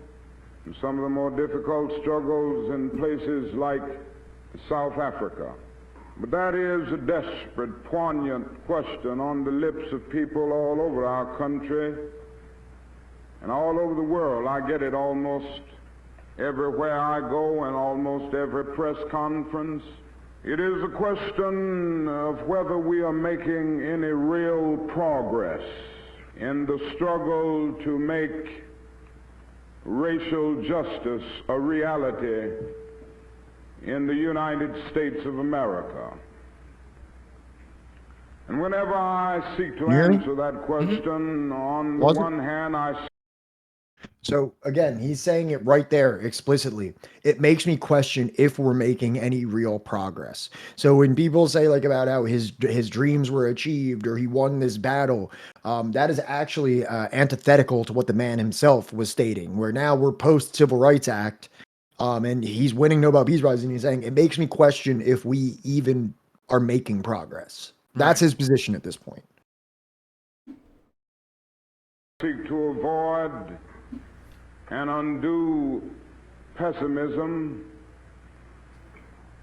and some of the more difficult struggles in places like South Africa. But that is a desperate, poignant question on the lips of people all over our country and all over the world. I get it almost everywhere I go and almost every press conference. It is a question of whether we are making any real progress in the struggle to make racial justice a reality in the United States of America. And whenever I seek to answer that question, on the one hand, So again, he's saying it right there explicitly. It makes me question if we're making any real progress. So when people say like about how his dreams were achieved or he won this battle, that is actually antithetical to what the man himself was stating. Where now we're post Civil Rights Act, and he's winning Nobel Peace Prize, and he's saying it makes me question if we even are making progress. That's his position at this point. Seek to avoid and undue pessimism.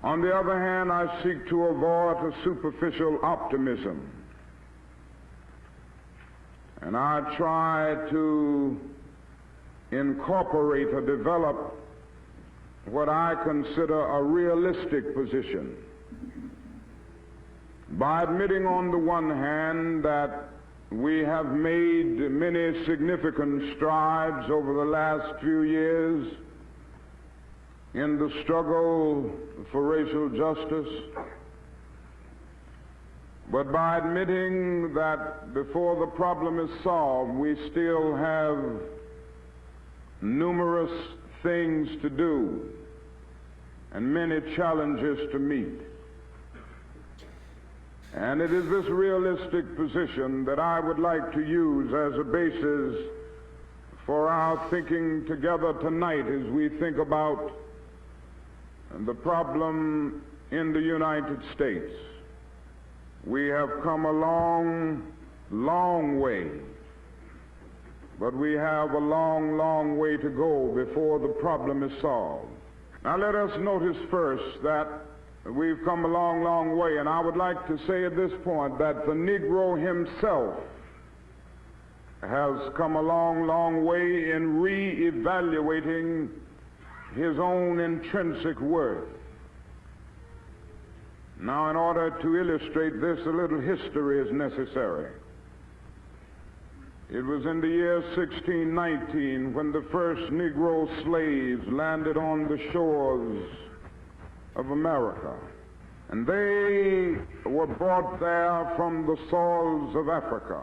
On the other hand, I seek to avoid a superficial optimism. And I try to incorporate or develop what I consider a realistic position by admitting on the one hand that we have made many significant strides over the last few years in the struggle for racial justice, but by admitting that before the problem is solved, we still have numerous things to do and many challenges to meet. And it is this realistic position that I would like to use as a basis for our thinking together tonight as we think about the problem in the United States. We have come a long, long way, but we have a long, long way to go before the problem is solved. Now let us notice first that we've come a long, long way, and I would like to say at this point that the Negro himself has come a long, long way in re-evaluating his own intrinsic worth. Now, in order to illustrate this, a little history is necessary. It was in the year 1619 when the first Negro slaves landed on the shores of America. And they were brought there from the soils of Africa.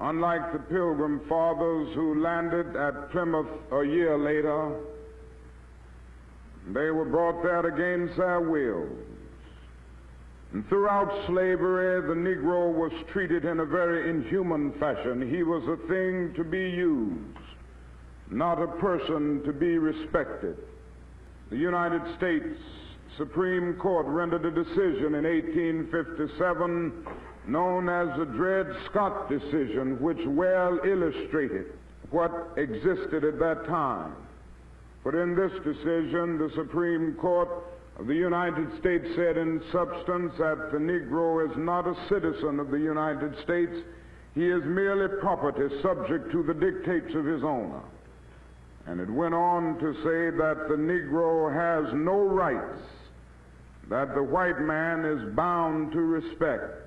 Unlike the Pilgrim Fathers who landed at Plymouth a year later, they were brought there against their will. And throughout slavery, the Negro was treated in a very inhuman fashion. He was a thing to be used, not a person to be respected. The United States Supreme Court rendered a decision in 1857 known as the Dred Scott decision, which well illustrated what existed at that time. But in this decision, the Supreme Court of the United States said in substance that the Negro is not a citizen of the United States. He is merely property subject to the dictates of his owner. And it went on to say that the Negro has no rights that the white man is bound to respect.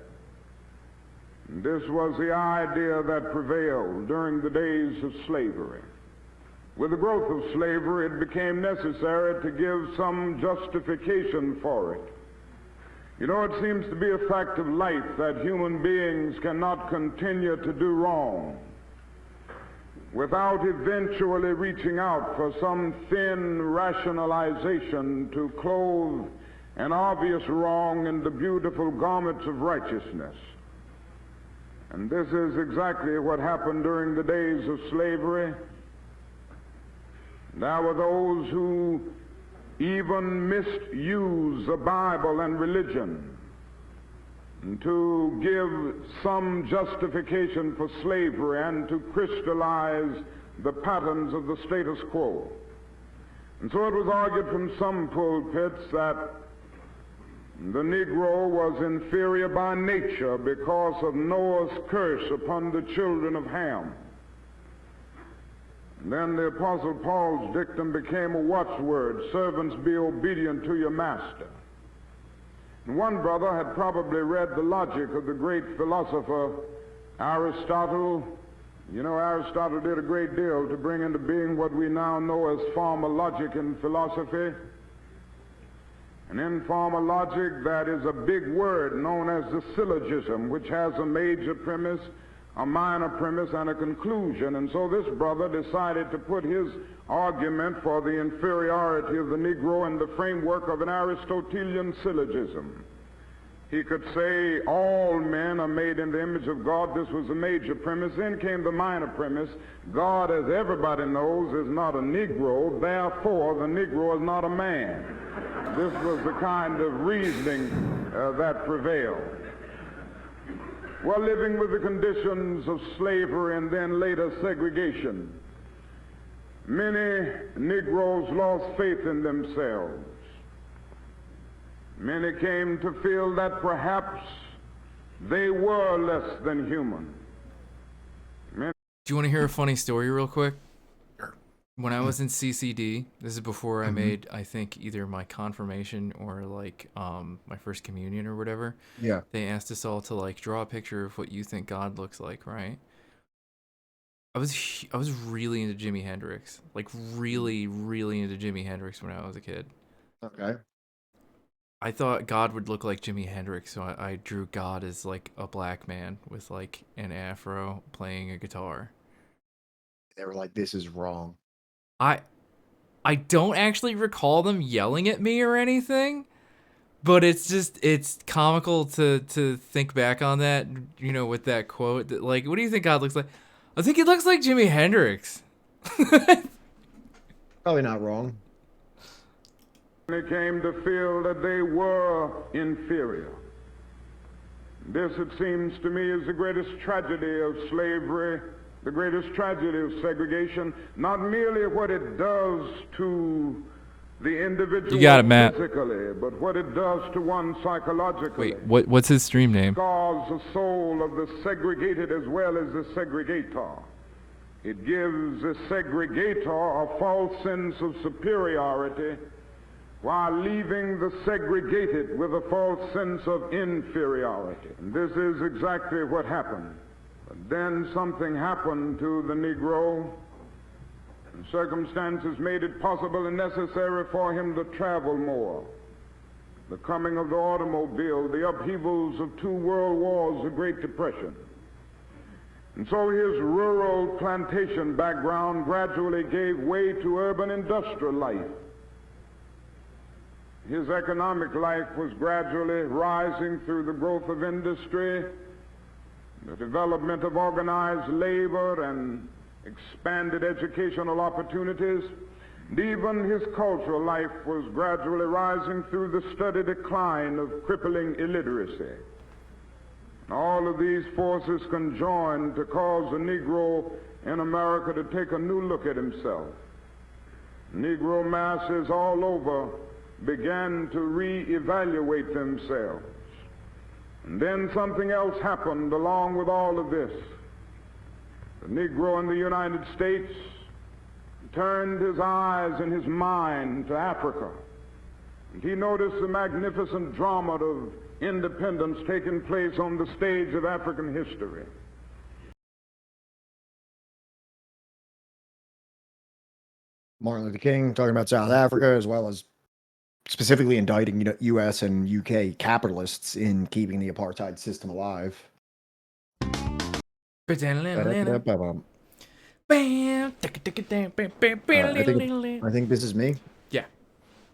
And this was the idea that prevailed during the days of slavery. With the growth of slavery, it became necessary to give some justification for it. You know, it seems to be a fact of life that human beings cannot continue to do wrong without eventually reaching out for some thin rationalization to clothe an obvious wrong in the beautiful garments of righteousness. And this is exactly what happened during the days of slavery. There were those who even misused the Bible and religion to give some justification for slavery and to crystallize the patterns of the status quo. And so it was argued from some pulpits that the Negro was inferior by nature because of Noah's curse upon the children of Ham. And then the Apostle Paul's dictum became a watchword: servants, be obedient to your master. And one brother had probably read the logic of the great philosopher Aristotle. You know, Aristotle did a great deal to bring into being what we now know as formal logic in philosophy. And in formal logic, that is a big word known as the syllogism, which has a major premise, a minor premise, and a conclusion. And so this brother decided to put his argument for the inferiority of the Negro in the framework of an Aristotelian syllogism. He could say all men are made in the image of God. This was the major premise. Then came the minor premise. God, as everybody knows, is not a Negro. Therefore, the Negro is not a man. This was the kind of reasoning that prevailed. Well, living with the conditions of slavery and then later segregation, many Negroes lost faith in themselves. Many came to feel that perhaps they were less than human. Do you want to hear a funny story real quick? Sure. When I was in CCD, this is before I made, I think, either my confirmation or like my first communion or whatever. Yeah. They asked us all to like draw a picture of what you think God looks like, right? I was really into Jimi Hendrix, like really, really into Jimi Hendrix when I was a kid. Okay. I thought God would look like Jimi Hendrix, so I drew God as like a black man with like an afro playing a guitar. They were like, this is wrong. I don't actually recall them yelling at me or anything, but it's comical to think back on that, you know, with that quote that like, what do you think God looks like? I think he looks like Jimi Hendrix. Probably not wrong. They came to feel that they were inferior. This, it seems to me, is the greatest tragedy of slavery, the greatest tragedy of segregation, not merely what it does to the individual You got it, Matt. physically, but what it does to one psychologically. Wait, what's his stream name? Scars the soul of the segregated as well as the segregator. It gives the segregator a false sense of superiority, while leaving the segregated with a false sense of inferiority. And this is exactly what happened. then something happened to the Negro. And circumstances made it possible and necessary for him to travel more. The coming of the automobile, the upheavals of 2 world wars, the Great Depression. And so his rural plantation background gradually gave way to urban industrial life. His economic life was gradually rising through the growth of industry, the development of organized labor, and expanded educational opportunities. And even his cultural life was gradually rising through the steady decline of crippling illiteracy. All of these forces conjoined to cause the Negro in America to take a new look at himself. Negro masses all over began to reevaluate themselves. And then something else happened along with all of this. The Negro in the United States turned his eyes and his mind to Africa. And he noticed the magnificent drama of independence taking place on the stage of African history. Martin Luther King talking about South Africa, as well as specifically indicting U.S. and U.K. capitalists in keeping the apartheid system alive. I think this is me. Yeah.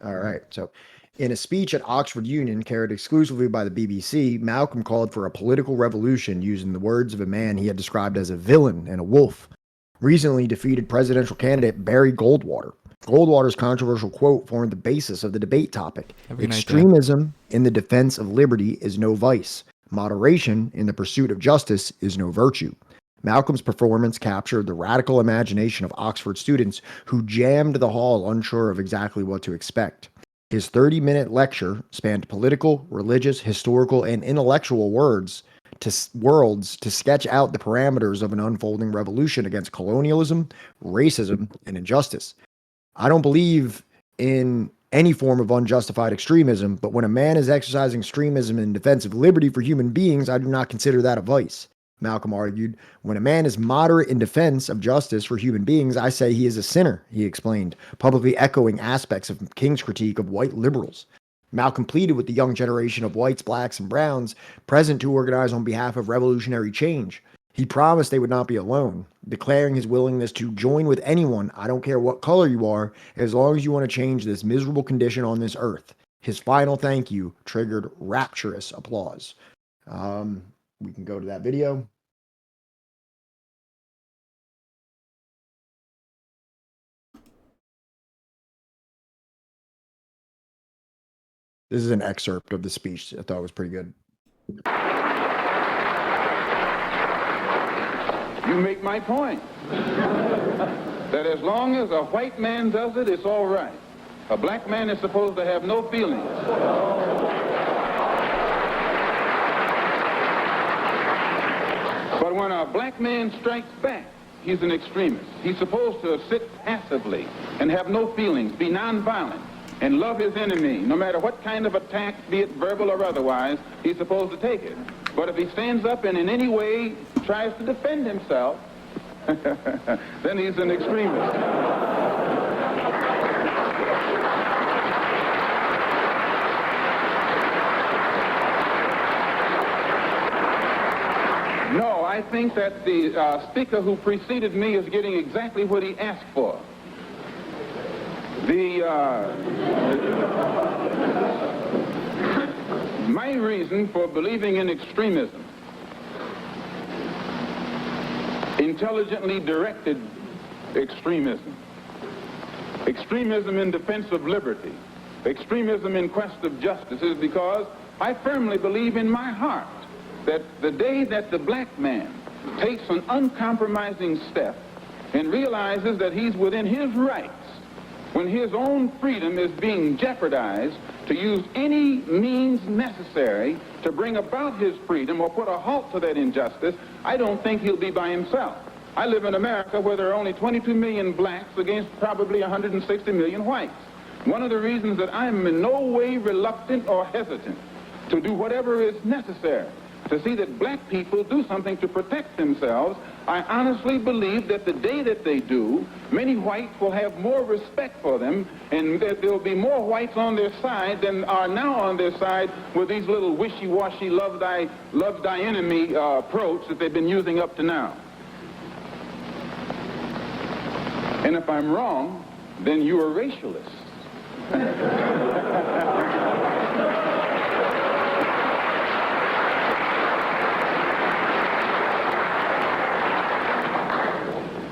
All right. So, in a speech at Oxford Union carried exclusively by the BBC, Malcolm called for a political revolution using the words of a man he had described as a villain and a wolf. Recently defeated presidential candidate Barry Goldwater. Goldwater's controversial quote formed the basis of the debate topic. Extremism in the defense of liberty is no vice. Moderation in the pursuit of justice is no virtue. Malcolm's performance captured the radical imagination of Oxford students who jammed the hall unsure of exactly what to expect. His 30-minute lecture spanned political, religious, historical, and intellectual worlds to sketch out the parameters of an unfolding revolution against colonialism, racism, and injustice. I don't believe in any form of unjustified extremism, but when a man is exercising extremism in defense of liberty for human beings, I do not consider that a vice. Malcolm argued, when a man is moderate in defense of justice for human beings, I say he is a sinner, he explained, publicly echoing aspects of King's critique of white liberals. Malcolm pleaded with the young generation of whites, blacks, and browns present to organize on behalf of revolutionary change. He promised they would not be alone, declaring his willingness to join with anyone, I don't care what color you are, as long as you want to change this miserable condition on this earth. His final thank you triggered rapturous applause. We can go to that video. This is an excerpt of the speech. I thought it was pretty good. You make my point. That as long as a white man does it, it's all right. A black man is supposed to have no feelings. But when a black man strikes back, he's an extremist. He's supposed to sit passively and have no feelings, be nonviolent, and love his enemy. No matter what kind of attack, be it verbal or otherwise, he's supposed to take it. But if he stands up and in any way tries to defend himself, then he's an extremist. No, I think that the speaker who preceded me is getting exactly what he asked for. My reason for believing in extremism, intelligently directed extremism, extremism in defense of liberty, extremism in quest of justice, is because I firmly believe in my heart that the day that the black man takes an uncompromising step and realizes that he's within his rights, when his own freedom is being jeopardized, to use any means necessary to bring about his freedom or put a halt to that injustice, I don't think he'll be by himself. I live in America where there are only 22 million blacks against probably 160 million whites. One of the reasons that I'm in no way reluctant or hesitant to do whatever is necessary to see that black people do something to protect themselves. I honestly believe that the day that they do, many whites will have more respect for them, and that there will be more whites on their side than are now on their side with these little wishy-washy love thy enemy approach that they've been using up to now. And if I'm wrong, then you are racialists.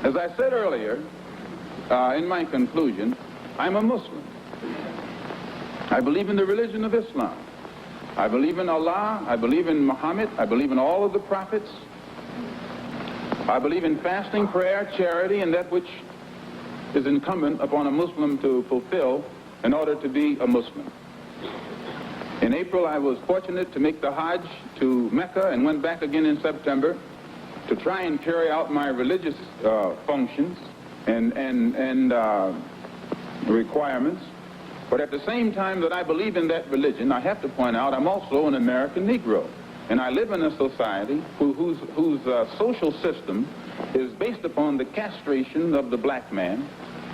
As I said earlier, in my conclusion, I'm a Muslim. I believe in the religion of Islam. I believe in Allah. I believe in Muhammad. I believe in all of the prophets. I believe in fasting, prayer, charity, and that which is incumbent upon a Muslim to fulfill in order to be a Muslim. In April, I was fortunate to make the Hajj to Mecca and went back again in September to try and carry out my religious functions and requirements. But at the same time that I believe in that religion, I have to point out I'm also an American Negro. And I live in a society whose social system is based upon the castration of the black man,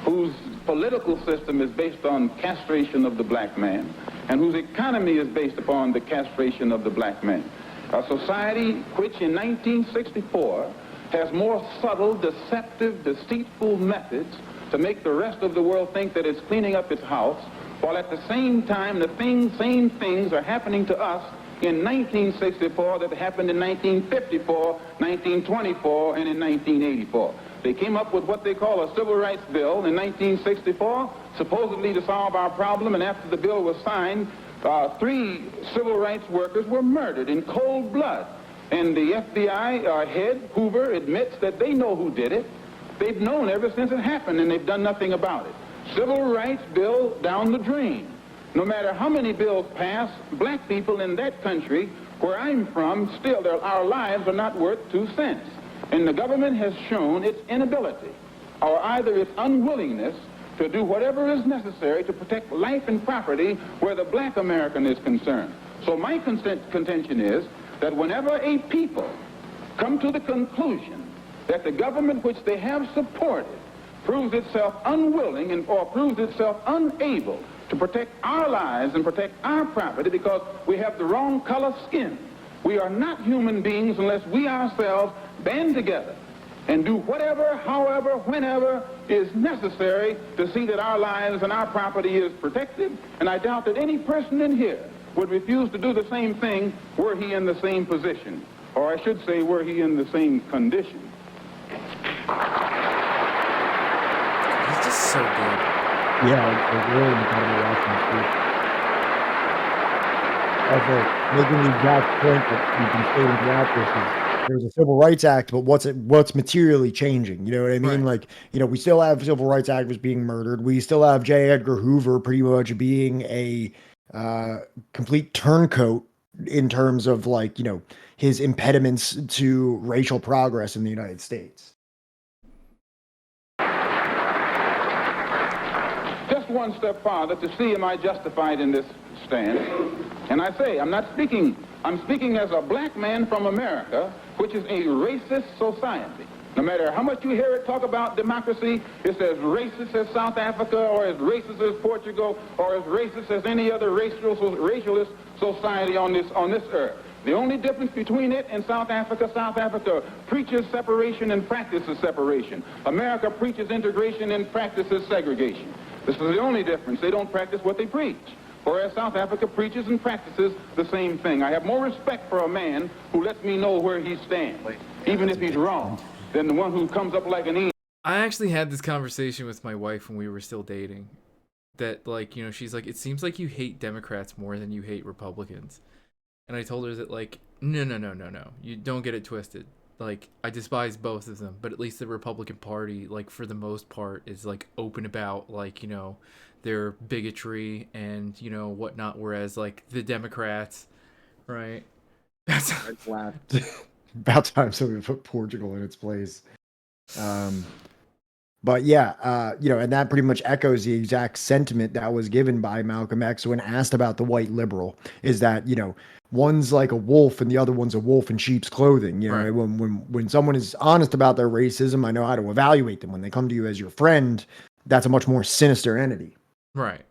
whose political system is based on castration of the black man, and whose economy is based upon the castration of the black man. A society which in 1964 has more subtle, deceptive, deceitful methods to make the rest of the world think that it's cleaning up its house, while at the same time the same things are happening to us in 1964 that happened in 1954, 1924, and in 1984. They came up with what they call a civil rights bill in 1964, supposedly to solve our problem, and after the bill was signed, 3 civil rights workers were murdered in cold blood. And the FBI head, Hoover, admits that they know who did it. They've known ever since it happened, and they've done nothing about it. Civil rights bill down the drain. No matter how many bills pass, black people in that country, where I'm from, still our lives are not worth 2 cents. And the government has shown its inability, or either its unwillingness, to do whatever is necessary to protect life and property where the black American is concerned. So my contention is that whenever a people come to the conclusion that the government which they have supported proves itself unwilling or proves itself unable to protect our lives and protect our property because we have the wrong color skin, we are not human beings unless we ourselves band together and do whatever, however, whenever is necessary to see that our lives and our property is protected. And I doubt that any person in here would refuse to do the same thing were he in the same position, or I should say were he in the same condition. He's just so good. Yeah, it's really incredible watching this. Also, making the exact point that you've been stating throughout this is there's a Civil Rights Act, but what's materially changing? You know what I mean? Right. Like, you know, we still have civil rights activists being murdered. We still have J. Edgar Hoover pretty much being a complete turncoat in terms of, like, you know, his impediments to racial progress in the United States. Just one step farther to see am I justified in this stand. And I say, I'm speaking as a black man from America, which is a racist society. No matter how much you hear it talk about democracy, it's as racist as South Africa, or as racist as Portugal, or as racist as any other racialist society on this earth. The only difference between it and South Africa preaches separation and practices separation. America preaches integration and practices segregation. This is the only difference. They don't practice what they preach. Whereas South Africa preaches and practices the same thing. I have more respect for a man who lets me know where he stands, even if he's wrong, than the one who comes up like an E. I actually had this conversation with my wife when we were still dating. That, like, you know, she's like, it seems like you hate Democrats more than you hate Republicans. And I told her that, like, no. You don't get it twisted. Like, I despise both of them, but at least the Republican Party, like, for the most part, is, like, open about, like, you know, their bigotry and, you know, whatnot, whereas, like, the Democrats, right? About time somebody put Portugal in its place. But yeah, and that pretty much echoes the exact sentiment that was given by Malcolm X when asked about the white liberal, is that, one's like a wolf and the other one's a wolf in sheep's clothing. Right. When someone is honest about their racism, I know how to evaluate them. When they come to you as your friend, that's a much more sinister entity. Right.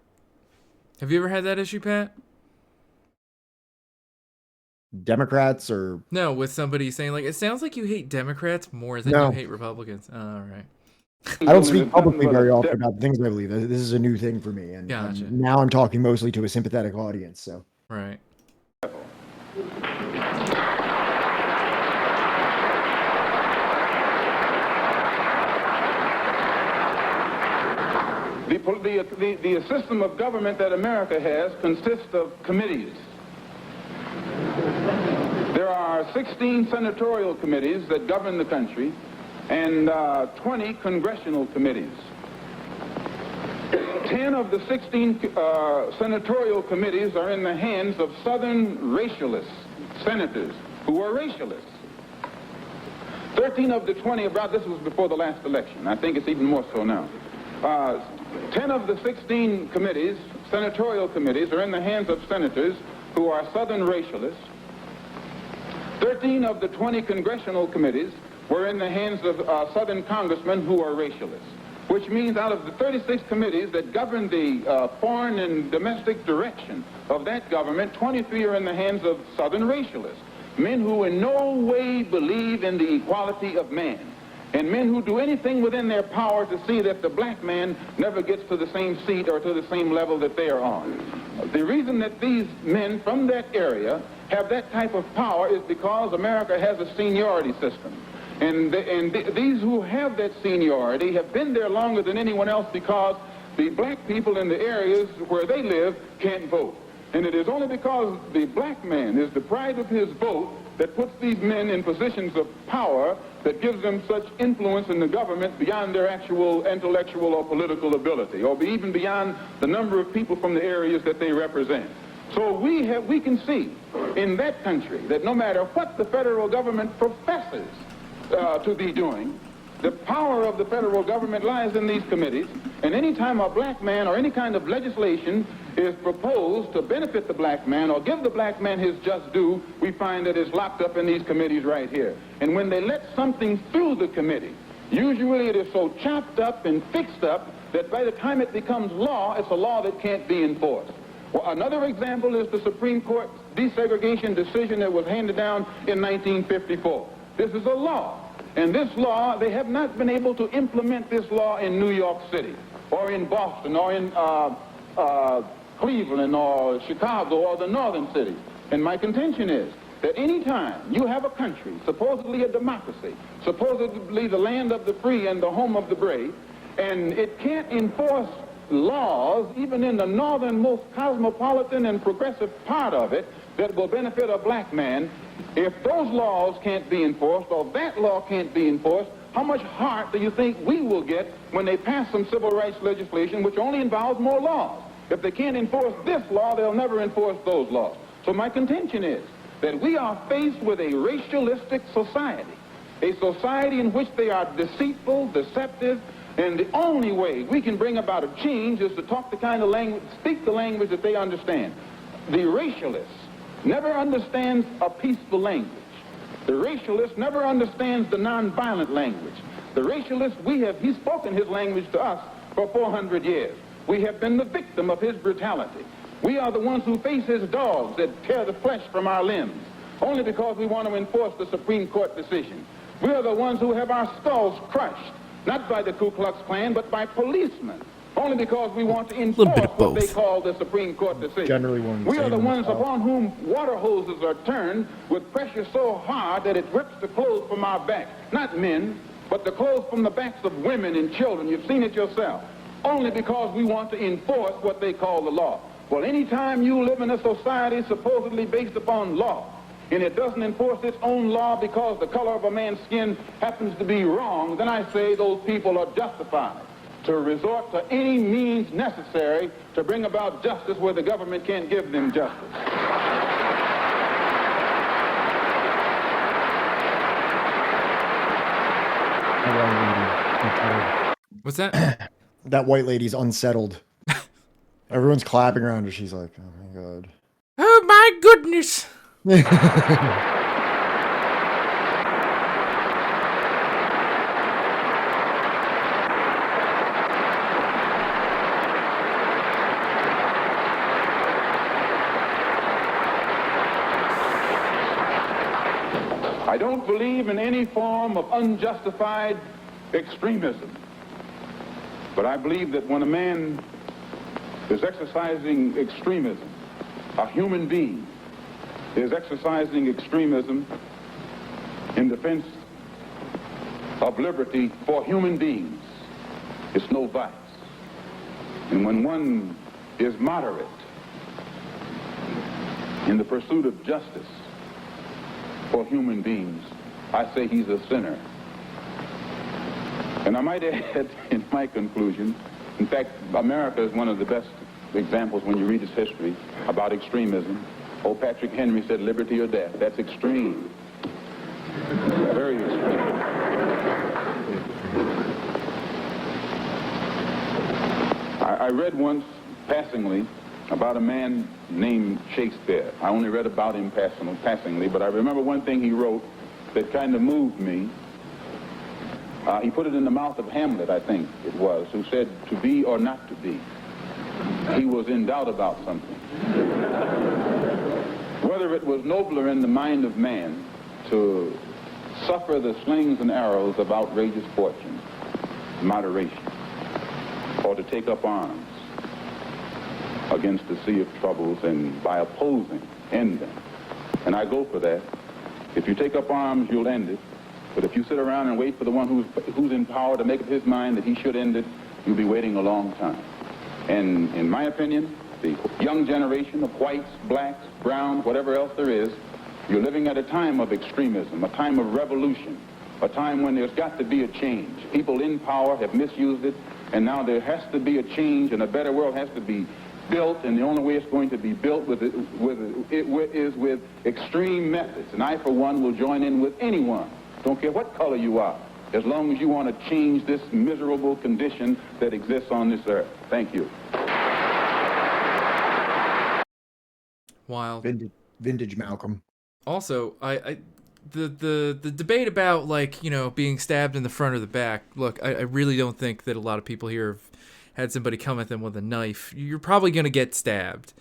Have you ever had that issue, Pat? Democrats or no, with somebody saying like, it sounds like you hate Democrats more than you hate Republicans. Oh, all right. I don't speak publicly very often about the things I believe. This is a new thing for me, and Gotcha. now I'm talking mostly to a sympathetic audience. So right. The system of government that America has consists of committees. There are 16 senatorial committees that govern the country, and 20 congressional committees. 10 of the 16 senatorial committees are in the hands of Southern racialist senators who are racialists. 13 of the 20, this was before the last election. I think it's even more so now. 10 of the 16 committees, senatorial committees, are in the hands of senators who are Southern racialists. 13 of the 20 congressional committees were in the hands of Southern congressmen who are racialists, which means out of the 36 committees that govern the foreign and domestic direction of that government, 23 are in the hands of Southern racialists, men who in no way believe in the equality of man, and men who do anything within their power to see that the black man never gets to the same seat or to the same level that they are on. The reason that these men from that area have that type of power is because America has a seniority system. And these who have that seniority have been there longer than anyone else because the black people in the areas where they live can't vote. And it is only because the black man is deprived of his vote that puts these men in positions of power that gives them such influence in the government beyond their actual intellectual or political ability, or even beyond the number of people from the areas that they represent. So we can see in that country that no matter what the federal government professes to be doing, the power of the federal government lies in these committees, and any time a black man or any kind of legislation is proposed to benefit the black man or give the black man his just due, we find that it's locked up in these committees right here. And when they let something through the committee, usually it is so chopped up and fixed up that by the time it becomes law, it's a law that can't be enforced. Well, another example is the Supreme Court desegregation decision that was handed down in 1954. This is a law. And this law, they have not been able to implement this law in New York City or in Boston or in Cleveland or Chicago or the northern cities. And my contention is that any time you have a country, supposedly a democracy, supposedly the land of the free and the home of the brave, and it can't enforce laws, even in the northernmost cosmopolitan and progressive part of it, that will benefit a black man, if those laws can't be enforced or that law can't be enforced, how much heart do you think we will get when they pass some civil rights legislation which only involves more laws? If they can't enforce this law, they'll never enforce those laws. So my contention is that we are faced with a racialistic society, a society in which they are deceitful, deceptive, and the only way we can bring about a change is to talk the kind of language, speak the language that they understand. The racialist never understands a peaceful language. The racialist never understands the nonviolent language. The racialist, he's spoken his language to us for 400 years. We have been the victim of his brutality. We are the ones who face his dogs that tear the flesh from our limbs, only because we want to enforce the Supreme Court decision. We are the ones who have our skulls crushed, not by the Ku Klux Klan, but by policemen, only because we want to enforce what they call the Supreme Court decision. Generally we are the ones upon whom water hoses are turned with pressure so hard that it rips the clothes from our back. Not men, but the clothes from the backs of women and children. You've seen it yourself. Only because we want to enforce what they call the law. Well, anytime you live in a society supposedly based upon law, and it doesn't enforce its own law because the color of a man's skin happens to be wrong, then I say those people are justified to resort to any means necessary to bring about justice where the government can't give them justice. What's that? That white lady's unsettled. Everyone's clapping around her. She's like, oh my God. Oh my goodness. I don't believe in any form of unjustified extremism. But I believe that when a man is exercising extremism, a human being is exercising extremism in defense of liberty for human beings, it's no vice. And when one is moderate in the pursuit of justice for human beings, I say he's a sinner. And I might add in my conclusion, in fact, America is one of the best examples when you read its history about extremism. Old Patrick Henry said liberty or death. That's extreme. Very extreme. I read once, passingly, about a man named Shakespeare. I only read about him passingly, but I remember one thing he wrote that kind of moved me. He put it in the mouth of Hamlet, I think it was, who said, to be or not to be. He was in doubt about something. Whether it was nobler in the mind of man to suffer the slings and arrows of outrageous fortune, moderation, or to take up arms against the sea of troubles and by opposing, end them. And I go for that. If you take up arms, you'll end it. But if you sit around and wait for the one who's in power to make up his mind that he should end it, you'll be waiting a long time. And in my opinion, the young generation of whites, blacks, browns, whatever else there is, you're living at a time of extremism, a time of revolution, a time when there's got to be a change. People in power have misused it, and now there has to be a change, and a better world has to be built, and the only way it's going to be built is with extreme methods. And I, for one, will join in with anyone. Don't care what color you are, as long as you want to change this miserable condition that exists on this earth. Thank you. Wild. Vintage Malcolm. Also, the debate about, like, you know, being stabbed in the front or the back. Look, I really don't think that a lot of people here have had somebody come at them with a knife. You're probably gonna get stabbed.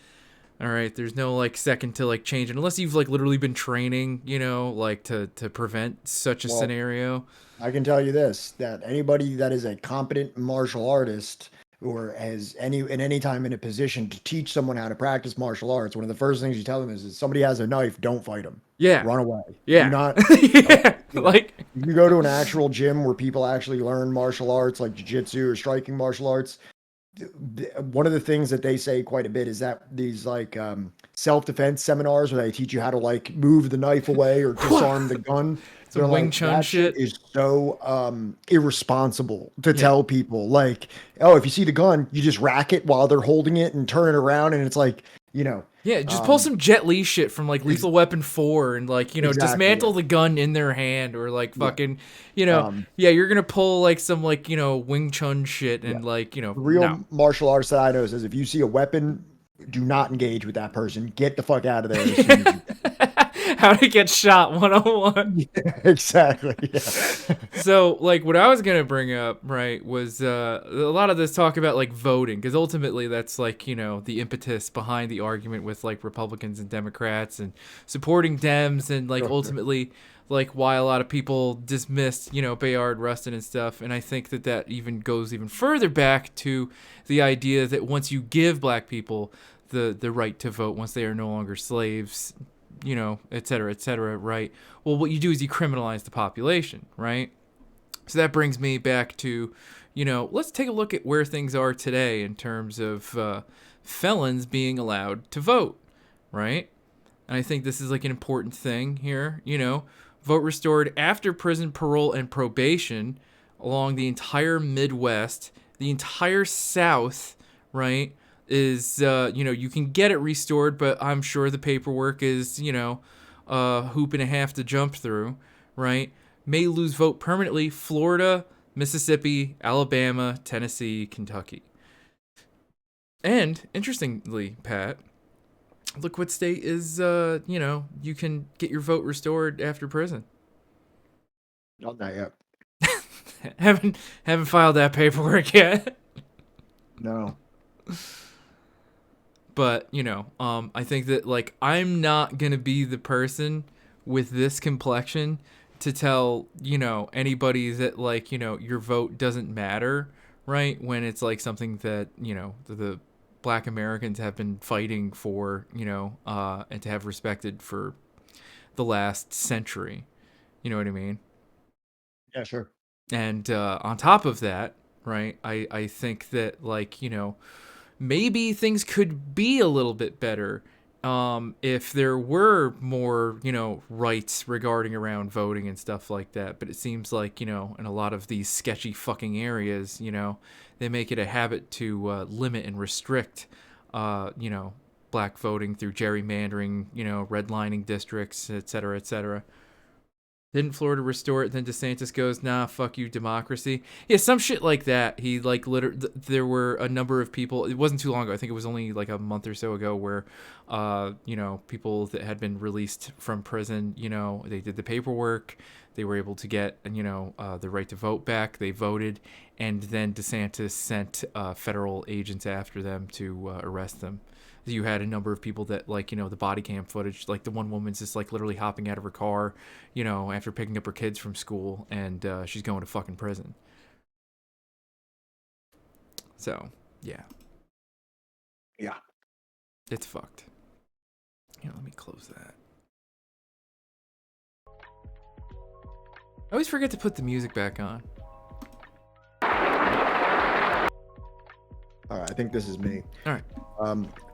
All right, there's no, like, second to, like, change it unless you've, like, literally been training, you know, like, to prevent such a scenario. I can tell you this, that anybody that is a competent martial artist or has any time in a position to teach someone how to practice martial arts, one of the first things you tell them is if somebody has a knife, don't fight them. Yeah. Run away. Yeah. Do not. Yeah. Like, you go to an actual gym where people actually learn martial arts, like jiu-jitsu or striking martial arts. One of the things that they say quite a bit is that these, like, self-defense seminars where they teach you how to, like, move the knife away or disarm the gun. Some Wing Chun shit is so irresponsible to tell people, like, oh, if you see the gun, you just rack it while they're holding it and turn it around, and it's like, you know. Yeah, just pull some Jet Li shit from, like, Lethal Weapon 4 and, like, you know, dismantle the gun in their hand, or, like, fucking, you know, you're gonna pull, like, some, like, you know, Wing Chun shit and, like, you know. The real martial artist that I know says if you see a weapon, do not engage with that person. Get the fuck out of there as soon as you can. How to get shot 101. Yeah, exactly. Yeah. So, like, what I was gonna bring up, right, was a lot of this talk about, like, voting, because ultimately that's, like, you know, the impetus behind the argument with, like, Republicans and Democrats and supporting Dems, and, like, ultimately, like, why a lot of people dismissed, you know, Bayard Rustin and stuff. And I think that even goes even further back to the idea that once you give black people the right to vote, once they are no longer slaves, you know, et cetera, right? Well, what you do is you criminalize the population, right? So that brings me back to, you know, let's take a look at where things are today in terms of felons being allowed to vote, right? And I think this is, like, an important thing here, you know. Vote restored after prison, parole, and probation along the entire Midwest, the entire South, right? Is, you know, you can get it restored, but I'm sure the paperwork is, you know, a hoop and a half to jump through, right? May lose vote permanently. Florida, Mississippi, Alabama, Tennessee, Kentucky. And, interestingly, Pat, look what state is, you can get your vote restored after prison. Not that yet. haven't filed that paperwork yet. No. But, I think that, like, I'm not going to be the person with this complexion to tell, anybody that, like, your vote doesn't matter, right? When it's, like, something that, the Black Americans have been fighting for, and to have respected for the last century. You know what I mean? Yeah, sure. And on top of that, right, I think that, like, maybe things could be a little bit better if there were more, rights regarding around voting and stuff like that. But it seems like, in a lot of these sketchy fucking areas, they make it a habit to limit and restrict, black voting through gerrymandering, redlining districts, et cetera, et cetera. Didn't Florida restore it? Then DeSantis goes, nah, fuck you, democracy. Yeah, some shit like that. He, like, literally, there were a number of people, it wasn't too long ago, I think it was only, like, a month or so ago, where, people that had been released from prison, they did the paperwork, they were able to get, the right to vote back, they voted, and then DeSantis sent federal agents after them to arrest them. You had a number of people that, like, the body cam footage, like the one woman's just, like, literally hopping out of her car, after picking up her kids from school, and she's going to fucking prison. So, yeah. Yeah. It's fucked. Let me close that. I always forget to put the music back on. All right, I think this is me. All right.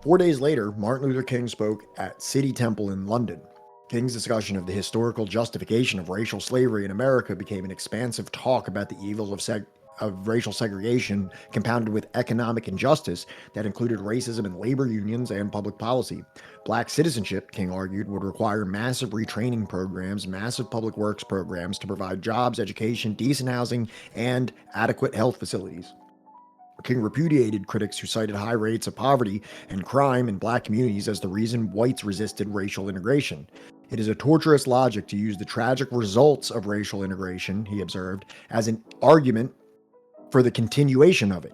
4 days later, Martin Luther King spoke at City Temple in London. King's discussion of the historical justification of racial slavery in America became an expansive talk about the evils of racial segregation compounded with economic injustice that included racism in labor unions and public policy. Black citizenship, King argued, would require massive retraining programs, massive public works programs to provide jobs, education, decent housing, and adequate health facilities. King repudiated critics who cited high rates of poverty and crime in black communities as the reason whites resisted racial integration. It is a torturous logic to use the tragic results of racial integration, he observed, as an argument for the continuation of it.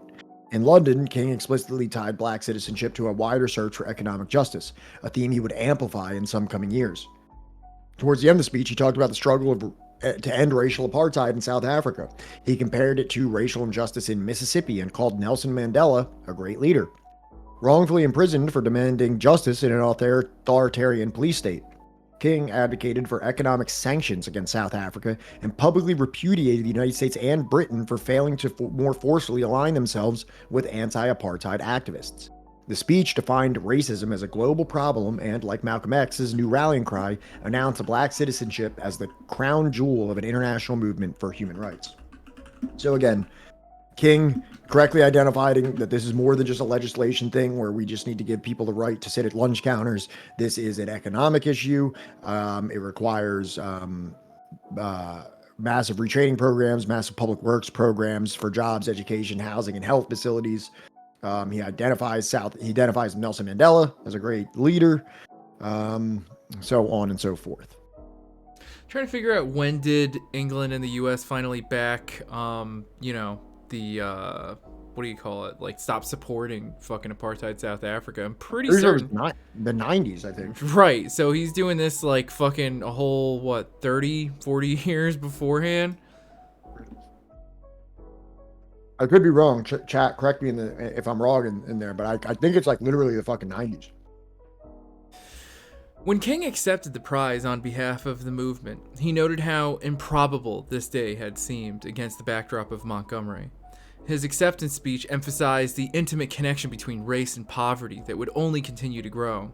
In London, King explicitly tied black citizenship to a wider search for economic justice, a theme he would amplify in some coming years. Towards the end of the speech, he talked about the struggle to end racial apartheid in South Africa. He compared it to racial injustice in Mississippi and called Nelson Mandela a great leader. Wrongfully imprisoned for demanding justice in an authoritarian police state, King advocated for economic sanctions against South Africa and publicly repudiated the United States and Britain for failing to more forcefully align themselves with anti-apartheid activists. The speech defined racism as a global problem and, like Malcolm X's new rallying cry, announced black citizenship as the crown jewel of an international movement for human rights. So again, King correctly identifying that this is more than just a legislation thing where we just need to give people the right to sit at lunch counters. This is an economic issue. It requires massive retraining programs, massive public works programs for jobs, education, housing, and health facilities. He identifies Nelson Mandela as a great leader, so on and so forth. Trying to figure out when did England and the U.S. finally back, what do you call it? Like, stop supporting fucking apartheid South Africa. I'm pretty certain. It was the 90s, I think. Right. So he's doing this like fucking a whole, 30, 40 years beforehand? I could be wrong. Chat, correct me if I'm wrong in there, but I think it's like literally the fucking 90s. When King accepted the prize on behalf of the movement, he noted how improbable this day had seemed against the backdrop of Montgomery. His acceptance speech emphasized the intimate connection between race and poverty that would only continue to grow.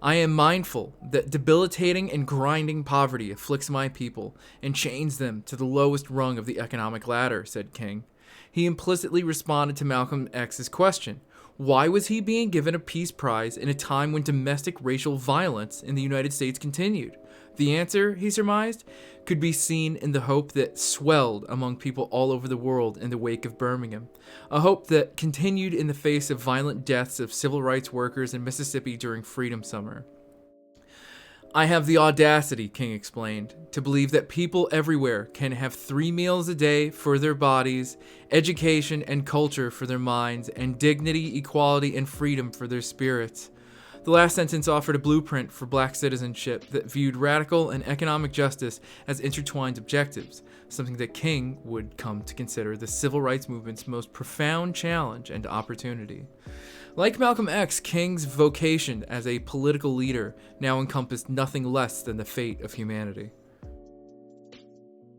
I am mindful that debilitating and grinding poverty afflicts my people and chains them to the lowest rung of the economic ladder, said King. He implicitly responded to Malcolm X's question. Why was he being given a peace prize in a time when domestic racial violence in the United States continued? The answer, he surmised, could be seen in the hope that swelled among people all over the world in the wake of Birmingham, a hope that continued in the face of violent deaths of civil rights workers in Mississippi during Freedom Summer. I have the audacity, King explained, to believe that people everywhere can have 3 meals a day for their bodies, education and culture for their minds, and dignity, equality, and freedom for their spirits. The last sentence offered a blueprint for black citizenship that viewed radical and economic justice as intertwined objectives, something that King would come to consider the civil rights movement's most profound challenge and opportunity. Like Malcolm X, King's vocation as a political leader now encompassed nothing less than the fate of humanity.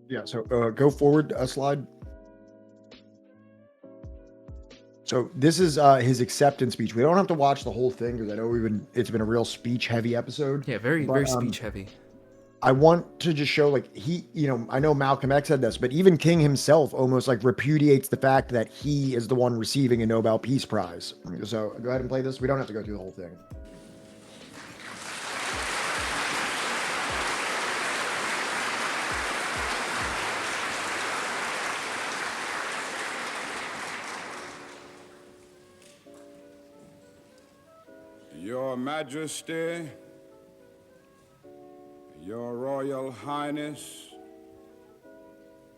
Yeah, so go forward a slide. So this is his acceptance speech. We don't have to watch the whole thing because I know it's been a real speech-heavy episode. Yeah, very speech-heavy. I want to just show, like, I know Malcolm X said this, but even King himself almost like repudiates the fact that he is the one receiving a Nobel Peace Prize. So go ahead and play this. We don't have to go through the whole thing. Your Majesty, Your Royal Highness,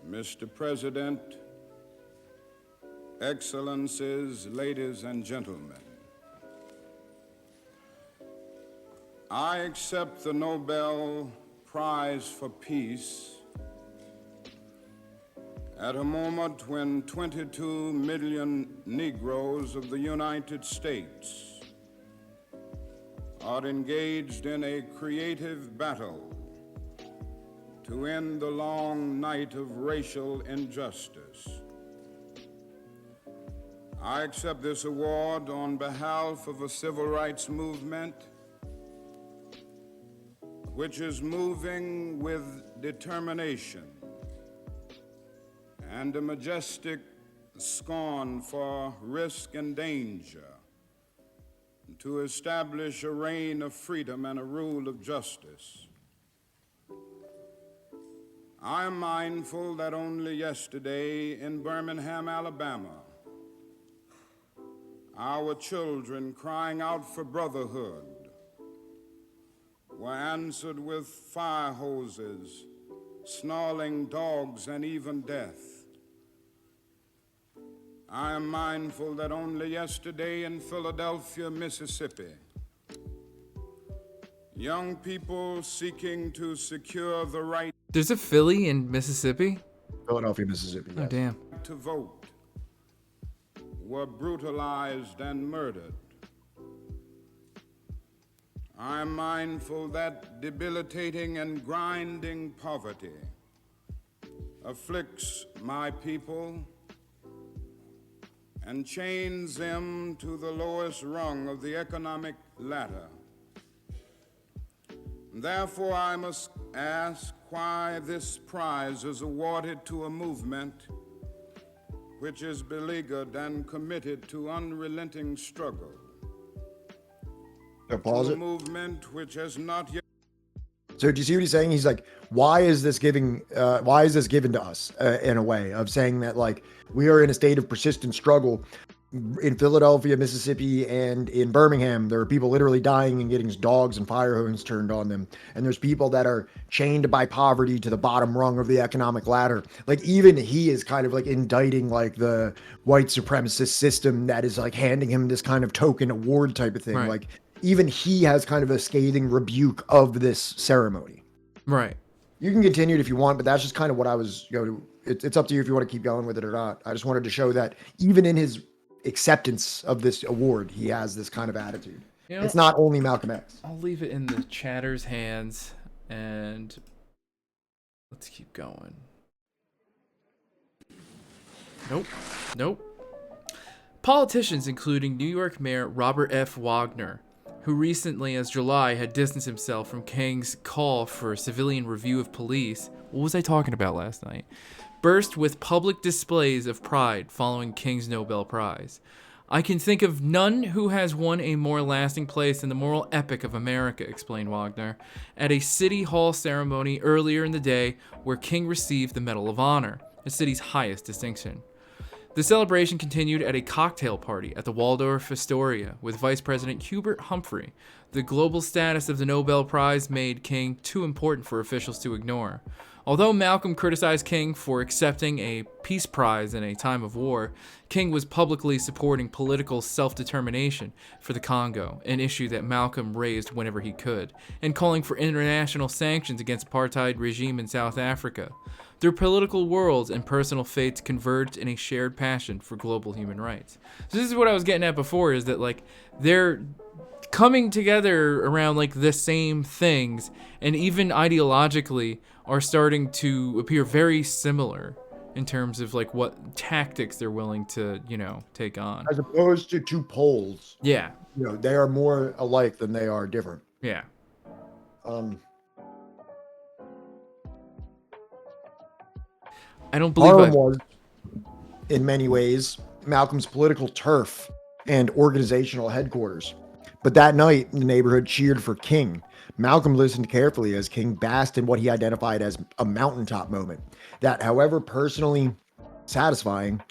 Mr. President, Excellencies, ladies and gentlemen, I accept the Nobel Prize for Peace at a moment when 22 million Negroes of the United States are engaged in a creative battle to end the long night of racial injustice. I accept this award on behalf of a civil rights movement which is moving with determination and a majestic scorn for risk and danger to establish a reign of freedom and a rule of justice. I am mindful that only yesterday in Birmingham, Alabama, our children crying out for brotherhood were answered with fire hoses, snarling dogs, and even death. I am mindful that only yesterday in Philadelphia, Mississippi, young people seeking to secure the right There's a Philly in Mississippi? Philadelphia, Mississippi. Oh, yes. damn. to vote were brutalized and murdered. I am mindful that debilitating and grinding poverty afflicts my people and chains them to the lowest rung of the economic ladder. Therefore, I must ask why this prize is awarded to a movement which is beleaguered and committed to unrelenting struggle. Pause A it. movement which has not yet. So do you see what he's saying? He's like, why is this given to us in a way of saying that, like, we are in a state of persistent struggle in Philadelphia, Mississippi, and in Birmingham. There are people literally dying and getting dogs and fire hoses turned on them. And there's people that are chained by poverty to the bottom rung of the economic ladder. Like, even he is kind of like indicting like the white supremacist system that is like handing him this kind of token award type of thing. Right. Like, even he has kind of a scathing rebuke of this ceremony. Right. You can continue it if you want, but that's just kind of what I was, it's up to you if you want to keep going with it or not. I just wanted to show that even in his acceptance of this award, he has this kind of attitude. You know, it's not only Malcolm X. I'll leave it in the chatter's hands, and let's keep going. Nope. Politicians, including New York Mayor Robert F. Wagner, who recently, as July, had distanced himself from King's call for a civilian review of police. What was I talking about last night? Burst with public displays of pride following King's Nobel Prize. I can think of none who has won a more lasting place in the moral epic of America, explained Wagner, at a city hall ceremony earlier in the day where King received the Medal of Honor, the city's highest distinction. The celebration continued at a cocktail party at the Waldorf Astoria with Vice President Hubert Humphrey. The global status of the Nobel Prize made King too important for officials to ignore. Although Malcolm criticized King for accepting a peace prize in a time of war, King was publicly supporting political self-determination for the Congo, an issue that Malcolm raised whenever he could, and calling for international sanctions against apartheid regime in South Africa. Their political worlds and personal fates converged in a shared passion for global human rights. So this is what I was getting at before, is that like they're coming together around like the same things, and even ideologically are starting to appear very similar in terms of like what tactics they're willing to, take on. As opposed to two poles. Yeah. They are more alike than they are different. Yeah. I don't believe Harlem was, in many ways, Malcolm's political turf and organizational headquarters. But that night, the neighborhood cheered for King. Malcolm listened carefully as King basked in what he identified as a mountaintop moment that, however personally satisfying,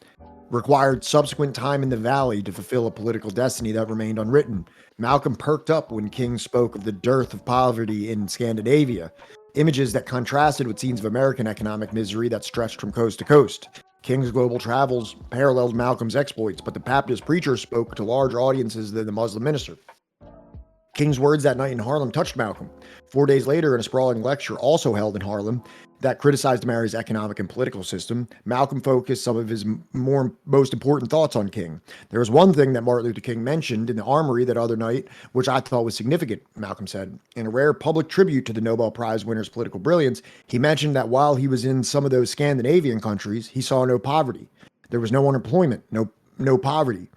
required subsequent time in the valley to fulfill a political destiny that remained unwritten. Malcolm perked up when King spoke of the dearth of poverty in Scandinavia, images that contrasted with scenes of American economic misery that stretched from coast to coast. King's global travels paralleled Malcolm's exploits, but the Baptist preacher spoke to larger audiences than the Muslim minister. King's words that night in Harlem touched Malcolm. 4 days later, in a sprawling lecture also held in Harlem that criticized America's economic and political system, Malcolm focused some of his most important thoughts on King. There was one thing that Martin Luther King mentioned in the Armory that other night, which I thought was significant, Malcolm said. In a rare public tribute to the Nobel Prize winner's political brilliance, he mentioned that while he was in some of those Scandinavian countries, he saw no poverty. There was no unemployment, no poverty.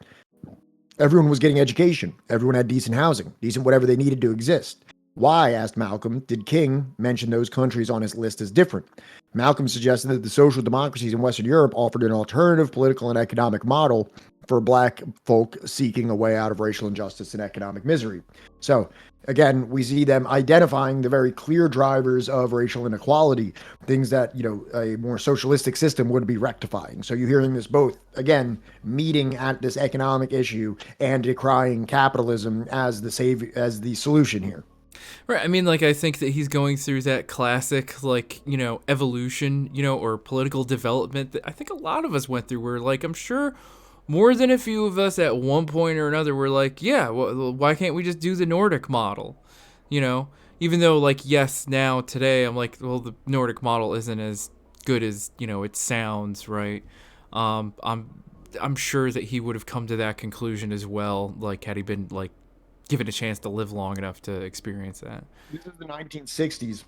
Everyone was getting education. Everyone had decent housing, decent whatever they needed to exist. Why, asked Malcolm, did King mention those countries on his list as different? Malcolm suggested that the social democracies in Western Europe offered an alternative political and economic model for black folk seeking a way out of racial injustice and economic misery. So, again, we see them identifying the very clear drivers of racial inequality, things that, a more socialistic system would be rectifying. So you're hearing this both, again, meeting at this economic issue and decrying capitalism as the solution here. Right. I mean, I think that he's going through that classic, evolution, or political development that I think a lot of us went through, where, I'm sure more than a few of us at one point or another were like, yeah, well, why can't we just do the Nordic model? Even though, yes, now, today, I'm like, well, the Nordic model isn't as good as, it sounds, right? I'm sure that he would have come to that conclusion as well, had he been, given a chance to live long enough to experience that. This is the 1960s.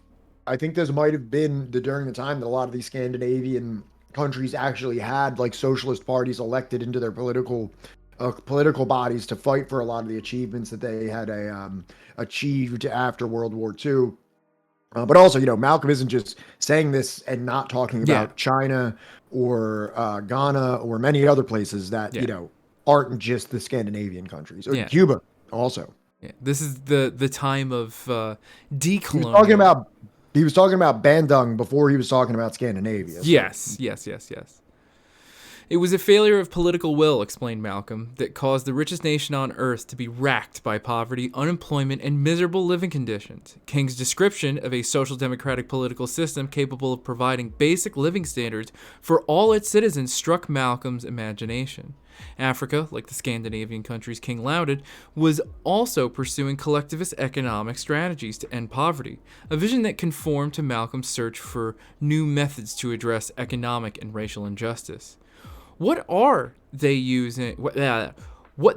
I think this might have been during the time that a lot of these Scandinavian countries actually had socialist parties elected into their political bodies to fight for a lot of the achievements that they had achieved after World War II. But also, Malcolm isn't just saying this and not talking about China or Ghana or many other places that, aren't just the Scandinavian countries. Or Cuba also. Yeah. This is the time of decolonial. He was talking about Bandung before he was talking about Scandinavia. So. Yes. It was a failure of political will, explained Malcolm, that caused the richest nation on earth to be racked by poverty, unemployment, and miserable living conditions. King's description of a social democratic political system capable of providing basic living standards for all its citizens struck Malcolm's imagination. Africa, like the Scandinavian countries King lauded, was also pursuing collectivist economic strategies to end poverty, a vision that conformed to Malcolm's search for new methods to address economic and racial injustice. What are they using? What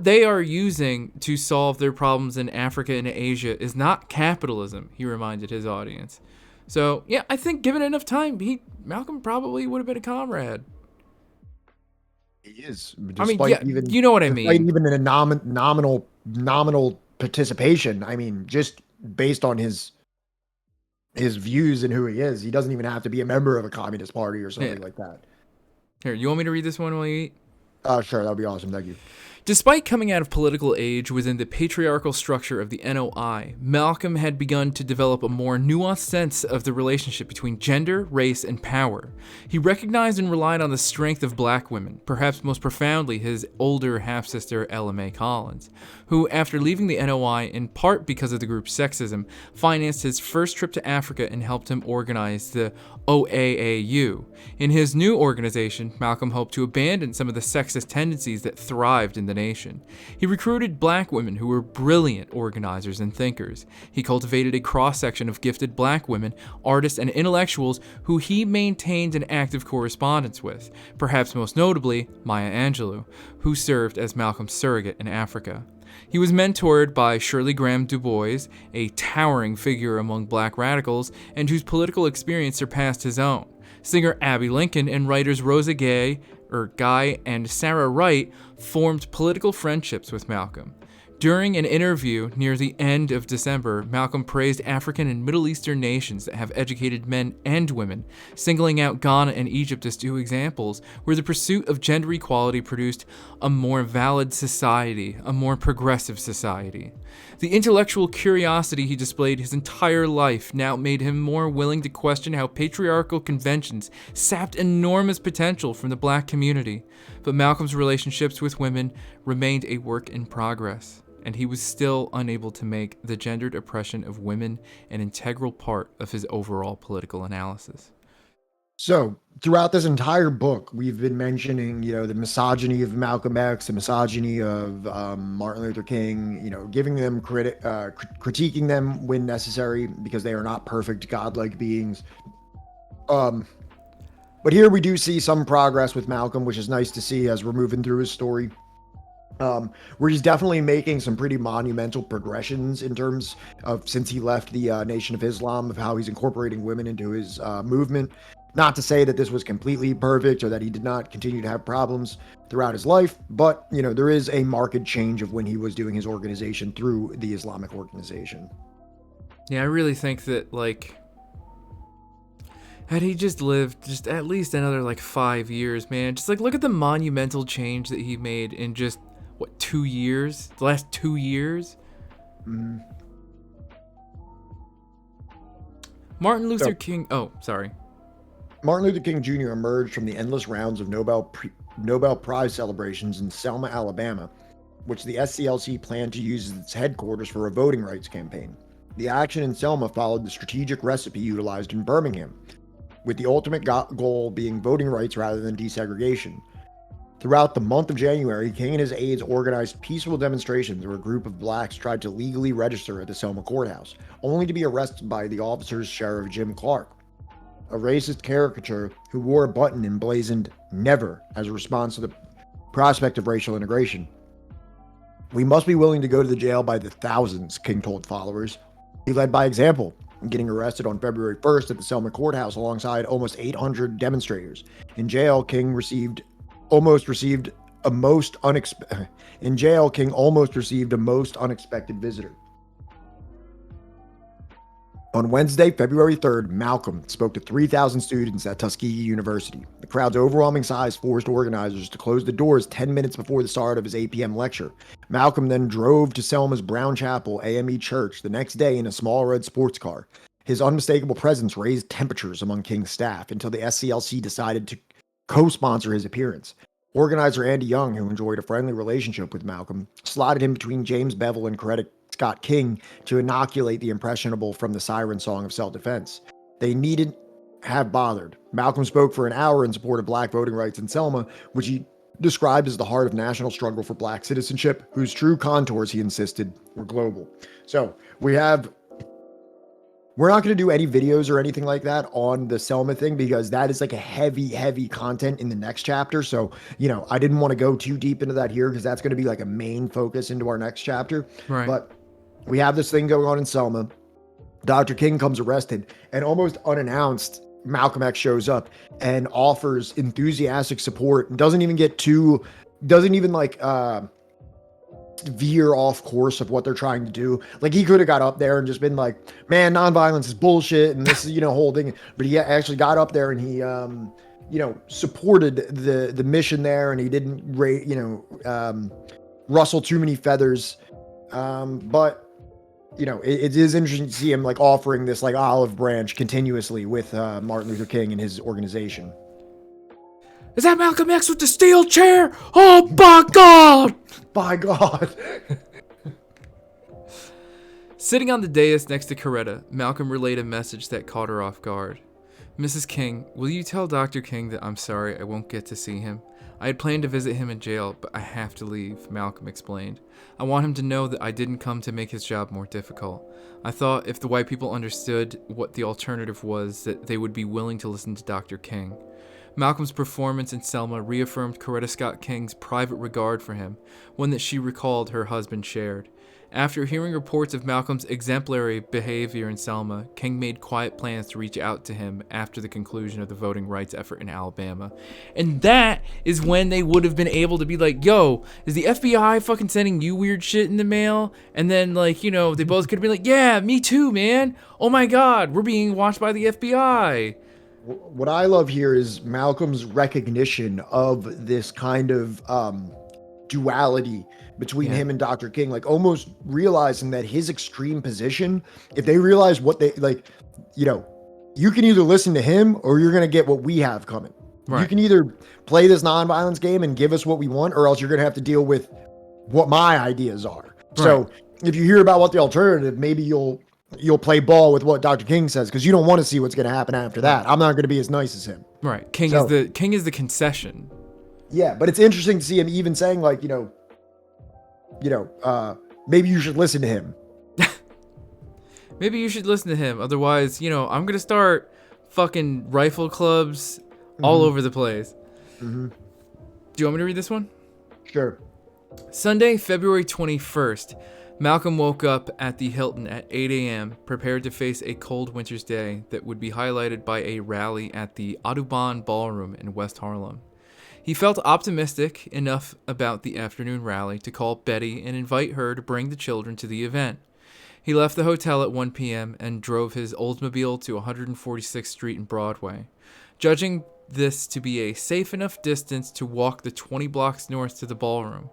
they are using to solve their problems in Africa and Asia is not capitalism, he reminded his audience. So, yeah, I think given enough time, Malcolm probably would have been a comrade. He is. I mean, yeah, you know what I mean. Even in a nominal participation, I mean, just based on his views and who he is, he doesn't even have to be a member of a communist party or something like that. Here, you want me to read this one while you eat? Sure, that would be awesome. Thank you. Despite coming out of political age within the patriarchal structure of the NOI, Malcolm had begun to develop a more nuanced sense of the relationship between gender, race, and power. He recognized and relied on the strength of black women, perhaps most profoundly his older half-sister Ella Mae Collins, who, after leaving the NOI in part because of the group's sexism, financed his first trip to Africa and helped him organize the OAAU. In his new organization, Malcolm hoped to abandon some of the sexist tendencies that thrived in the nation. He recruited black women who were brilliant organizers and thinkers. He cultivated a cross-section of gifted black women, artists, and intellectuals who he maintained an active correspondence with, perhaps most notably Maya Angelou, who served as Malcolm's surrogate in Africa. He was mentored by Shirley Graham Du Bois, a towering figure among black radicals and whose political experience surpassed his own. Singer Abby Lincoln and writers Rosa Guy and Sarah Wright formed political friendships with Malcolm. During an interview near the end of December, Malcolm praised African and Middle Eastern nations that have educated men and women, singling out Ghana and Egypt as two examples where the pursuit of gender equality produced a more valid society, a more progressive society. The intellectual curiosity he displayed his entire life now made him more willing to question how patriarchal conventions sapped enormous potential from the black community. But Malcolm's relationships with women remained a work in progress, and he was still unable to make the gendered oppression of women an integral part of his overall political analysis. So throughout this entire book, we've been mentioning, the misogyny of Malcolm X, the misogyny of Martin Luther King, giving them credit, critiquing them when necessary because they are not perfect godlike beings. But here we do see some progress with Malcolm, which is nice to see as we're moving through his story. Where he's definitely making some pretty monumental progressions in terms of, since he left the Nation of Islam, of how he's incorporating women into his movement. Not to say that this was completely perfect or that he did not continue to have problems throughout his life, but, there is a marked change of when he was doing his organization through the Islamic organization. Yeah, I really think that, had he just lived just at least another 5 years, man, just look at the monumental change that he made in just 2 years, the last 2 years. Martin Luther King Jr. emerged from the endless rounds of Nobel Prize celebrations in Selma, Alabama, which the SCLC planned to use as its headquarters for a voting rights campaign. The action in Selma followed the strategic recipe utilized in Birmingham, with the ultimate goal being voting rights rather than desegregation. Throughout the month of January, King and his aides organized peaceful demonstrations where a group of blacks tried to legally register at the Selma courthouse, only to be arrested by the officer's Sheriff Jim Clark, a racist caricature who wore a button emblazoned "Never" as a response to the prospect of racial integration. "We must be willing to go to the jail by the thousands," King told followers. He led by example, getting arrested on February 1st at the Selma courthouse alongside almost 800 demonstrators. In jail, King almost received a most unexpected visitor. On Wednesday, February 3rd, Malcolm spoke to 3,000 students at Tuskegee University. The crowd's overwhelming size forced organizers to close the doors 10 minutes before the start of his 8 p.m. lecture. Malcolm then drove to Selma's Brown Chapel AME Church the next day in a small red sports car. His unmistakable presence raised temperatures among King's staff until the SCLC decided to co-sponsor his appearance. Organizer Andy Young, who enjoyed a friendly relationship with Malcolm, slotted him between James Bevel and Coretta Scott King to inoculate the impressionable from the siren song of self-defense. They needn't have bothered. Malcolm spoke for an hour in support of black voting rights in Selma, which he described as the heart of national struggle for black citizenship, whose true contours, he insisted, were global. So we're not going to do any videos or anything like that on the Selma thing because that is a heavy content in the next chapter. So, I didn't want to go too deep into that here because that's going to be a main focus into our next chapter. Right. But we have this thing going on in Selma. Dr. King comes arrested, and almost unannounced, Malcolm X shows up and offers enthusiastic support and doesn't even veer off course of what they're trying to do. He could have got up there and just been like, man, nonviolence is bullshit and this is, whole thing. But he actually got up there and he, supported the mission there, and he didn't rustle too many feathers. But you know, it is interesting to see him like offering this like olive branch continuously with Martin Luther King and his organization. Is that Malcolm X with the steel chair? Oh, by God! By God. Sitting on the dais next to Coretta, Malcolm relayed a message that caught her off guard. Mrs. King, will you tell Dr. King that I'm sorry I won't get to see him? I had planned to visit him in jail, but I have to leave, Malcolm explained. I want him to know that I didn't come to make his job more difficult. I thought if the white people understood what the alternative was, that they would be willing to listen to Dr. King. Malcolm's performance in Selma reaffirmed Coretta Scott King's private regard for him, one that she recalled her husband shared. After hearing reports of Malcolm's exemplary behavior in Selma, King made quiet plans to reach out to him after the conclusion of the voting rights effort in Alabama. And that is when they would have been able to be like, yo, is the FBI fucking sending you weird shit in the mail? And then, like, you know, they both could have been like, yeah, me too, man. Oh my God, we're being watched by the FBI. What I love here is Malcolm's recognition of this kind of duality between him and Dr. King, like almost realizing that his extreme position, if they realize what they like, you know, you can either listen to him or you're going to get what we have coming. Right. You can either play this nonviolence game and give us what we want, or else you're going to have to deal with what my ideas are. Right. So if you hear about what the alternative, maybe you'll play ball with what Dr. King says, because you don't want to see what's going to happen after that. I'm not going to be as nice as him. Right. King is the concession. Yeah, but it's interesting to see him even saying like, maybe you should listen to him. Maybe you should listen to him. Otherwise, I'm going to start fucking rifle clubs all over the place. Mm-hmm. Do you want me to read this one? Sure. Sunday, February 21st. Malcolm woke up at the Hilton at 8 a.m., prepared to face a cold winter's day that would be highlighted by a rally at the Audubon Ballroom in West Harlem. He felt optimistic enough about the afternoon rally to call Betty and invite her to bring the children to the event. He left the hotel at 1 p.m. and drove his Oldsmobile to 146th Street and Broadway, judging this to be a safe enough distance to walk the 20 blocks north to the ballroom.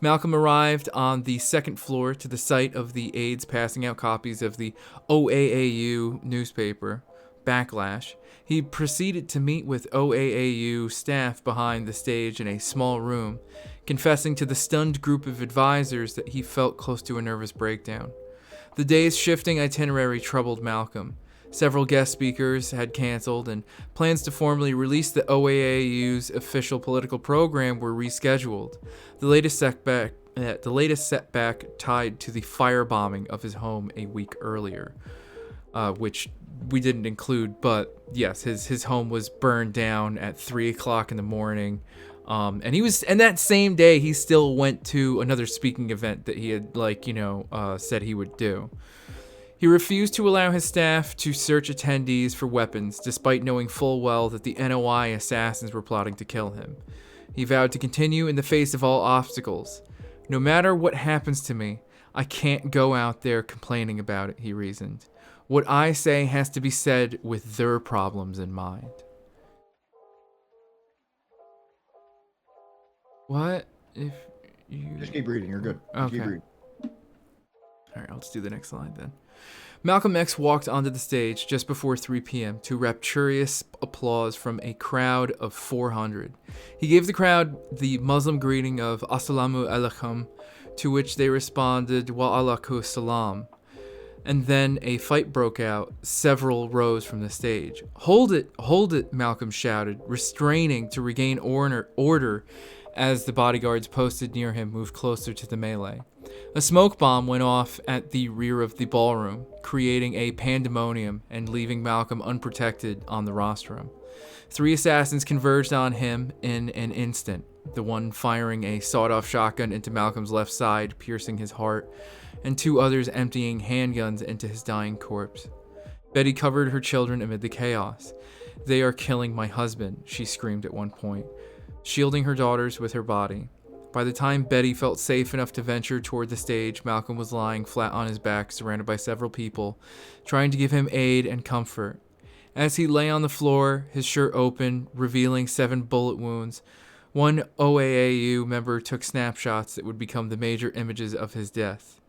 Malcolm arrived on the second floor to the site of the aides passing out copies of the OAAU newspaper, Backlash. He proceeded to meet with OAAU staff behind the stage in a small room, confessing to the stunned group of advisors that he felt close to a nervous breakdown. The day's shifting itinerary troubled Malcolm. Several guest speakers had canceled, and plans to formally release the OAAU's official political program were rescheduled. The latest setback tied to the firebombing of his home a week earlier, which we didn't include, but yes, his home was burned down at 3 o'clock in the morning. And that same day he still went to another speaking event that he had said he would do. He refused to allow his staff to search attendees for weapons, despite knowing full well that the NOI assassins were plotting to kill him. He vowed to continue in the face of all obstacles. No matter what happens to me, I can't go out there complaining about it, he reasoned. What I say has to be said with their problems in mind. What if you... Just keep reading, you're good. Okay. Keep reading. Alright, I'll just do the next slide then. Malcolm X walked onto the stage just before 3 p.m. to rapturous applause from a crowd of 400. He gave the crowd the Muslim greeting of Assalamu alaikum, to which they responded wa alaikum salam. And then a fight broke out several rows from the stage. Hold it, Malcolm shouted, restraining to regain order as the bodyguards posted near him moved closer to the melee. A smoke bomb went off at the rear of the ballroom, creating a pandemonium and leaving Malcolm unprotected on the rostrum. 3 assassins converged on him in an instant, the one firing a sawed-off shotgun into Malcolm's left side, piercing his heart, and 2 others emptying handguns into his dying corpse. Betty covered her children amid the chaos. "They are killing my husband," she screamed at one point, shielding her daughters with her body. By the time Betty felt safe enough to venture toward the stage, Malcolm was lying flat on his back, surrounded by several people, trying to give him aid and comfort. As he lay on the floor, his shirt open, revealing 7 bullet wounds, One OAAU member took snapshots that would become the major images of his death.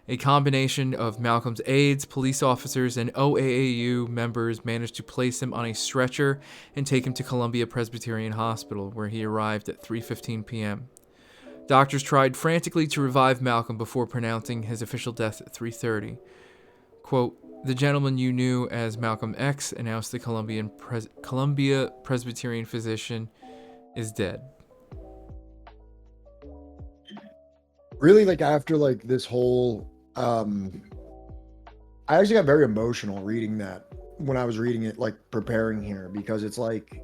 A combination of Malcolm's aides, police officers, and OAAU members managed to place him on a stretcher and take him to Columbia Presbyterian Hospital, where he arrived at 3:15 p.m. Doctors tried frantically to revive Malcolm before pronouncing his official death at 3:30. Quote, "The gentleman you knew as Malcolm X," announced the Columbia Presbyterian physician, "is dead." Really, like, after, like, this whole, I actually got very emotional reading that when I was reading it, like, preparing here, because it's like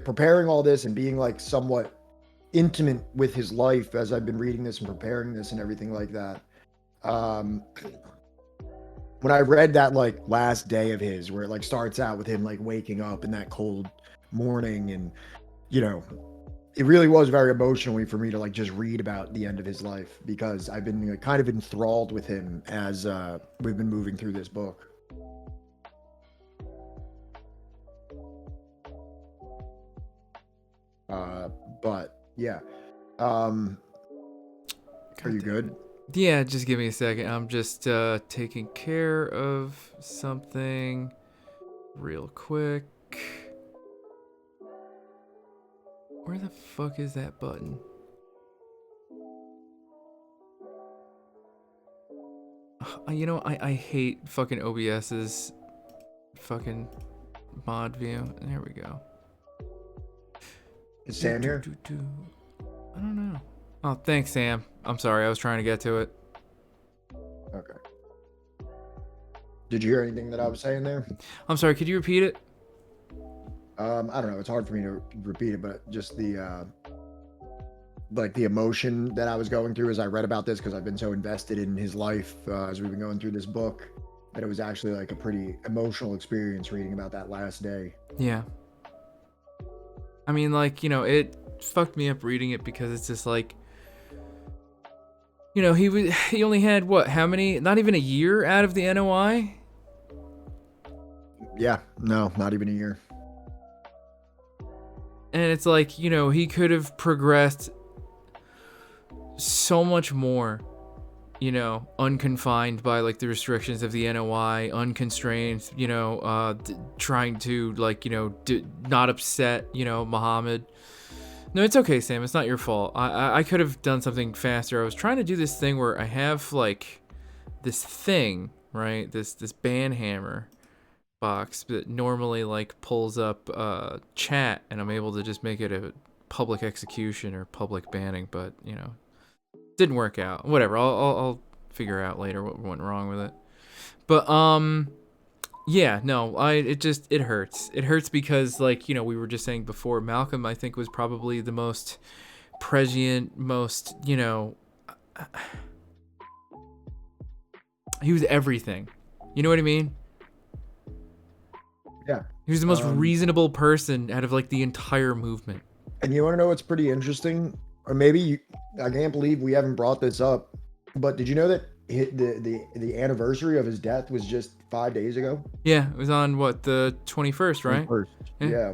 preparing all this and being like somewhat intimate with his life as I've been reading this and preparing this and everything like that. When I read that, like, last day of his, where it, like, starts out with him, like, waking up in that cold morning, and, you know, it really was very emotionally for me to, like, just read about the end of his life, because I've been, like, kind of enthralled with him as we've been moving through this book. But yeah, are you good? Yeah, just give me a second. I'm just taking care of something real quick. Where the fuck is that button? You know, I hate fucking OBS's fucking mod view. There we go. Is Sam here? I don't know. Oh, thanks, Sam. I'm sorry. I was trying to get to it. Okay. Did you hear anything that I was saying there? I'm sorry. Could you repeat it? I don't know. It's hard for me to repeat it, but just the like the emotion that I was going through as I read about this, because I've been so invested in his life as we've been going through this book, that it was actually like a pretty emotional experience reading about that last day. Yeah. I mean, like, you know, it fucked me up reading it, because it's just like, you know, he only had what? How many? Not even a year out of the NOI? Yeah, no, not even a year. And it's like, you know, he could have progressed so much more, you know, unconfined by, like, the restrictions of the NOI, unconstrained, you know, trying to, like, you know, not upset, you know, Muhammad. No, it's okay, Sam. It's not your fault. I could have done something faster. I was trying to do this thing where I have, like, this thing, right? This band hammer box that normally, like, pulls up chat, and I'm able to just make it a public execution or public banning, but, you know, didn't work out. Whatever. I'll figure out later what went wrong with it. But yeah, no, it hurts. It hurts because, like, you know, we were just saying before, Malcolm, I think, was probably the most prescient, most, you know, he was everything. You know what I mean? Yeah. He was the most reasonable person out of, like, the entire movement. And you want to know what's pretty interesting? Or maybe I can't believe we haven't brought this up, but did you know that the anniversary of his death was just 5 days ago? Yeah, it was on what, the 21st, right? 21st. Yeah.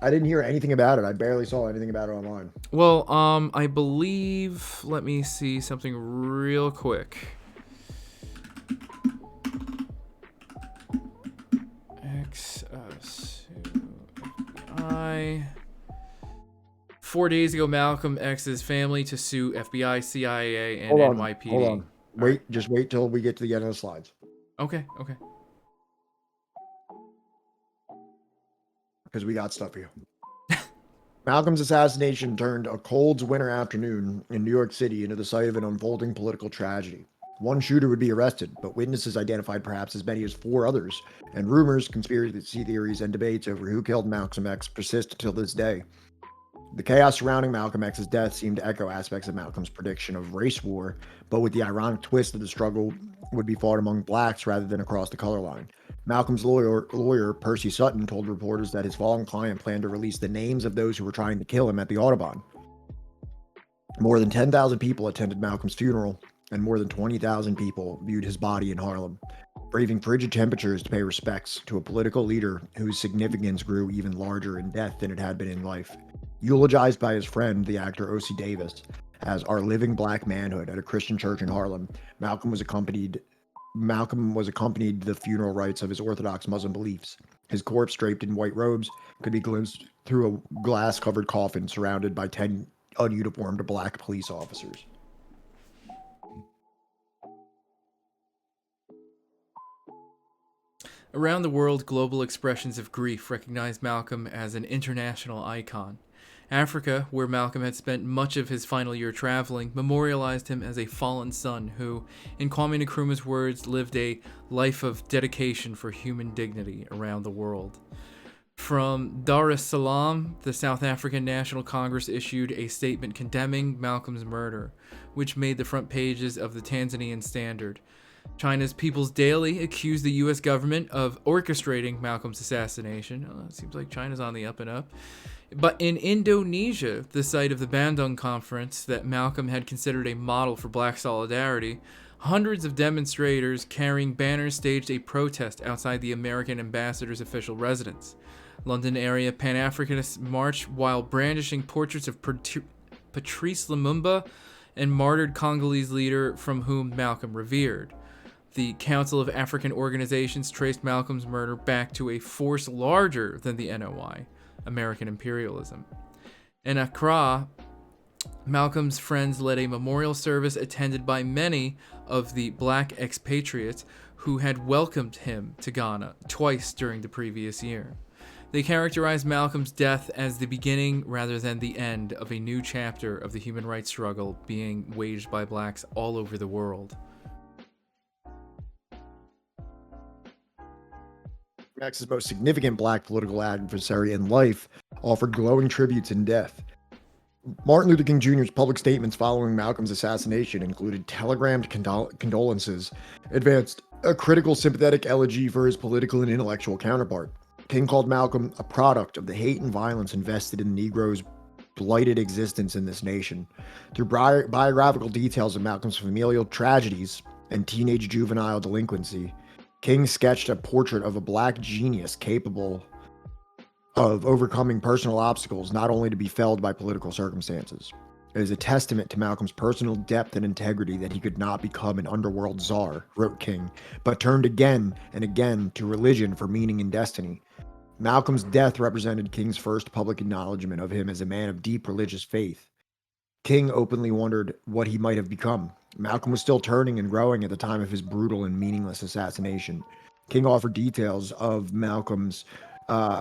I didn't hear anything about it. I barely saw anything about it online. Well, I believe, let me see something real quick. FBI. 4 days ago, Malcolm X's family to sue FBI, CIA, and NYPD. Hold on. Wait, just wait till we get to the end of the slides. Okay. Because we got stuff here. Malcolm's assassination turned a cold winter afternoon in New York City into the site of an unfolding political tragedy. One shooter would be arrested, but witnesses identified perhaps as many as 4 others, and rumors, conspiracy theories, and debates over who killed Malcolm X persist until this day. The chaos surrounding Malcolm X's death seemed to echo aspects of Malcolm's prediction of race war, but with the ironic twist that the struggle would be fought among blacks rather than across the color line. Malcolm's lawyer, Percy Sutton, told reporters that his fallen client planned to release the names of those who were trying to kill him at the Audubon. More than 10,000 people attended Malcolm's funeral, and more than 20,000 people viewed his body in Harlem, braving frigid temperatures to pay respects to a political leader whose significance grew even larger in death than it had been in life. Eulogized by his friend, the actor O.C. Davis, as our living black manhood at a Christian church in Harlem, Malcolm was accompanied to the funeral rites of his Orthodox Muslim beliefs. His corpse, draped in white robes, could be glimpsed through a glass-covered coffin surrounded by 10 ununiformed black police officers. Around the world, global expressions of grief recognize Malcolm as an international icon. Africa, where Malcolm had spent much of his final year traveling, memorialized him as a fallen son who, in Kwame Nkrumah's words, lived a life of dedication for human dignity around the world. From Dar es Salaam, the South African National Congress issued a statement condemning Malcolm's murder, which made the front pages of the Tanzanian Standard. China's People's Daily accused the U.S. government of orchestrating Malcolm's assassination. Oh, it seems like China's on the up and up. But in Indonesia, the site of the Bandung Conference that Malcolm had considered a model for black solidarity, hundreds of demonstrators carrying banners staged a protest outside the American ambassador's official residence. London area Pan-Africanists marched while brandishing portraits of Patrice Lumumba and martyred Congolese leader from whom Malcolm revered. The Council of African Organizations traced Malcolm's murder back to a force larger than the NOI, American imperialism. In Accra, Malcolm's friends led a memorial service attended by many of the black expatriates who had welcomed him to Ghana twice during the previous year. They characterized Malcolm's death as the beginning rather than the end of a new chapter of the human rights struggle being waged by blacks all over the world. Max's most significant black political adversary in life offered glowing tributes in death. Martin Luther King Jr.'s public statements following Malcolm's assassination included telegrammed condolences, advanced a critical sympathetic elegy for his political and intellectual counterpart. King called Malcolm a product of the hate and violence invested in the Negro's blighted existence in this nation. Through biographical details of Malcolm's familial tragedies and teenage juvenile delinquency, King sketched a portrait of a black genius capable of overcoming personal obstacles not only to be felled by political circumstances. It is a testament to Malcolm's personal depth and integrity that he could not become an underworld czar, wrote King, but turned again and again to religion for meaning and destiny. Malcolm's death represented King's first public acknowledgement of him as a man of deep religious faith. King openly wondered what he might have become. Malcolm was still turning and growing at the time of his brutal and meaningless assassination. King offered details of Malcolm's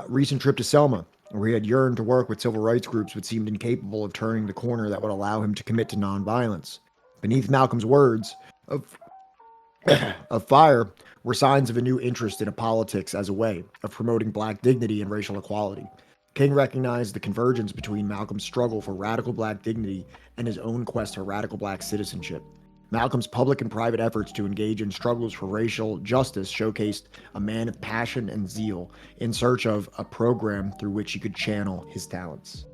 recent trip to Selma, where he had yearned to work with civil rights groups but seemed incapable of turning the corner that would allow him to commit to nonviolence. Beneath Malcolm's words of fire were signs of a new interest in politics as a way of promoting black dignity and racial equality. King recognized the convergence between Malcolm's struggle for radical black dignity and his own quest for radical black citizenship. Malcolm's public and private efforts to engage in struggles for racial justice showcased a man of passion and zeal in search of a program through which he could channel his talents.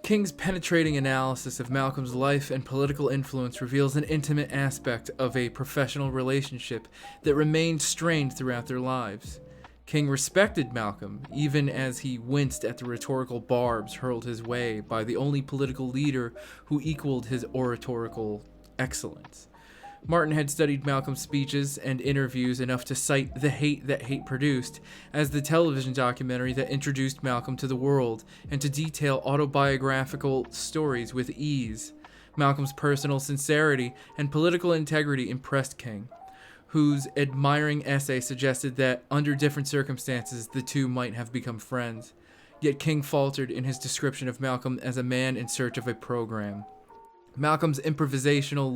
King's penetrating analysis of Malcolm's life and political influence reveals an intimate aspect of a professional relationship that remained strained throughout their lives. King respected Malcolm, even as he winced at the rhetorical barbs hurled his way by the only political leader who equaled his oratorical excellence. Martin had studied Malcolm's speeches and interviews enough to cite The Hate That Hate Produced as the television documentary that introduced Malcolm to the world, and to detail autobiographical stories with ease. Malcolm's personal sincerity and political integrity impressed King, whose admiring essay suggested that, under different circumstances, the two might have become friends. Yet King faltered in his description of Malcolm as a man in search of a program. Malcolm's improvisational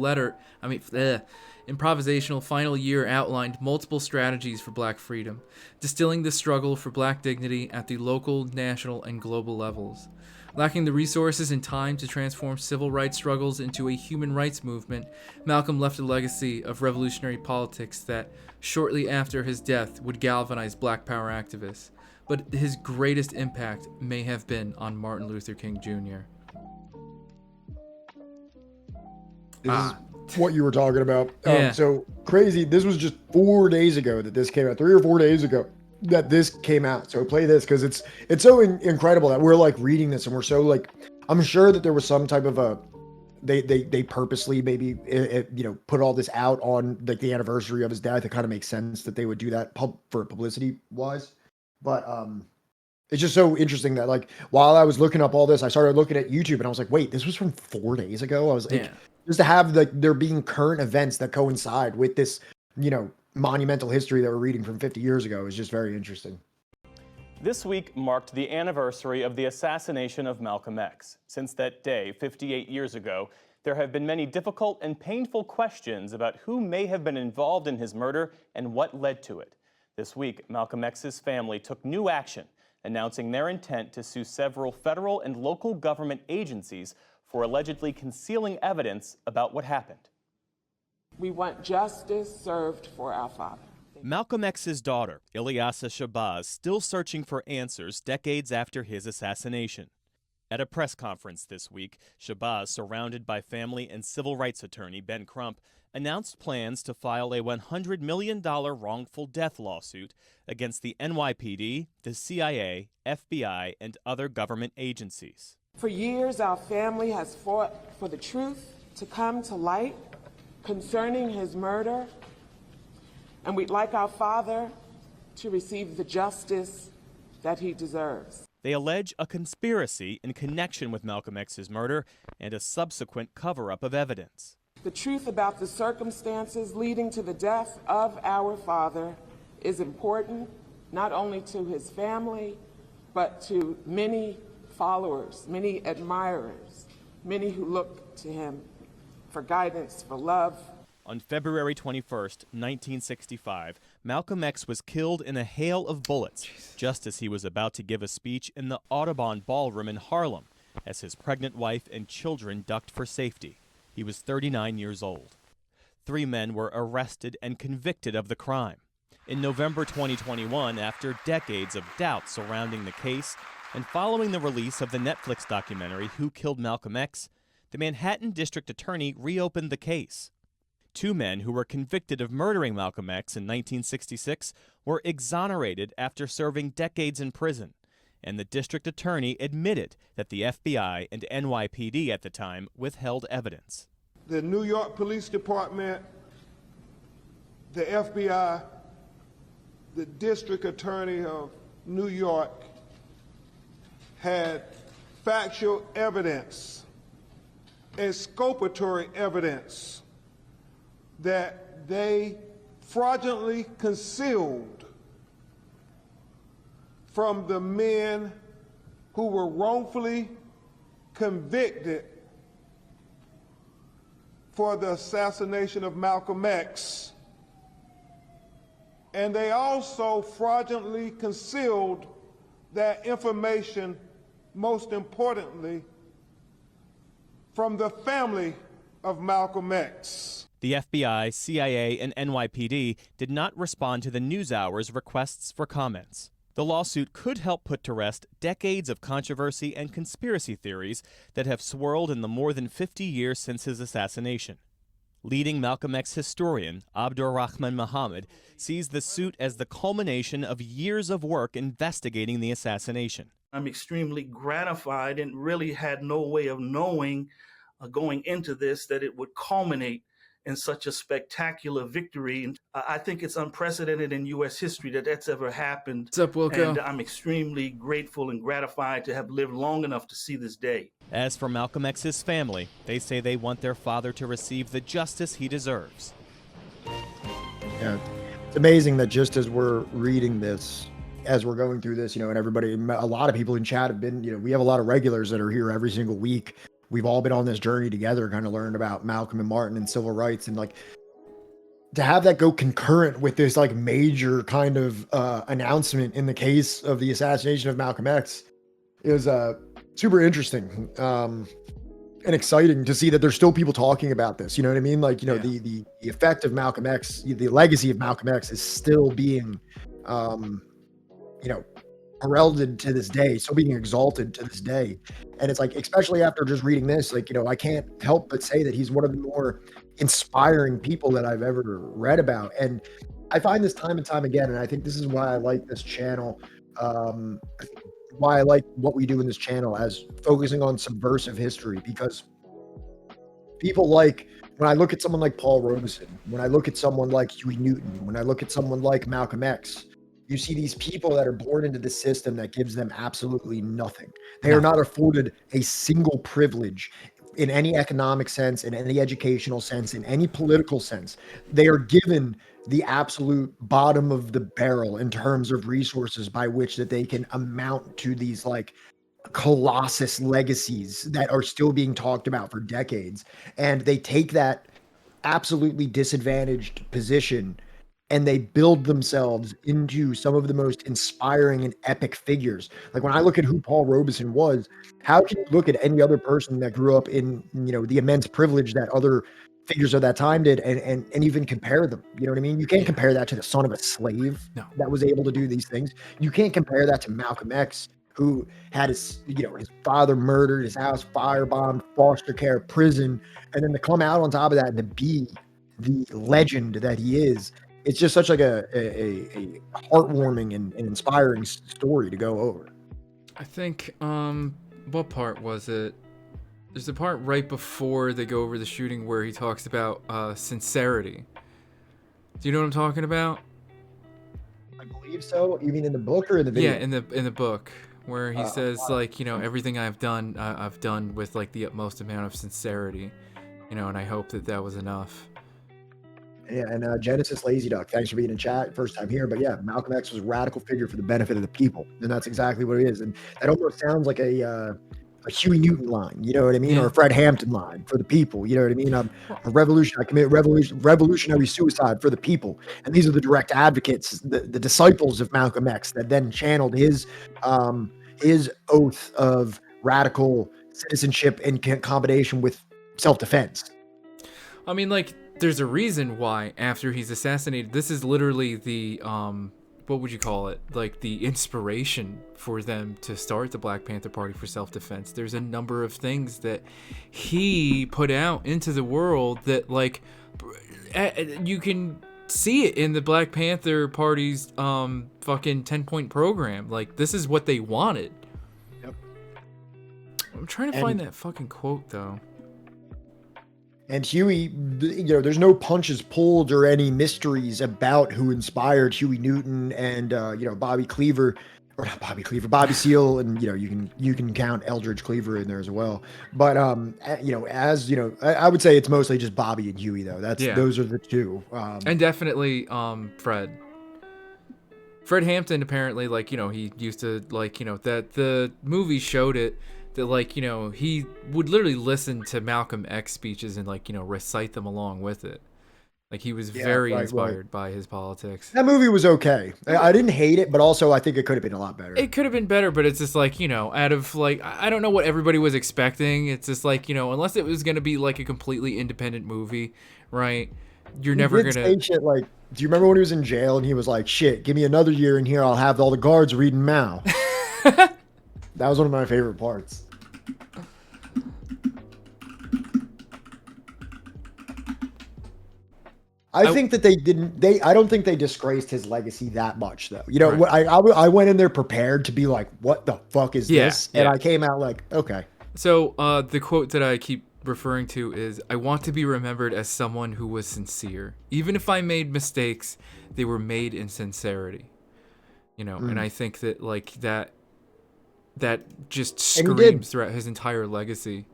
final year outlined multiple strategies for black freedom, distilling the struggle for black dignity at the local, national, and global levels. Lacking the resources and time to transform civil rights struggles into a human rights movement, Malcolm left a legacy of revolutionary politics that, shortly after his death, would galvanize black power activists. But his greatest impact may have been on Martin Luther King Jr. This is what you were talking about. Yeah. So crazy. This was just 4 days ago that this came out. 3 or 4 days ago that this came out. So play this because it's so incredible that we're like reading this and we're so like, I'm sure that there was some type of a, they purposely maybe put all this out on like the anniversary of his death. It kind of makes sense that they would do that for publicity wise, but it's just so interesting that like while I was looking up all this, I started looking at YouTube and I was like, wait, this was from 4 days ago. I was like, just to have like there being current events that coincide with this, monumental history that we're reading from 50 years ago is just very interesting. This week marked the anniversary of the assassination of Malcolm X. Since that day, 58 years ago, there have been many difficult and painful questions about who may have been involved in his murder and what led to it. This week, Malcolm X's family took new action, announcing their intent to sue several federal and local government agencies for allegedly concealing evidence about what happened. We want justice served for our father. Malcolm X's daughter, Ilyasa Shabazz, still searching for answers decades after his assassination. At a press conference this week, Shabazz, surrounded by family and civil rights attorney Ben Crump, announced plans to file a $100 million wrongful death lawsuit against the NYPD, the CIA, FBI, and other government agencies. For years, our family has fought for the truth to come to light concerning his murder, and we'd like our father to receive the justice that he deserves. They allege a conspiracy in connection with Malcolm X's murder and a subsequent cover-up of evidence. The truth about the circumstances leading to the death of our father is important, not only to his family, but to many followers, many admirers, many who look to him for guidance, for love. On February 21st, 1965, Malcolm X was killed in a hail of bullets just as he was about to give a speech in the Audubon Ballroom in Harlem as his pregnant wife and children ducked for safety. He was 39 years old. 3 men were arrested and convicted of the crime. In November 2021, after decades of doubt surrounding the case and following the release of the Netflix documentary Who Killed Malcolm X, the Manhattan District Attorney reopened the case. 2 men who were convicted of murdering Malcolm X in 1966 were exonerated after serving decades in prison, and the district attorney admitted that the FBI and NYPD at the time withheld evidence. The New York Police Department, the FBI, the District Attorney of New York had factual evidence, exculpatory evidence that they fraudulently concealed from the men who were wrongfully convicted for the assassination of Malcolm X. And they also fraudulently concealed that information, most importantly, from the family of Malcolm X. The FBI, CIA, and NYPD did not respond to the NewsHour's requests for comments. The lawsuit could help put to rest decades of controversy and conspiracy theories that have swirled in the more than 50 years since his assassination. Leading Malcolm X historian Abdur Rahman Muhammad sees the suit as the culmination of years of work investigating the assassination. I'm extremely gratified and really had no way of knowing going into this that it would culminate in such a spectacular victory. And I think it's unprecedented in U.S. history that that's ever happened. What's up, Wilco? And I'm extremely grateful and gratified to have lived long enough to see this day. As for Malcolm X's family, they say they want their father to receive the justice he deserves. Yeah, it's amazing that just as we're reading this, as we're going through this, and everybody, a lot of people in chat have been, we have a lot of regulars that are here every single week. We've all been on this journey together, kind of learned about Malcolm and Martin and civil rights, and like to have that go concurrent with this like major kind of announcement in the case of the assassination of Malcolm X is super interesting and exciting to see that there's still people talking about this. You know what I mean? Like, the effect of Malcolm X, the legacy of Malcolm X is still being, heralded to this day, still being exalted to this day. And it's like, especially after just reading this, like, I can't help but say that he's one of the more inspiring people that I've ever read about. And I find this time and time again, and I think this is why I like this channel, why I like what we do in this channel as focusing on subversive history, because people like, when I look at someone like Paul Robeson, when I look at someone like Huey Newton, when I look at someone like Malcolm X, you see these people that are born into the system that gives them absolutely nothing. They are not afforded a single privilege in any economic sense, in any educational sense, in any political sense. They are given the absolute bottom of the barrel in terms of resources by which that they can amount to these like colossus legacies that are still being talked about for decades. And they take that absolutely disadvantaged position and they build themselves into some of the most inspiring and epic figures. Like when I look at who Paul Robeson was, how can you look at any other person that grew up in, the immense privilege that other figures of that time did and even compare them? You know what I mean? You can't compare that to the son of a slave that was able to do these things. You can't compare that to Malcolm X, who had his father murdered, his house firebombed, foster care, prison, and then to come out on top of that and to be the legend that he is. It's just such like a heartwarming and inspiring story to go over. I think, what part was it? There's a part right before they go over the shooting where he talks about sincerity. Do you know what I'm talking about? I believe so. You mean in the book or in the video? Yeah, in the book, where he says like, everything I've done with like the utmost amount of sincerity, and I hope that was enough. Yeah, and Genesis Lazy Duck, thanks for being in chat. First time here, but yeah, Malcolm X was a radical figure for the benefit of the people, and that's exactly what it is. And that almost sounds like a Huey Newton line, you know what I mean, or a Fred Hampton line for the people, you know what I mean? A revolution, I commit revolutionary suicide for the people, and these are the direct advocates, the disciples of Malcolm X that then channeled his oath of radical citizenship in combination with self-defense. I mean, like, there's a reason why after he's assassinated, this is literally the what would you call it, like the inspiration for them to start the Black Panther Party for self-defense. There's a number of things that he put out into the world that, like, you can see it in the Black Panther Party's fucking 10-point program. Like, this is what they wanted. Yep. I'm trying to find that fucking quote though. And Huey, there's no punches pulled or any mysteries about who inspired Huey Newton and Bobby Seale, and you can count Eldridge Cleaver in there as well. But I would say it's mostly just Bobby and Huey though. Those are the two. And definitely Fred Hampton apparently, like, he used to, like, that the movie showed it. That, like, he would literally listen to Malcolm X speeches and, like, recite them along with it. Like, he was very inspired by his politics. That movie was okay. I didn't hate it, but also I think it could have been a lot better. It could have been better, but it's just like, out of, like, I don't know what everybody was expecting. It's just like, unless it was going to be like a completely independent movie, right? You're never going to say shit like, do you remember when he was in jail and he was like, shit, give me another year in here, I'll have all the guards reading Mao. That was one of my favorite parts. I think that I don't think they disgraced his legacy that much though. Right. I went in there prepared to be like, what the fuck is this? And I came out like, okay. So the quote that I keep referring to is, I want to be remembered as someone who was sincere. Even if I made mistakes, they were made in sincerity. And I think that, like, that just screams throughout his entire legacy.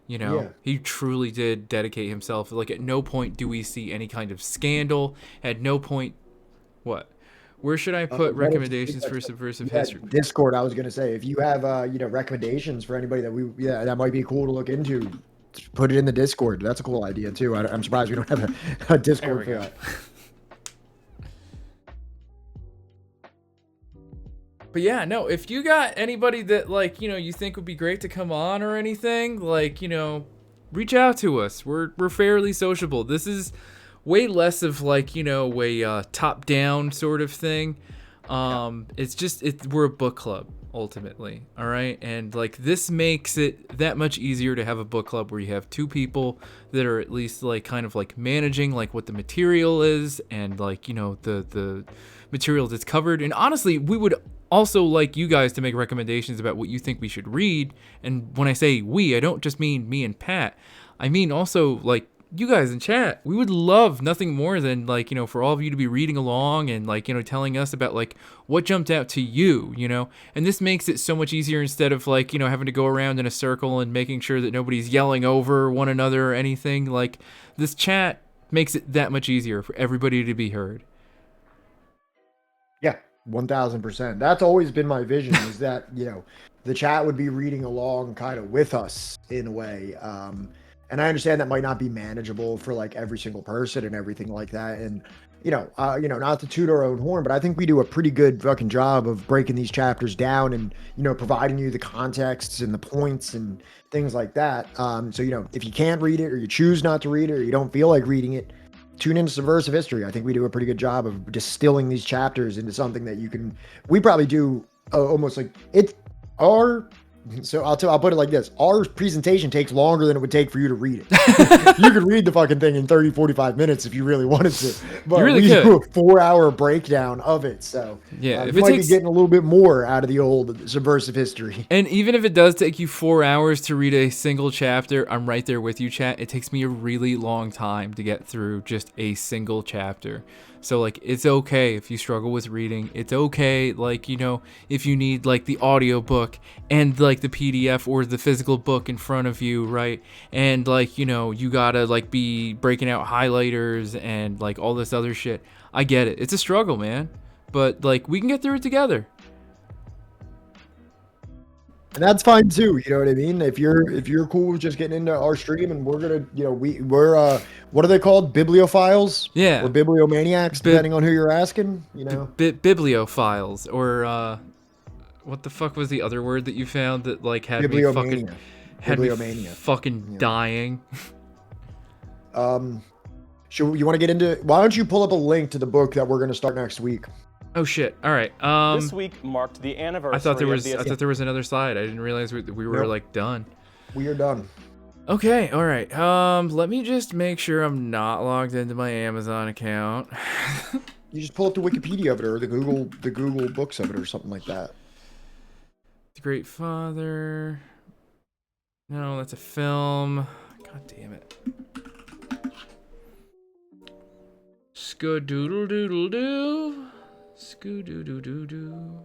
He truly did dedicate himself. Like, at no point do we see any kind of scandal. At no point, what? Where should I put recommendations for Subversive History? Discord, I was going to say, if you have, recommendations for anybody that might be cool to look into, put it in the Discord. That's a cool idea too. I'm surprised we don't have a Discord for that. But yeah, no, if you got anybody that, like, you think would be great to come on or anything, like, reach out to us. We're fairly sociable. This is way less of, like, a top-down sort of thing. It's just we're a book club ultimately, all right? And like this makes it that much easier to have a book club where you have two people that are at least like kind of like managing like what the material is and like, you know, the material that's covered. And honestly, we would also like you guys to make recommendations about what you think we should read. And when I say we, I don't just mean me and Pat. I mean also like you guys in chat. We would love nothing more than like, you know, for all of you to be reading along and like, you know, telling us about like what jumped out to you, you know. And this makes it so much easier instead of like, you know, having to go around in a circle and making sure that nobody's yelling over one another or anything. Like this chat makes it that much easier for everybody to be heard. Yeah, 1000%. That's always been my vision, is that, you know, the chat would be reading along kind of with us in a way. And I understand that might not be manageable for like every single person and everything like that. And, you know, not to toot our own horn, but I think we do a pretty good fucking job of breaking these chapters down and, you know, providing you the contexts and the points and things like that. So, you know, if you can't read it or you choose not to read it or you don't feel like reading it, tune into Subversive History. I think we do a pretty good job of distilling these chapters into something that you can, we probably do almost like it's our, so I'll put it like this. Our presentation takes longer than it would take for you to read it. You could read the fucking thing in 30, 45 minutes if you really wanted to. But really we could. do a 4-hour breakdown of it. So yeah, you might be getting a little bit more out of the old Subversive History. And even if it does take you 4 hours to read a single chapter, I'm right there with you, chat. It takes me a really long time to get through just a single chapter. So like it's okay if you struggle with reading. It's okay like, you know, if you need like the audio book and like the PDF or the physical book in front of you, right? And like, you know, you gotta like be breaking out highlighters and like all this other shit. I get it. It's a struggle, man. But like we can get through it together. And that's fine too, you know what I mean? If you're cool with just getting into our stream, and we're gonna, you know, we're what are they called? Bibliophiles? Yeah. Or bibliomaniacs, depending on who you're asking, you know. Bibliophiles, or what the fuck was the other word that you found that like had me fucking fucking dying? You want to get into? Why don't you pull up a link to the book that we're gonna start next week? Oh shit! All right. This week marked the anniversary. I thought there was another slide. I didn't realize we were like done. We are done. Okay. All right. Let me just make sure I'm not logged into my Amazon account. You just pull up the Wikipedia of it or the Google Books of it or something like that. The Great Father. No, that's a film. God damn it. Skadoodle-doodle-doo. Skoo-doo-doo-doo-doo.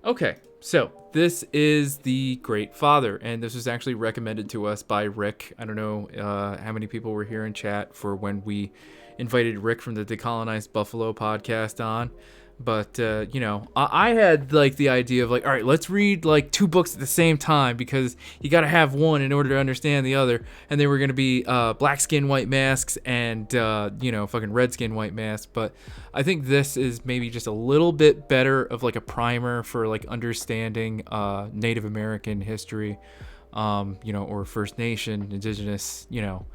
Okay, so this is The Great Father, and this was actually recommended to us by Rick. I don't know how many people were here in chat for when we invited Rick from the Decolonized Buffalo podcast on. But, you know, I had, like, the idea of, like, all right, let's read, like, 2 books at the same time because you got to have one in order to understand the other. And they were going to be Black Skin, White Masks and, you know, fucking Red Skin, White Masks. But I think this is maybe just a little bit better of, like, a primer for, like, understanding Native American history, you know, or First Nation, Indigenous, you know.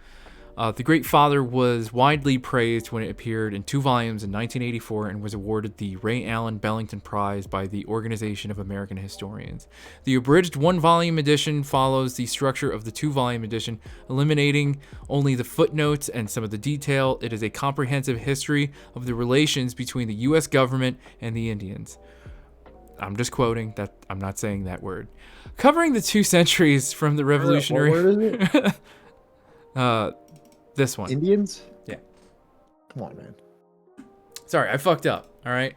The Great Father was widely praised when it appeared in 2 volumes in 1984 and was awarded the Ray Allen Bellington Prize by the Organization of American Historians. The abridged 1-volume edition follows the structure of the 2-volume edition, eliminating only the footnotes and some of the detail. It is a comprehensive history of the relations between the U.S. government and the Indians. I'm just quoting that. I'm not saying that word. Covering the 2 centuries from the Revolutionary... What word is it? This one. Indians? Yeah. Come on, man. Sorry, I fucked up. All right.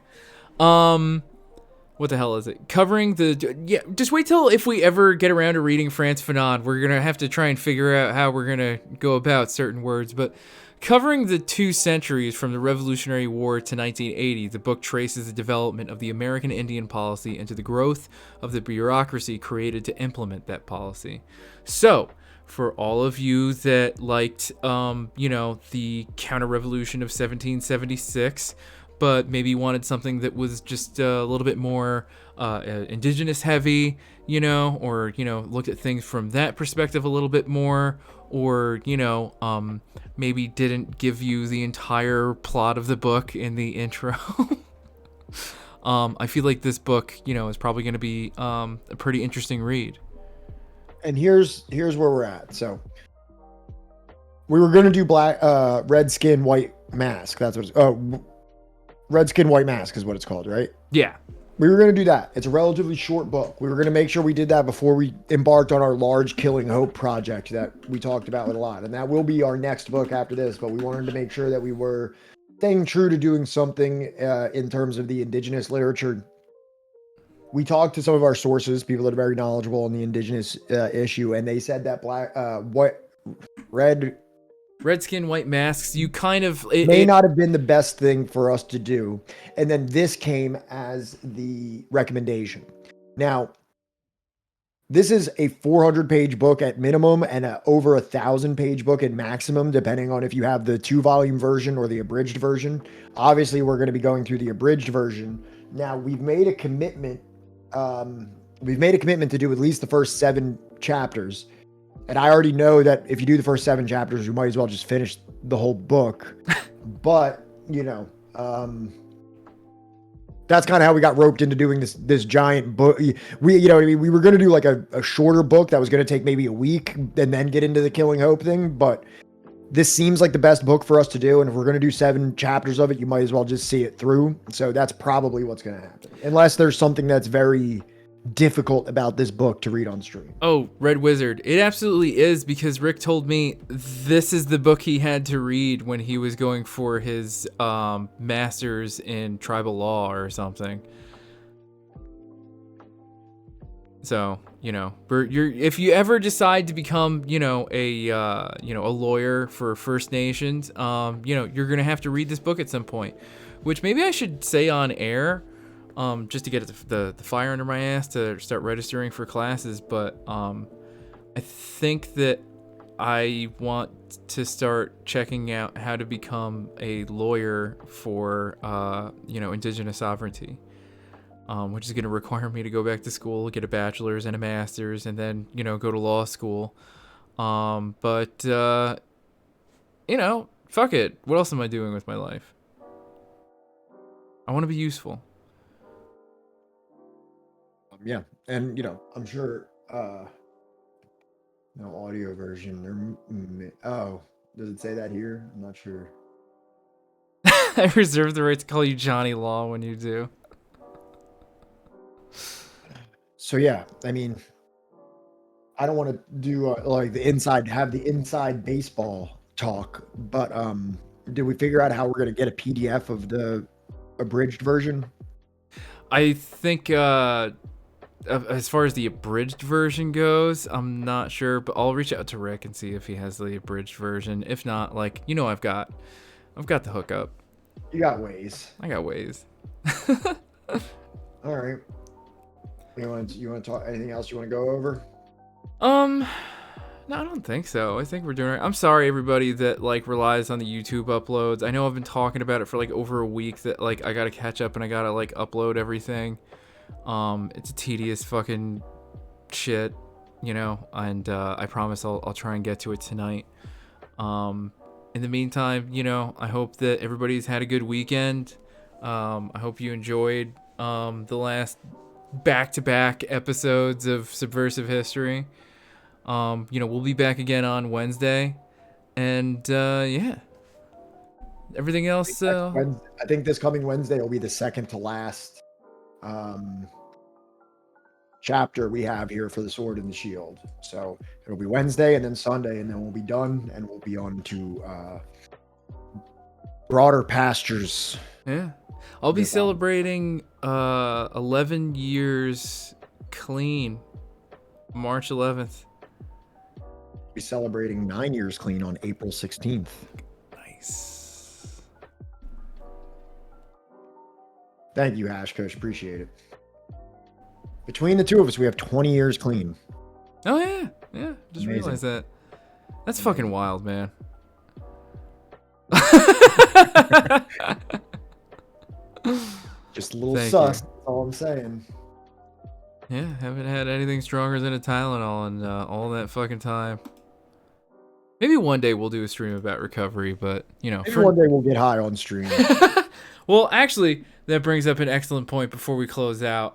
What the hell is it? Covering the... Yeah, just wait till if we ever get around to reading Frantz Fanon. We're going to have to try and figure out how we're going to go about certain words. But covering the 2 centuries from the Revolutionary War to 1980, the book traces the development of the American Indian policy and to the growth of the bureaucracy created to implement that policy. So... for all of you that liked, you know, the counter-revolution of 1776, but maybe wanted something that was just a little bit more indigenous heavy, you know, or, you know, looked at things from that perspective a little bit more, or, you know, maybe didn't give you the entire plot of the book in the intro. I feel like this book, you know, is probably going to be a pretty interesting read. And here's where we're at. So we were going to do red skin, white mask. That's what it's, red skin, white mask is what it's called, right? Yeah. We were going to do that. It's a relatively short book. We were going to make sure we did that before we embarked on our large Killing Hope project that we talked about with a lot. And that will be our next book after this, but we wanted to make sure that we were staying true to doing something in terms of the indigenous literature. We talked to some of our sources, people that are very knowledgeable on the indigenous issue, and they said that red skin, white masks, you kind of... may not have been the best thing for us to do. And then this came as the recommendation. Now, this is a 400-page book at minimum and over 1,000-page book at maximum, depending on if you have the 2-volume version or the abridged version. Obviously, we're going to be going through the abridged version. Now, we've made a commitment. To do at least the first 7 chapters. And I already know that if you do the first 7 chapters, you might as well just finish the whole book. But, you know, that's kind of how we got roped into doing this giant book. We, you know what I mean? We were going to do like a shorter book that was going to take maybe a week and then get into the Killing Hope thing. But this seems like the best book for us to do. And if we're going to do 7 chapters of it, you might as well just see it through. So that's probably what's going to happen. Unless there's something that's very difficult about this book to read on stream. Oh, Red Wizard. It absolutely is, because Rick told me this is the book he had to read when he was going for his master's in tribal law or something. So, you know, if you ever decide to become, you know, a lawyer for First Nations, you know, you're going to have to read this book at some point, which maybe I should say on air. Just to get the fire under my ass to start registering for classes. But I think that I want to start checking out how to become a lawyer for, you know, indigenous sovereignty, which is going to require me to go back to school, get a bachelor's and a master's, and then, you know, go to law school. But you know, fuck it. What else am I doing with my life? I want to be useful. Yeah, and you know, I'm sure no audio version or does it say that here? I'm not sure. I reserve the right to call you Johnny Law when you do. So yeah, I mean, I don't want to do like the inside baseball talk, but did we figure out how we're going to get a PDF of the abridged version? I think as far as the abridged version goes, I'm not sure, but I'll reach out to Rick and see if he has the abridged version. If not, like, you know, I've got the hookup. You got ways. I got ways. All right. You want to talk anything else you want to go over? No, I don't think so. I think we're doing it. I'm sorry, everybody that like relies on the YouTube uploads. I know I've been talking about it for like over a week that like I gotta catch up and I gotta like upload everything. It's a tedious fucking shit, you know, and I promise I'll try and get to it tonight. In the meantime, you know, I hope that everybody's had a good weekend. I hope you enjoyed the last back-to-back episodes of Subversive History. You know, we'll be back again on Wednesday, and yeah, everything else. I think this coming Wednesday will be the second to last chapter we have here for the Sword and the Shield. So it'll be Wednesday and then Sunday, and then we'll be done, and we'll be on to broader pastures. Yeah, I'll be celebrating 11 years clean, March 11th. Be celebrating 9 years clean on April 16th. Nice. Thank you, Hash Coach. Appreciate it. Between the two of us, we have 20 years clean. Oh yeah, yeah. Just realized that. That's fucking wild, man. little Thank sus. you. That's all I'm saying. Yeah, haven't had anything stronger than a Tylenol in all that fucking time. Maybe one day we'll do a stream about recovery, but, you know. Maybe one day we'll get high on stream. Well, actually, that brings up an excellent point before we close out.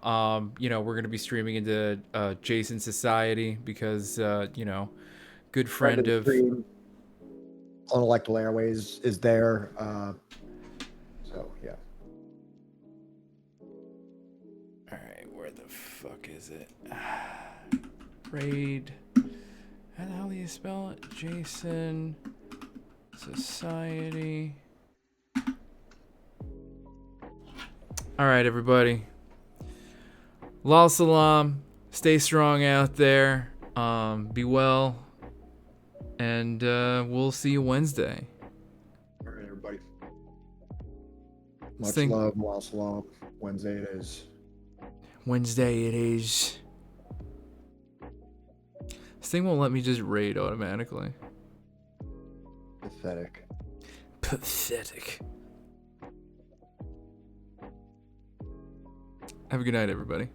You know, we're going to be streaming into Jason's Society because, you know, good friend of... Unelectable Airways is there. So, yeah. Alright, where the fuck is it? Raid. How the hell do you spell it? Jason Society. Alright, everybody. Lal Salam. Stay strong out there. Be well. And we'll see you Wednesday. All right, everybody. Much love. Lal Salam. Wednesday it is. Wednesday it is. This thing won't let me just raid automatically. Pathetic. Pathetic. Have a good night, everybody.